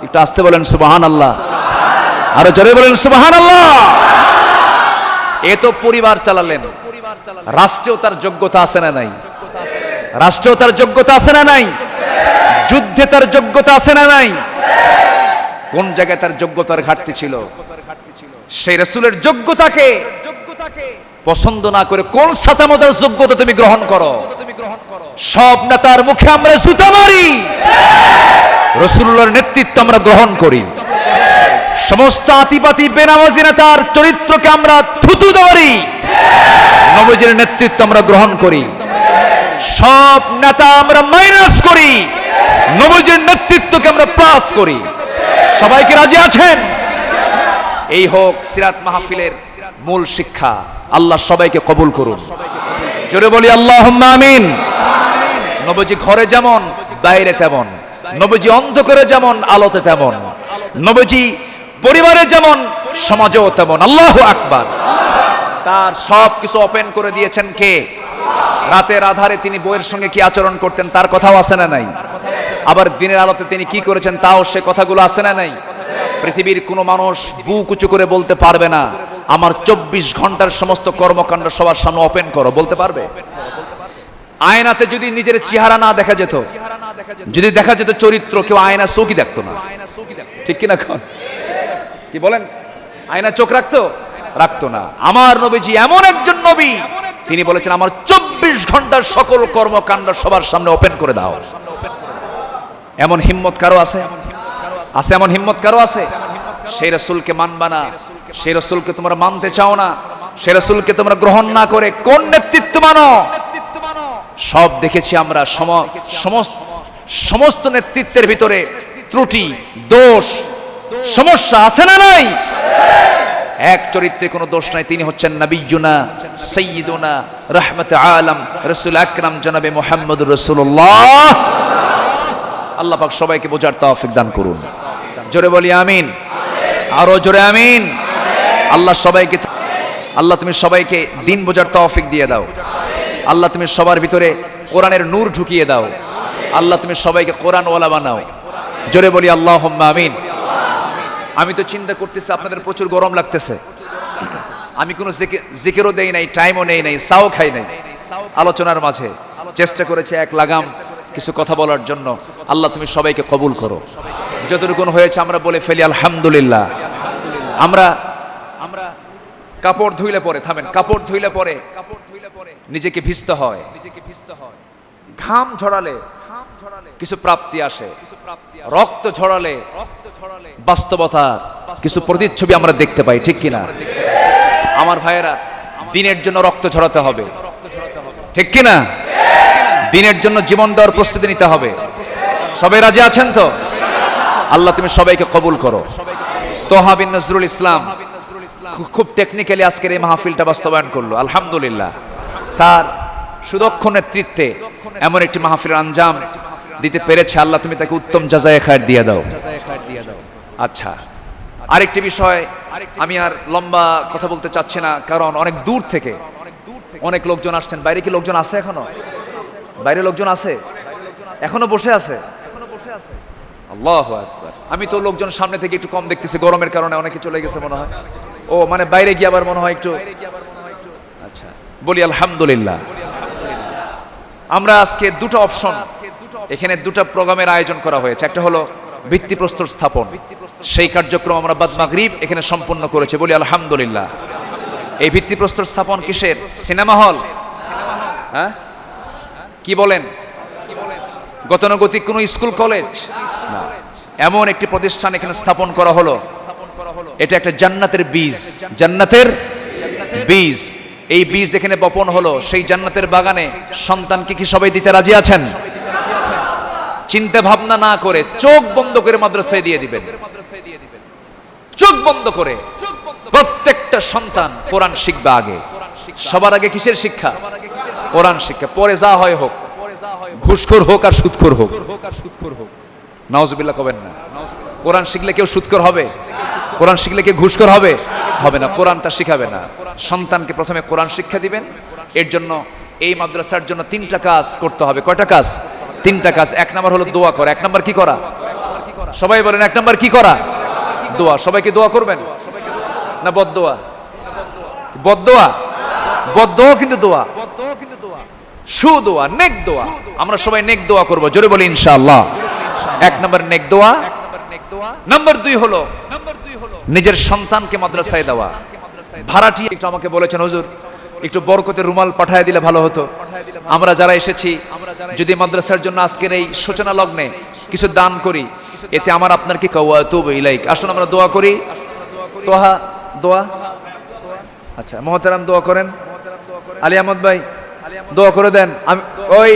একটু আসতে বলেন সুবহানাল্লাহ, আরো জোরে বলেন সুবহানাল্লাহ। এ তো পরিবার চালালেন, রাষ্ট্রেও তার যোগ্যতা আছে না নাই? রাষ্ট্রেও তার যোগ্যতা আছে না নাই? যুদ্ধে তার যোগ্যতা আছে না নাই? কোন জায়গায় তার যোগ্যতার ঘাটতি ছিল? সেই রাসূলের যোগ্যতাকে পছন্দ না করে কোন সাতামতার যোগ্যতা তুমি গ্রহণ করো? সব নেতার মুখে আমরা জুতা মারি, রাসূলুল্লাহর নেতৃত্ব আমরা গ্রহণ করি। সমস্ত আতিপাতি বেনামাজি নেতার চরিত্রকে আমরা থুতু দেওয়ারি, নবীজির নেতৃত্ব আমরা গ্রহণ করি। সব নেতা আমরা মাইনাস করি, নবীজির নেতৃত্বকে আমরা প্লাস করি। সবাইকে রাজি আছেন? এই হোক সিরাত মাহফিলের মূল শিক্ষা। আল্লাহ সবাইকে কবুল করুন। জোরে বলি আল্লাহুম্মা আমিন। নবীজি ঘরে যেমন বাইরে তেমন, নবীজি অন্ধকারে যেমন আলোতে তেমন, নবীজি পরিবারে যেমন সমাজেও তেমন। আল্লাহু আকবার। তার সব কিছু ওপেন করে দিয়েছেন কে? রাতের আধারে তিনি বউয়ের সঙ্গে কি আচরণ করতেন তার কথাও আছে না নাই? আবার দিনের আলোতে তিনি কি করেছেন তাও সে কথাগুলো আছে না নাই? পৃথিবীর কোনো মানুষ বুক উঁচু করে বলতে পারবে না আমার 24 ঘন্টার সমস্ত কর্মকাণ্ড সবার সামনে ওপেন করো, বলতে পারবে? আয়নাতে যদি নিজের চেহারা না দেখা যেত, যদি দেখা যেত চরিত্র, কেউ আয়না চোখই দেখতো না। ঠিক কিনা? কি বলেন? আয়না চোখ রাখতো না। আমার নবীজি এমন একজন নবী, তিনি বলেছেন আমার 24 ঘন্টার সকল কর্মকাণ্ড সবার সামনে ওপেন করে দাও। এমন হিম্মত কারো আছে? এমন হিম্মত কারো আছে? সেই রাসূলকে মানবা না, সেই রাসূলকে তোমরা মানতে চাও না, সেই রাসূলকে তোমরা গ্রহণ না করে কোন নেতৃত্ব মানো? সব দেখেছি আমরা, সমস্ত নেতৃত্বের ভিতরে ত্রুটি, দোষ, সমস্যা আছে না নাই? এক চরিত্রে কোনো দোষ নাই, তিনি হচ্ছেন নবিয়ুনা সাইয়্যিদুনা রাহমাতে আলম রাসূল আকরাম জনাবে মুহাম্মদুর রাসূলুল্লাহ। আল্লাহ পাক সবাইকে বোঝার তৌফিক দান করুন। জোরে বলি আমিন, আরো জোরে আমিন। আল্লাহ তুমি সবাইকে দিন বোঝার তৌফিক দিয়ে দাও। আল্লাহ তুমি সবার ভিতরে কোরআনের নূর ঢুকিয়ে দাও। আল্লাহ তুমি সবাইকে কোরআনওয়ালা বানাও। জোরে বলি আল্লাহুম্মা আমিন। আমি তো চিন্তা করতেছি আপনাদের প্রচুর গরম লাগতেছে। আমি কোনো জিকিরও দেই নাই, টাইমও নেই নাই, চাও খাই নাই। আলোচনার মাঝে চেষ্টা করেছে এক লাগাম কিছু কথা বলার জন্য। আল্লাহ তুমি সবাইকে কবুল করো। যতটুকু হয়েছে আমরা বলে ফেলি আলহামদুলিল্লাহ। আমরা কাপড় ধুইলে পরে, থামেন, কাপড় ধুইলে পরে নিজেকে ভিজতে হয়। ঘাম ঝরালে কিছু প্রাপ্তি আসে, রক্ত ঝরালে বাস্তবতা কিছু প্রতিচ্ছবি আমরা দেখতে পাই, ঠিক কিনা? আমার ভাইয়েরা, দিনের জন্য রক্ত ঝরাতে হবে, ঠিক কিনা? দিনের জন্য জীবন দেওয়ার প্রস্তুতি নিতে হবে। সবাই রাজি আছেন তো? আল্লাহ তুমি সবাইকে কবুল করো। তোহা বিন নজরুল ইসলাম খুব টেকনিক্যালি আজকের এই মাহফিলটা বাস্তবায়ন করলো, আলহামদুলিল্লাহ। তার সুদক্ষ নেতৃত্বে এমন একটি মাহফিলের আঞ্জাম দিতে পেরেছে। আল্লাহ তুমি তাকে উত্তম জাযায়ে খায়ের দিয়ে দাও। আচ্ছা, আরেকটি বিষয়, আমি আর লম্বা কথা বলতে চাচ্ছি না, কারণ অনেক দূর থেকে অনেক লোকজন আসছেন। বাইরে কি লোকজন আছে? এখনো বাইরে লোকজন আছে, এখনো বসে আছে। আল্লাহু আকবার। আমি তো লোকজন সামনে থেকে একটু কম দেখতেছি, গরমের কারণে অনেকে চলে গেছে মনে হয়। ও মানে বাইরে গিয়ে আবার মনে হয় একটু। আচ্ছা, বলি আলহামদুলিল্লাহ। আমরা আজকে দুটো অপশন, এখানে দুটো প্রোগ্রামের আয়োজন করা হয়েছে। একটা হলো ভিত্তিপ্রস্তর স্থাপন, সেই কার্যক্রম আমরা বাদ মাগরিব এখানে সম্পন্ন করেছি, বলি আলহামদুলিল্লাহ। এই ভিত্তিপ্রস্তর স্থাপন কিসের? Cinema hall? হ্যাঁ, কি বলেন? গতানুগতিক কোনো স্কুল কলেজ না, এমন একটি প্রতিষ্ঠান এখানে স্থাপন করা হলো। এটা একটা জান্নাতের বীজ, জান্নাতের বীজ। এই বীজ এখানে বপন হলো, সেই জান্নাতের বাগানে সন্তানকে কি সবাই দিতে রাজি আছেন? চিন্তা ভাবনা না করে চোখ বন্ধ করে মাদ্রাসায় দিয়ে দিবেন। চোখ বন্ধ করে প্রত্যেকটা সন্তান কোরআন শিখবে। আগে, সবার আগে কিসের শিক্ষা? কোরআন শিক্ষা। পরে যা হয় হোক, ঘুষখোর হোক আর সুদখোর হোক, নাউজুবিল্লাহ কবেন না। কোরআন শিখলে কেউ সুদখোর হবে? কোরআন শিখলে কেউ ঘুষখোর হবে? হবে না। কোরআনটা শিখাবে না, সন্তানকে প্রথমে কোরআন শিক্ষা দিবেন। এর জন্য এই মাদ্রাসার জন্য 3টা কাজ করতে হবে। কয়টা কাজ? 3টা কাজ। 1 নাম্বার হলো দোয়া করা। 1 নাম্বার কি করা? সবাই বলেন 1 নাম্বার কি করা? দোয়া। সবাইকে দোয়া করবেন না বদদোয়া? বদদোয়া, বদদোয়া কিন্তু দোয়া, সুদোয়া, নেক দোয়া। আমরা সবাই নেক দোয়া করব, জোরে বলি ইনশাআল্লাহ। 1 নাম্বার নেক দোয়া। নাম্বার 2 হলো নিজের সন্তানকে মাদ্রাসায় দেওয়া। ভাড়াটি একটু আমাকে বলেছেন, হুজুর একটু বরকতের রুমাল পাঠায় দিলে ভালো হতো। আমরা যারা এসেছি যদি মাদ্রাসার জন্য আজকের এই সূচনা লগ্নে কিছু দান করি, এতে আমার আপনার কি কাওয়াতুব ইলাইক। আসুন আমরা দোয়া করি। তোহা দোয়া। আচ্ছা, মুহতারাম দোয়া করেন। আলী আহমদ ভাই দোয়া করে দেন। আমি ওই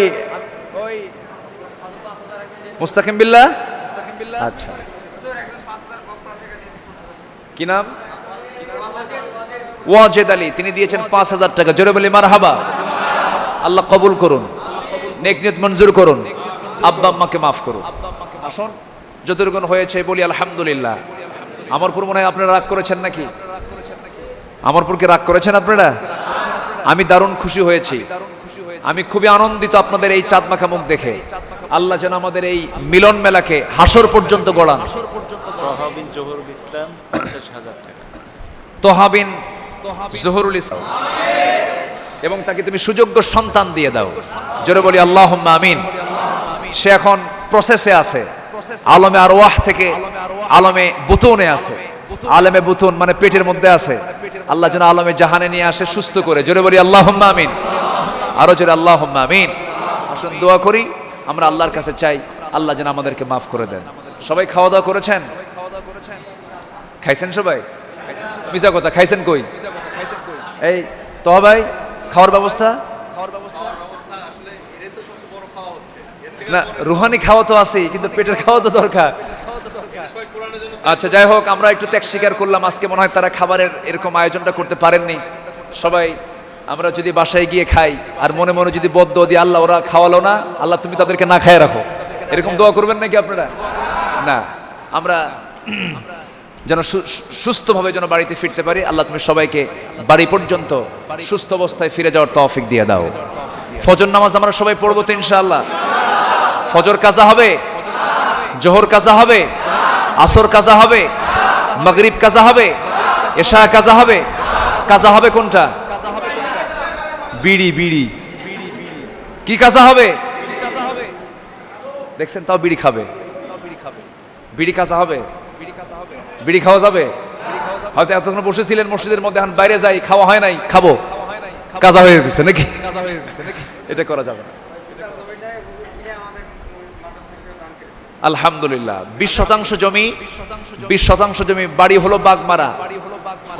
মুস্তাকিম বিল্লাহ। আচ্ছা, কি নাম? ওয়াজেদ আলী, তিনি দিয়েছেন 5000 টাকা। জোরে বলি মারহাবা। আল্লাহ কবুল করুন, নেক নিয়ত মঞ্জুর করুন, আব্বা আম্মাকে মাফ করুন। আসুন, যতটুকু হয়েছে বলি আলহামদুলিল্লাহ। আমার উপর মনে হয় আপনারা রাগ করেছেন নাকি? আমার উপর কি রাগ করেছেন আপনারা? আমি দারুণ খুশি হয়েছি, আমি খুবই আনন্দিত আপনাদের এই চাঁদমাখা মুখ দেখে। আল্লাহ যেন আমাদের এই মিলন মেলাকে হাসর পর্যন্ত গড়ান। তহাবিন জহুরুল ইসলাম 50,000 টাকা। তহাবিন জহুরুল ইসলাম, এবং তাকে তুমি সুযোগ্য সন্তান দিয়ে দাও। জোরে বলি আল্লাহুম্মা আমিন। সে এখন প্রসেসে আছে, আলমে আরওয়াহ থেকে আলমে বুতুনে আছে। আলমে বুতুন মানে পেটের মধ্যে আছে। আল্লাহ যেন আলমে জাহানে নিয়ে আসে সুস্থ করে। জোরে বলি আল্লাহুম্মা আমিন। আরো জোরে আল্লাহুম্মা আমিন। আসুন দোয়া করি, আমরা আল্লাহর কাছে চাই আল্লাহ যেন আমাদেরকে মাফ করে দেন। সবাই খাওয়া দাওয়া করেছেন? খাইছেন সবাই? মিছা কথা, খাইছেন কই? এই তো ভাই, খাওয়ার ব্যবস্থা না, রুহানি খাওয়া তো আছেই, কিন্তু পেটের খাওয়া তো দরকার। আচ্ছা যাই হোক, আমরা একটু ত্যাগ স্বীকার করলাম, আজকে মনে হয় তারা খাবারের এরকম আয়োজনটা করতে পারেননি। সবাই আমরা যদি বাসায় গিয়ে খাই আর মনে মনে যদি বদ্দুয়া দিই, আল্লাহ ওরা খাওয়ালো না, আল্লাহ তুমি তাদেরকে না খাইয়ে রাখো, এরকম দোয়া করবেন নাকি আপনারা? না, আমরা যেন সুস্থভাবে যেন বাড়িতে ফিরতে পারি। আল্লাহ তুমি সবাইকে বাড়ি পর্যন্ত সুস্থ অবস্থায় ফিরে যাওয়ার তৌফিক দিয়ে দাও। ফজর নামাজ আমরা সবাই পড়বো তো ইনশাআল্লাহ? ফজর কাজা হবে, জোহর কাজা হবে, আসর কাজা হবে, মাগরিব কাজা হবে, এশা কাজা হবে। কাজা হবে কোনটা? বিড়ি বিড়ি কি কাজা হবে? দেখছেন, তাও বিড়ি খাবে। বিড়ি কাজা হবে, বিড়ি খাওয়া যাবে। হয়তো এতক্ষণ বসেছিলেন মসজিদের মধ্যে, এখন বাইরে যাই, খাওয়া হয় নাই, খাবো, কাজা হয়ে গেছে নাকি? এটা করা যাবে না। আলহামদুলিল্লাহ 20% জমি, 20% জমি, বাড়ি হলো বাগমারা,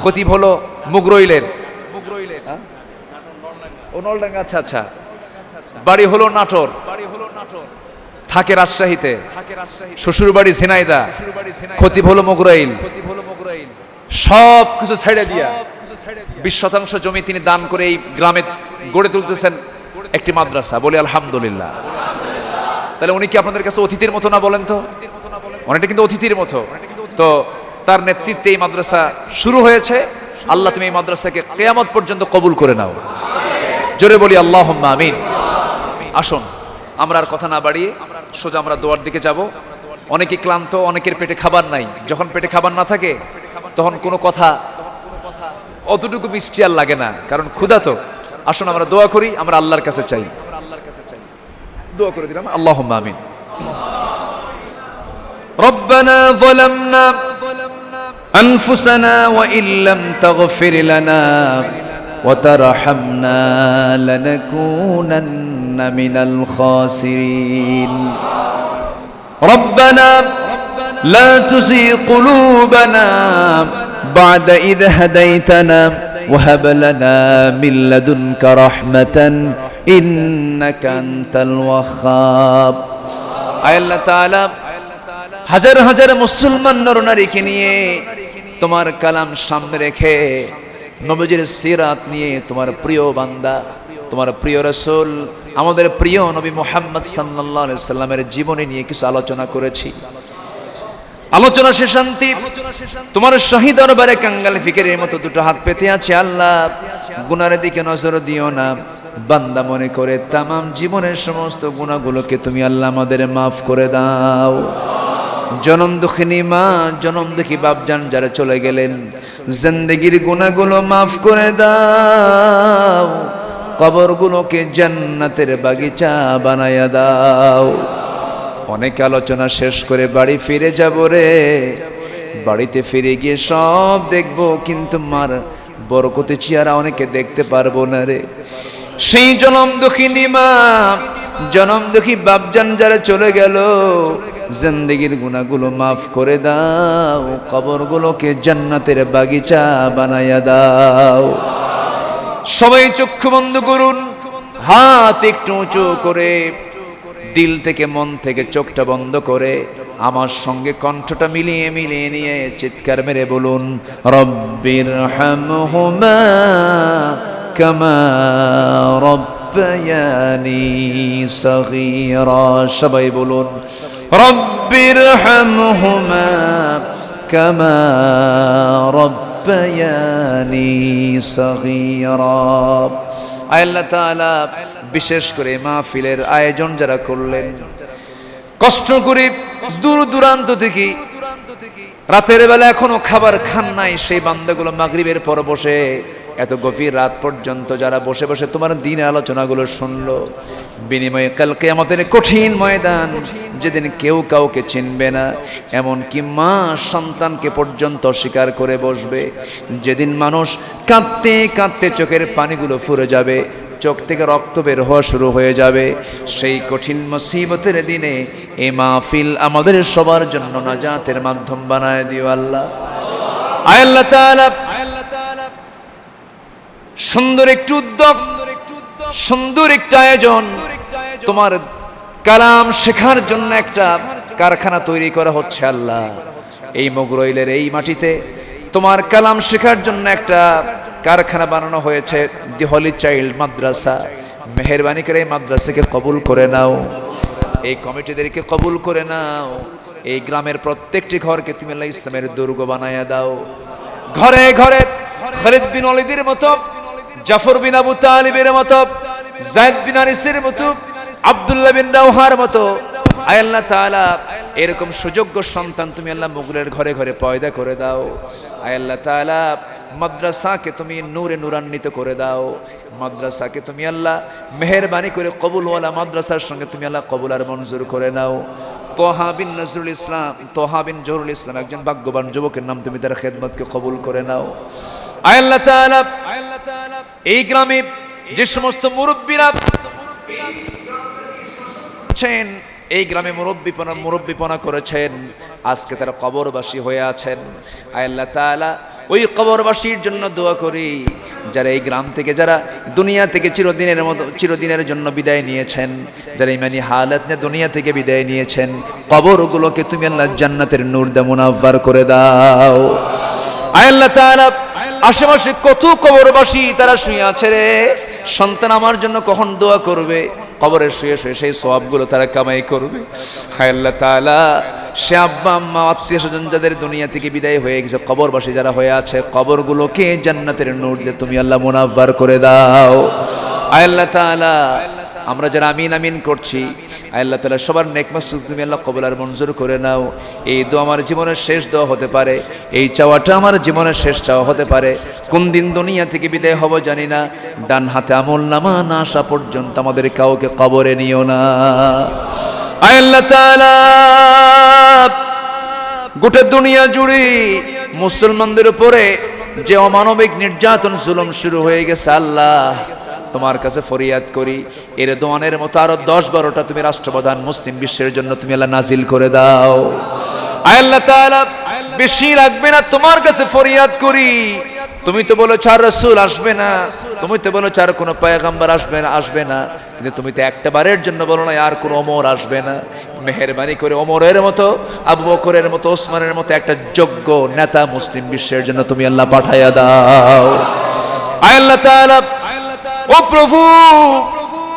খতিব হলো মুগরইলের, ও নলডাঙ্গা। আচ্ছা আচ্ছা, বাড়ি হলো নাটোর, থাকে রাজশাহীতে, শ্বশুর বাড়ি ঝিনাইদা, খতিব হলো মুগরইল। সব কিছু ছেড়ে দিয়া 20% জমি তিনি দান করে এই গ্রামে গড়ে তুলতেছেন একটি মাদ্রাসা। বলি আলহামদুলিল্লাহ। তাহলে উনি কি আপনাদের কাছে অতিথির মতো না? বলেন তো, অনেকটা কিন্তু অতিথির মতো। তো তার নেতৃত্বে এই মাদ্রাসা শুরু হয়েছে। আল্লাহ তুমি এই মাদ্রাসাকে কিয়ামত পর্যন্ত কবুল করে নাও। জোরে বলি আল্লাহুম্মা আমিন। আসুন আমরা আর কথা না বাড়িয়ে সোজা আমরা দোয়ার দিকে যাব। অনেকে ক্লান্ত, অনেকের পেটে খাবার নাই। যখন পেটে খাবার না থাকে তখন কোনো কথা অতটুকু মিষ্টি আর লাগে না, কারণ ক্ষুধা তো। আসুন আমরা দোয়া করি, আমরা আল্লাহর কাছে চাই। দোয়া করে দিলাম, আল্লাহুম্মা আমিন। রব্বানা যালামনা আনফুসানা ওয়া ইল্লাম তাগফির লানা ওয়া তারহামনা লানাকুনান্না মিনাল খাসিরিন। রব্বানা লা তুযিগ কুলুবানা বা'দা ইয হাদাইতানা ওয়া হাব লানা মিন লাদুনকা রাহমাতান ইন্নাকা আনতাল ওয়াহ্হাব। আয় আল্লাহ তাআলা, হাজার হাজার মুসলমান নরনারীকে নিয়ে তোমার কালাম সামনে রেখে, নবীজির সিরাত নিয়ে, তোমার প্রিয় বান্দা, তোমার প্রিয় রাসূল, আমাদের প্রিয় নবী মুহাম্মদ সাল্লাল্লাহু আলাইহি সাল্লামের জীবনী নিয়ে কিছু আলোচনা করেছি। আলোচনা শেষান্তি তোমার শহীদ দরবারে কাঙ্গাল ফিকিরের মতো দুটো হাত পেতে আছে। আল্লাহ গুনার দিকে নজর দিও না, বান্দা মনে করে তামাম জীবনের সমস্ত গুনাহগুলোকে তুমি আল্লাহ আমাদের মাফ করে দাও। জনম দুঃখিনী মা, জনম দুঃখী বাপজান যারা চলে গেলেন, জিন্দেগির গুনাহগুলো মাফ করে দাও। কবরগুলোকে জান্নাতের বাগিচা বানায়া দাও। অনেক আলোচনা শেষ করে বাড়ি ফিরে যাব রে। বাড়িতে ফিরে গিয়ে সব দেখব, কিন্তু মার বরকতে চেহারা অনেকে দেখতে পারবো না রে। সেই জনম দুঃখিনী মা, জনম দুঃখী বাপজান যারা চলে গেল, জিন্দেগির গুনাহগুলো মাফ করে দাও। কবরগুলোকে জান্নাতের বাগিচা বানায়া দাও। সবাই চক্ষু বন্ধ করুন, হাত একটু উঁচু করে, দিল থেকে মন থেকে চোখটা বন্ধ করে আমার সঙ্গে কণ্ঠটা মিলিয়ে মিলিয়ে নিয়ে চিৎকার মেরে বলুন, রব্বির হামহুমা কামা রব্বায়ানি সগীরা। সবাই বলুন, রব্বির হামহুমা কামা রব্বায়ানি সগীরা। আল্লাহ তাআলা বিশেষ করে মাহফিলের আয়োজন যারা করলেন, কষ্ট করে দূর দূরান্ত থেকে রাতের বেলা এখনো খাবার খান নাই, সেই বান্দাগুলো মাগরিবের পর বসে এত গভীর রাত পর্যন্ত যারা বসে বসে তোমার দ্বীনের আলোচনাগুলো শুনলো, বিনিময়ে কালকে আমাদের কঠিন ময়দান, যেদিন কেউ কাউকে চিনবে না, এমনকি মা সন্তানকে পর্যন্ত স্বীকার করে বসবে, যেদিন মানুষ কাঁদতে কাঁদতে চোখের পানিগুলো ফুরে যাবে, চোখ থেকে রক্ত বের হওয়া শুরু হয়ে যাবে, সেই কঠিন মুসিবতের দিনে এই মাহফিল আমাদের সবার জন্য নাজাতের মাধ্যম বানায় দিও আল্লাহ। আয় আল্লাহ তাআলা সুন্দর একটু উদ্যোগ, সুন্দর একটা আয়োজন, তোমার কালাম শেখার জন্য একটা কারখানা তৈরি করা হচ্ছে আল্লাহ। এই মগরইলের এই মাটিতে তোমার কালাম শেখার জন্য একটা কারখানা বানানো হয়েছে, দি হলি চাইল্ড মাদ্রাসা। মেহেরবানি করে এই মাদ্রাসাকে কবুল করে নাও, এই কমিটিদেরকে কবুল করে নাও। এই গ্রামের প্রত্যেকটি ঘরকে তুমি আল্লাহ ইসলামের দুর্গ বানায়া দাও। ঘরে ঘরে খালিদ বিন ওয়ালিদের মতো, জাফর বিন আবু তালিবের মতো, যায়েদ বিন আনিসের মতো, আব্দুল্লাহ বিন রাওহার মতো আয় আল্লাহ তাআলা এরকম সুযোগ্য সন্তান তুমি আল্লাহ মুগলের ঘরে ঘরে পয়দা করে দাও। আয় আল্লাহ তাআলা মাদ্রাসাকে তুমি নূরে নূরান্বিত করে দাও। মাদ্রাসাকে তুমি আল্লাহ মেহেরবানি করে কবুলওয়ালা মাদ্রাসার সঙ্গে তুমি আল্লাহ কবুল আর মঞ্জুর করে নাও। তোহা বিন নজরুল ইসলাম, তোহা বিন জহুরুল ইসলাম একজন ভাগ্যবান যুবকের নাম, তুমি তার খেদমতকে কবুল করে নাও। আয় আল্লাহ তাআলা এই গ্রামে যে সমস্ত মুরব্বীরা আছেন, এই গ্রামে মুরব্বিপনা করেছেন, আজকে তারা কবরবাসী হয়ে আছেন। আয় আল্লাহ তাআলা ওই কবরবাসীর জন্য দোয়া করি, যারা এই গ্রাম থেকে, যারা দুনিয়া থেকে চিরদিনের জন্য বিদায় নিয়েছেন, যারা ইমানি হালাত নিয়ে দুনিয়া থেকে বিদায় নিয়েছেন, কবরগুলোকে তুমি আল্লাহ জান্নাতের নূর দিয়ে মুনাফফার করে দাও। আয় আল্লাহ তাআলা আশেপাশে কত কবরবাসী তারা শুয়ে আছে রে, সন্তান আমার জন্য কখন দোয়া করবে, কবরে শুয়ে শুয়ে সেই সওয়াবগুলো তারা কামাই করবে। হায় আল্লাহ তাআলা সে আব্বা আম্মা আত্মীয় স্বজন যাদের দুনিয়া থেকে বিদায় হয়ে গেছে, কবরবাসী যারা হয়ে আছে, কবরগুলোকে জান্নাতের নূর দিয়ে তুমি আল্লাহ মুনাফফার করে দাও। আয় আল্লাহ তাআলা আমরা যারা আমিন আমিন করছি, আয় আল্লাহ তাআলা সবার নেক মাকসুদ তুমি আল্লাহ কবুল আর মঞ্জুর করে নাও। এই দোয়া আমার জীবনের শেষ দোয়া হতে পারে, এই চাওয়াটা আমার জীবনের শেষ চাওয়া হতে পারে। কোন দিন দুনিয়া থেকে বিদায় হব জানি না, ডান হাতে আমলনামা না আসা পর্যন্ত আমাদের কাউকে কবরে নিও না। আয় আল্লাহ তাআলা গোটা দুনিয়া জুড়ে মুসলমানদের উপরে যে অমানবিক নির্যাতন জুলুম শুরু হয়ে গেছে, আল্লাহ তোমার কাছে ফরিয়াদ করি, এর দোয়ানের মতো আরো 10-12টা তুমি রাষ্ট্রপ্রধান মুসলিম বিশ্বের জন্য তুমি আল্লাহ নাজিল করে দাও। আয় আল্লাহ তাআলা বেশি লাগবে না, তোমার কাছে ফরিয়াদ করি। তুমি তো বলো 4 রাসূল আসবে না, তুমি তো বলো 4 কোনো পয়গম্বর আসবে না, কিন্তু তুমি তো একটা বারের জন্য বলো না আর কোন ওমর আসবে না। মেহেরবানি করে ওমরের মতো, আবু বকরের মতো, ওসমানের মতো একটা যোগ্য নেতা মুসলিম বিশ্বের জন্য তুমি আল্লাহ পাঠাইয়া দাও। আয় আল্লাহ তাআলা ও প্রভু,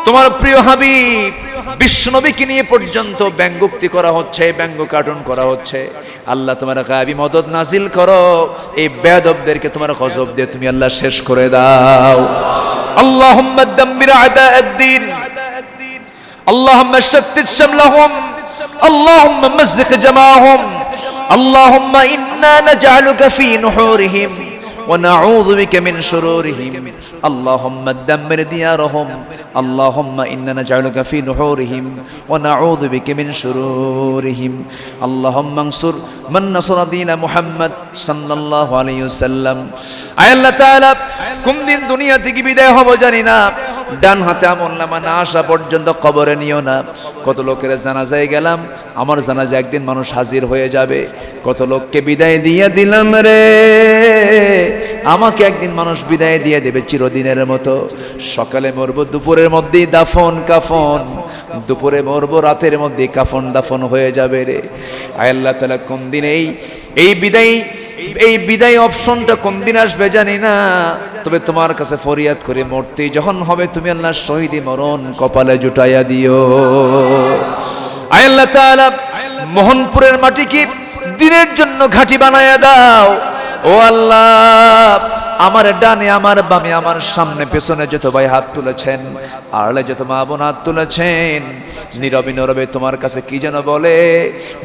তোমার প্রিয় হাবিব বিশ্বনবীকে নিয়ে পর্যন্ত ব্যঙ্গোক্তি করা হচ্ছে, ব্যঙ্গ কার্টুন করা হচ্ছে। আল্লাহ তোমার গায়বী মদদ নাজিল করো, এই বেয়াদবদেরকে তোমার গজব দিয়ে তুমি আল্লাহ শেষ করে দাও। আল্লাহুম্মা দাম্মির আ'দা'আদ-দ্বীন, আল্লাহুম্মা শাত্তিত শামলাহুম, আল্লাহুম্মা মাযজিক জামাআহুম, আল্লাহুম্মা ইন্না নাজআলুকা ফী নুহুরিহিম ونعوذ بك من شرورهم اللهم دمر ديارهم اللهم إنا نجعلك في نحورهم ونعوذ بك من شرورهم اللهم انصر من نصر دين محمد صلى الله عليه وسلم আয় আল্লাহ তাআলা কোন দিন দুনিয়া থেকে বিদায় হব জানি না, ডান হাতে আমলনামা না আসা পর্যন্ত কবরে নিও না। কত লোকের জানাজায় গেলাম, আমার জানাজায় একদিন মানুষ হাজির হয়ে যাবে। কত লোককে বিদায় দিয়ে দিলাম রে, আমাকে একদিন মানুষ বিদায় দিয়ে দেবে চিরদিনের মতো। সকালে মরবো, দুপুরের মধ্যেই দাফন কাফন, দুপুরে মরবো, রাতের মধ্যে কাফন দাফন হয়ে যাবে রে। আয় আল্লাহ তাআলা কোন দিন এই বিদায় অপশনটা কোন দিন আসবে জানি না, তবে তোমার কাছে ফরিয়াদ করে মরতে যখন হবে তুমি আল্লাহ শহীদি মরণ কপালে জুটাইয়া দিও। আয় আল্লাহ তাআলা মোহনপুরের মাটিকে দিনের জন্য ঘাঁটি বানায়া দাও। ও আল্লাহ, আমার ডানে, আমার বামে, আমার সামনে পেছনে যত ভাই হাত তুলেছেন, আড়ালে যত মা বোন হাত তুলেছেন, নীরবে নীরবে তোমার কাছে কি যেন বলে,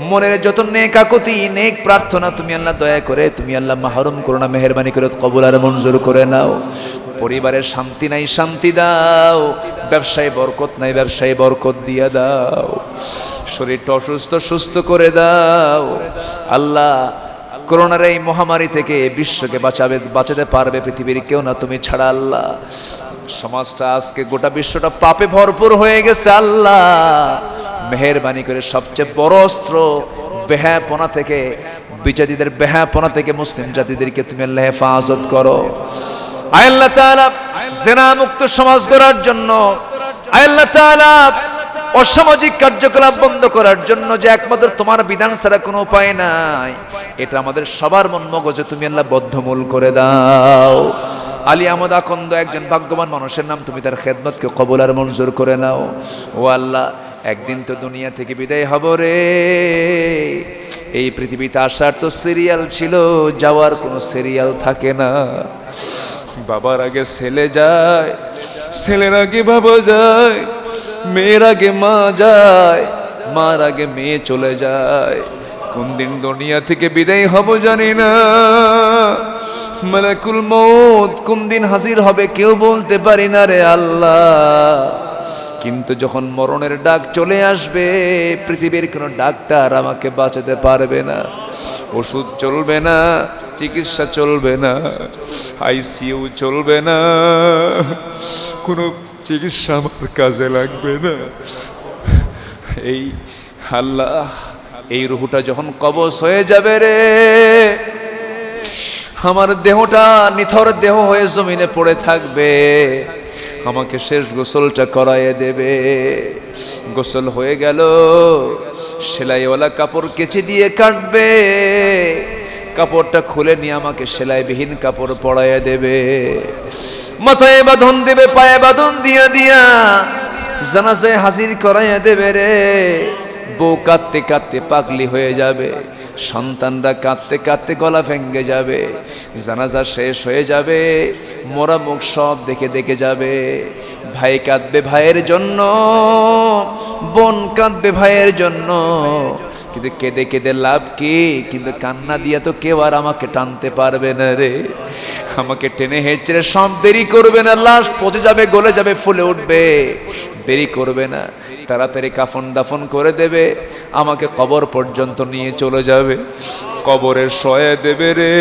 মনের যত নেক আকুতি, নেক প্রার্থনা তুমি আল্লাহ দয়া করে তুমি আল্লাহ মাহরুম করো না, মেহেরবানি করে কবুল আর মঞ্জুর করে নাও। পরিবারের শান্তি নাই, শান্তি দাও। ব্যবসায় বরকত নাই, ব্যবসায় বরকত দিয়ে দাও। শরীরটা অসুস্থ, সুস্থ করে দাও। আল্লাহ করোনার এই মহামারী থেকে বিশ্বকে বাঁচাতে পারবে পৃথিবীর কেউ না তুমি ছাড়া। আল্লাহ সমাজটা আজকে গোটা বিশ্বটা পাপে ভরপুর হয়ে গেছে। আল্লাহ মেহেরবানি করে সবচেয়ে বড় অস্ত্র বেহায়াপনা থেকে, বিজাতিদের বেহায়াপনা থেকে মুসলিম জাতিদেরকে তুমি আল্লাহ হেফাজত করো। আয় আল্লাহ তাআলা জিনা মুক্ত সমাজ গড়ার জন্য, আয় আল্লাহ তাআলা অসামাজিক কার্যকলাপ বন্ধ করার জন্য যে একমাত্র তোমার বিধান ছাড়া কোনো উপায় নাই, এটা আমাদের সবার মন মগজে তুমি আল্লাহ বদ্ধমূল করে দাও। আলী আহমদ আকন্দ একজন ভাগ্যবান মানুষের নাম, তুমি তার খেদমতকে কবুল আর মঞ্জুর করে নাও। ও আল্লাহ, একদিন তো দুনিয়া থেকে বিদায় হব রে। এই পৃথিবীতে আসার তো সিরিয়াল ছিল, যাওয়ার কোনো সিরিয়াল থাকে না। বাবার আগে ছেলে যায়, ছেলের আগে বাবা যায়, মেয়ের আগে মা যায়, মার আগে মেয়ে চলে যায়। কোন দিন দুনিয়া থেকে বিদায় হব জানি না। মালাকুল মউত কোন দিন হাজির হবে কেউ বলতে পারি না রে আল্লাহ। কিন্তু যখন মরণের ডাক চলে আসবে, পৃথিবীর কোনো ডাক্তার আমাকে বাঁচাতে পারবে না। ওষুধ চলবে না, চিকিৎসা চলবে না, আইসিইউ চলবে না, কোনো চিকিৎসা আমার কাজে লাগবে না। এই আল্লাহ, এই রুহটা যখন কবজ হয়ে যাবে রে, আমার দেহটা নিথর দেহ হয়ে জমিনে পড়ে থাকবে, আমাকে শেষ গোসলটা করাইয়ে দেবে। গোসল হয়ে গেল, সেলাইওয়ালা কাপড় কেচে দিয়ে কাটবে, কাপড়টা খুলে নিয়ে আমাকে সেলাইবিহীন কাপড় পরাইয়ে দেবে। মাথায় বাঁধন দেবে, পায়ে বাঁধন দিয়া দিয়া জানাজায় হাজির করাইয়া দেবে রে। বউ কাঁদতে কাঁদতে পাগলি হয়ে যাবে, সন্তানরা কাঁদতে কাঁদতে গলা ভেঙে যাবে, জানাজা শেষ হয়ে যাবে, মোরা মুখ সব দেখে দেখে যাবে। ভাই কাঁদবে ভাইয়ের জন্য, বোন কাঁদবে ভাইয়ের জন্য, কিন্তু কেঁদে কেঁদে লাভ কি? কিন্তু কান্না দিয়া তো কেউ আর আমাকে টানতে পারবে না রে। আমাকে টেনে হেঁচড়ে সব দেরি করবে না, লাশ পচে যাবে, গলে যাবে, ফুলে উঠবে, দেরি করবে না, তাড়াতাড়ি কাফন দাফন করে দেবে, আমাকে কবর পর্যন্ত নিয়ে চলে যাবে। কবরের শয়ে দেবে রে,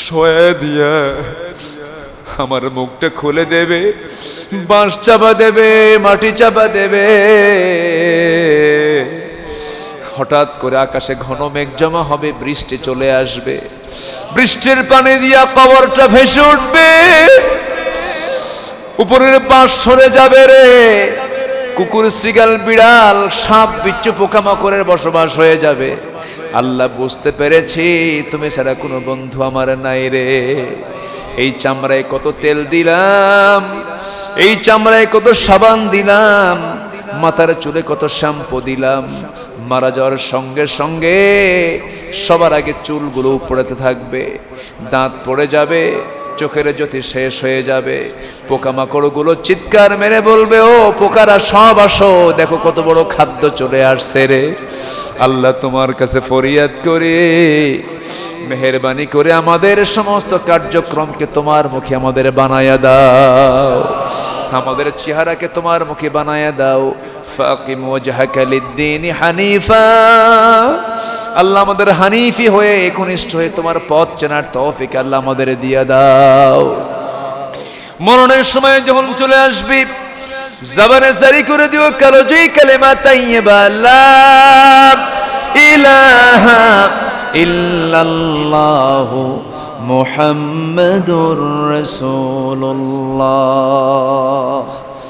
শয়ে দিয়া আমার মুখটা খুলে দেবে, বাঁশ চাপা দেবে, মাটি চাপা দেবে। হঠাৎ করে আকাশে ঘন মেঘ জমা হবে, বৃষ্টি চলে আসবে, বৃষ্টির পানি দিয়া কবরটা ভেসে উঠবে, উপরের বাঁশ সরে যাবে রে। কুকুর, শ্রীগাল, বিড়াল, সাপ, বিচ্ছু, পোকামাকড়ের বসবাস হয়ে যাবে। আল্লাহ, বুঝতে পেরেছি তুমি ছাড়া কোনো বন্ধু আমার নাই রে। এই চামড়ায় কত তেল দিলাম, এই চামড়ায় কত সাবান দিলাম, মাথার চুলে কত শ্যাম্পু দিলাম, মারা যাওয়ার সঙ্গে সঙ্গে সবার আগে চুলগুলো উপড়াতে থাকবে, দাঁত পড়ে যাবে, চোখের জ্যোতি শেষ হয়ে যাবে, পোকামাকড়গুলো চিৎকার মেরে বলবে, ও পোকারা সব আসো, দেখো কত বড় খাদ্য চলে আসছে রে। আল্লাহ, তোমার কাছে ফরিয়াদ করি, মেহেরবানি করে আমাদের সমস্ত কার্যক্রমকে তোমার মুখে আমাদের বানায়া দাও, আমাদের চেহারাকে তোমার মুখে বানায়া দাও। ফাকিম ওয়াজহাকা লিদ্দীন হানিফা, আল্লাহ আমাদের হানিফি হয়ে একনিষ্ঠ হয়ে তোমার পথ চেনার তৌফিক আল্লাহ আমাদের দিয়ে দাও। মরণের সময় যখন চলে আসবি, জবানে জারি করে দিও কালজয়ী কালেমা তাইয়্যিবা লা ইলাহা ইল্লাল্লাহু মুহাম্মাদুর রাসূলুল্লাহ।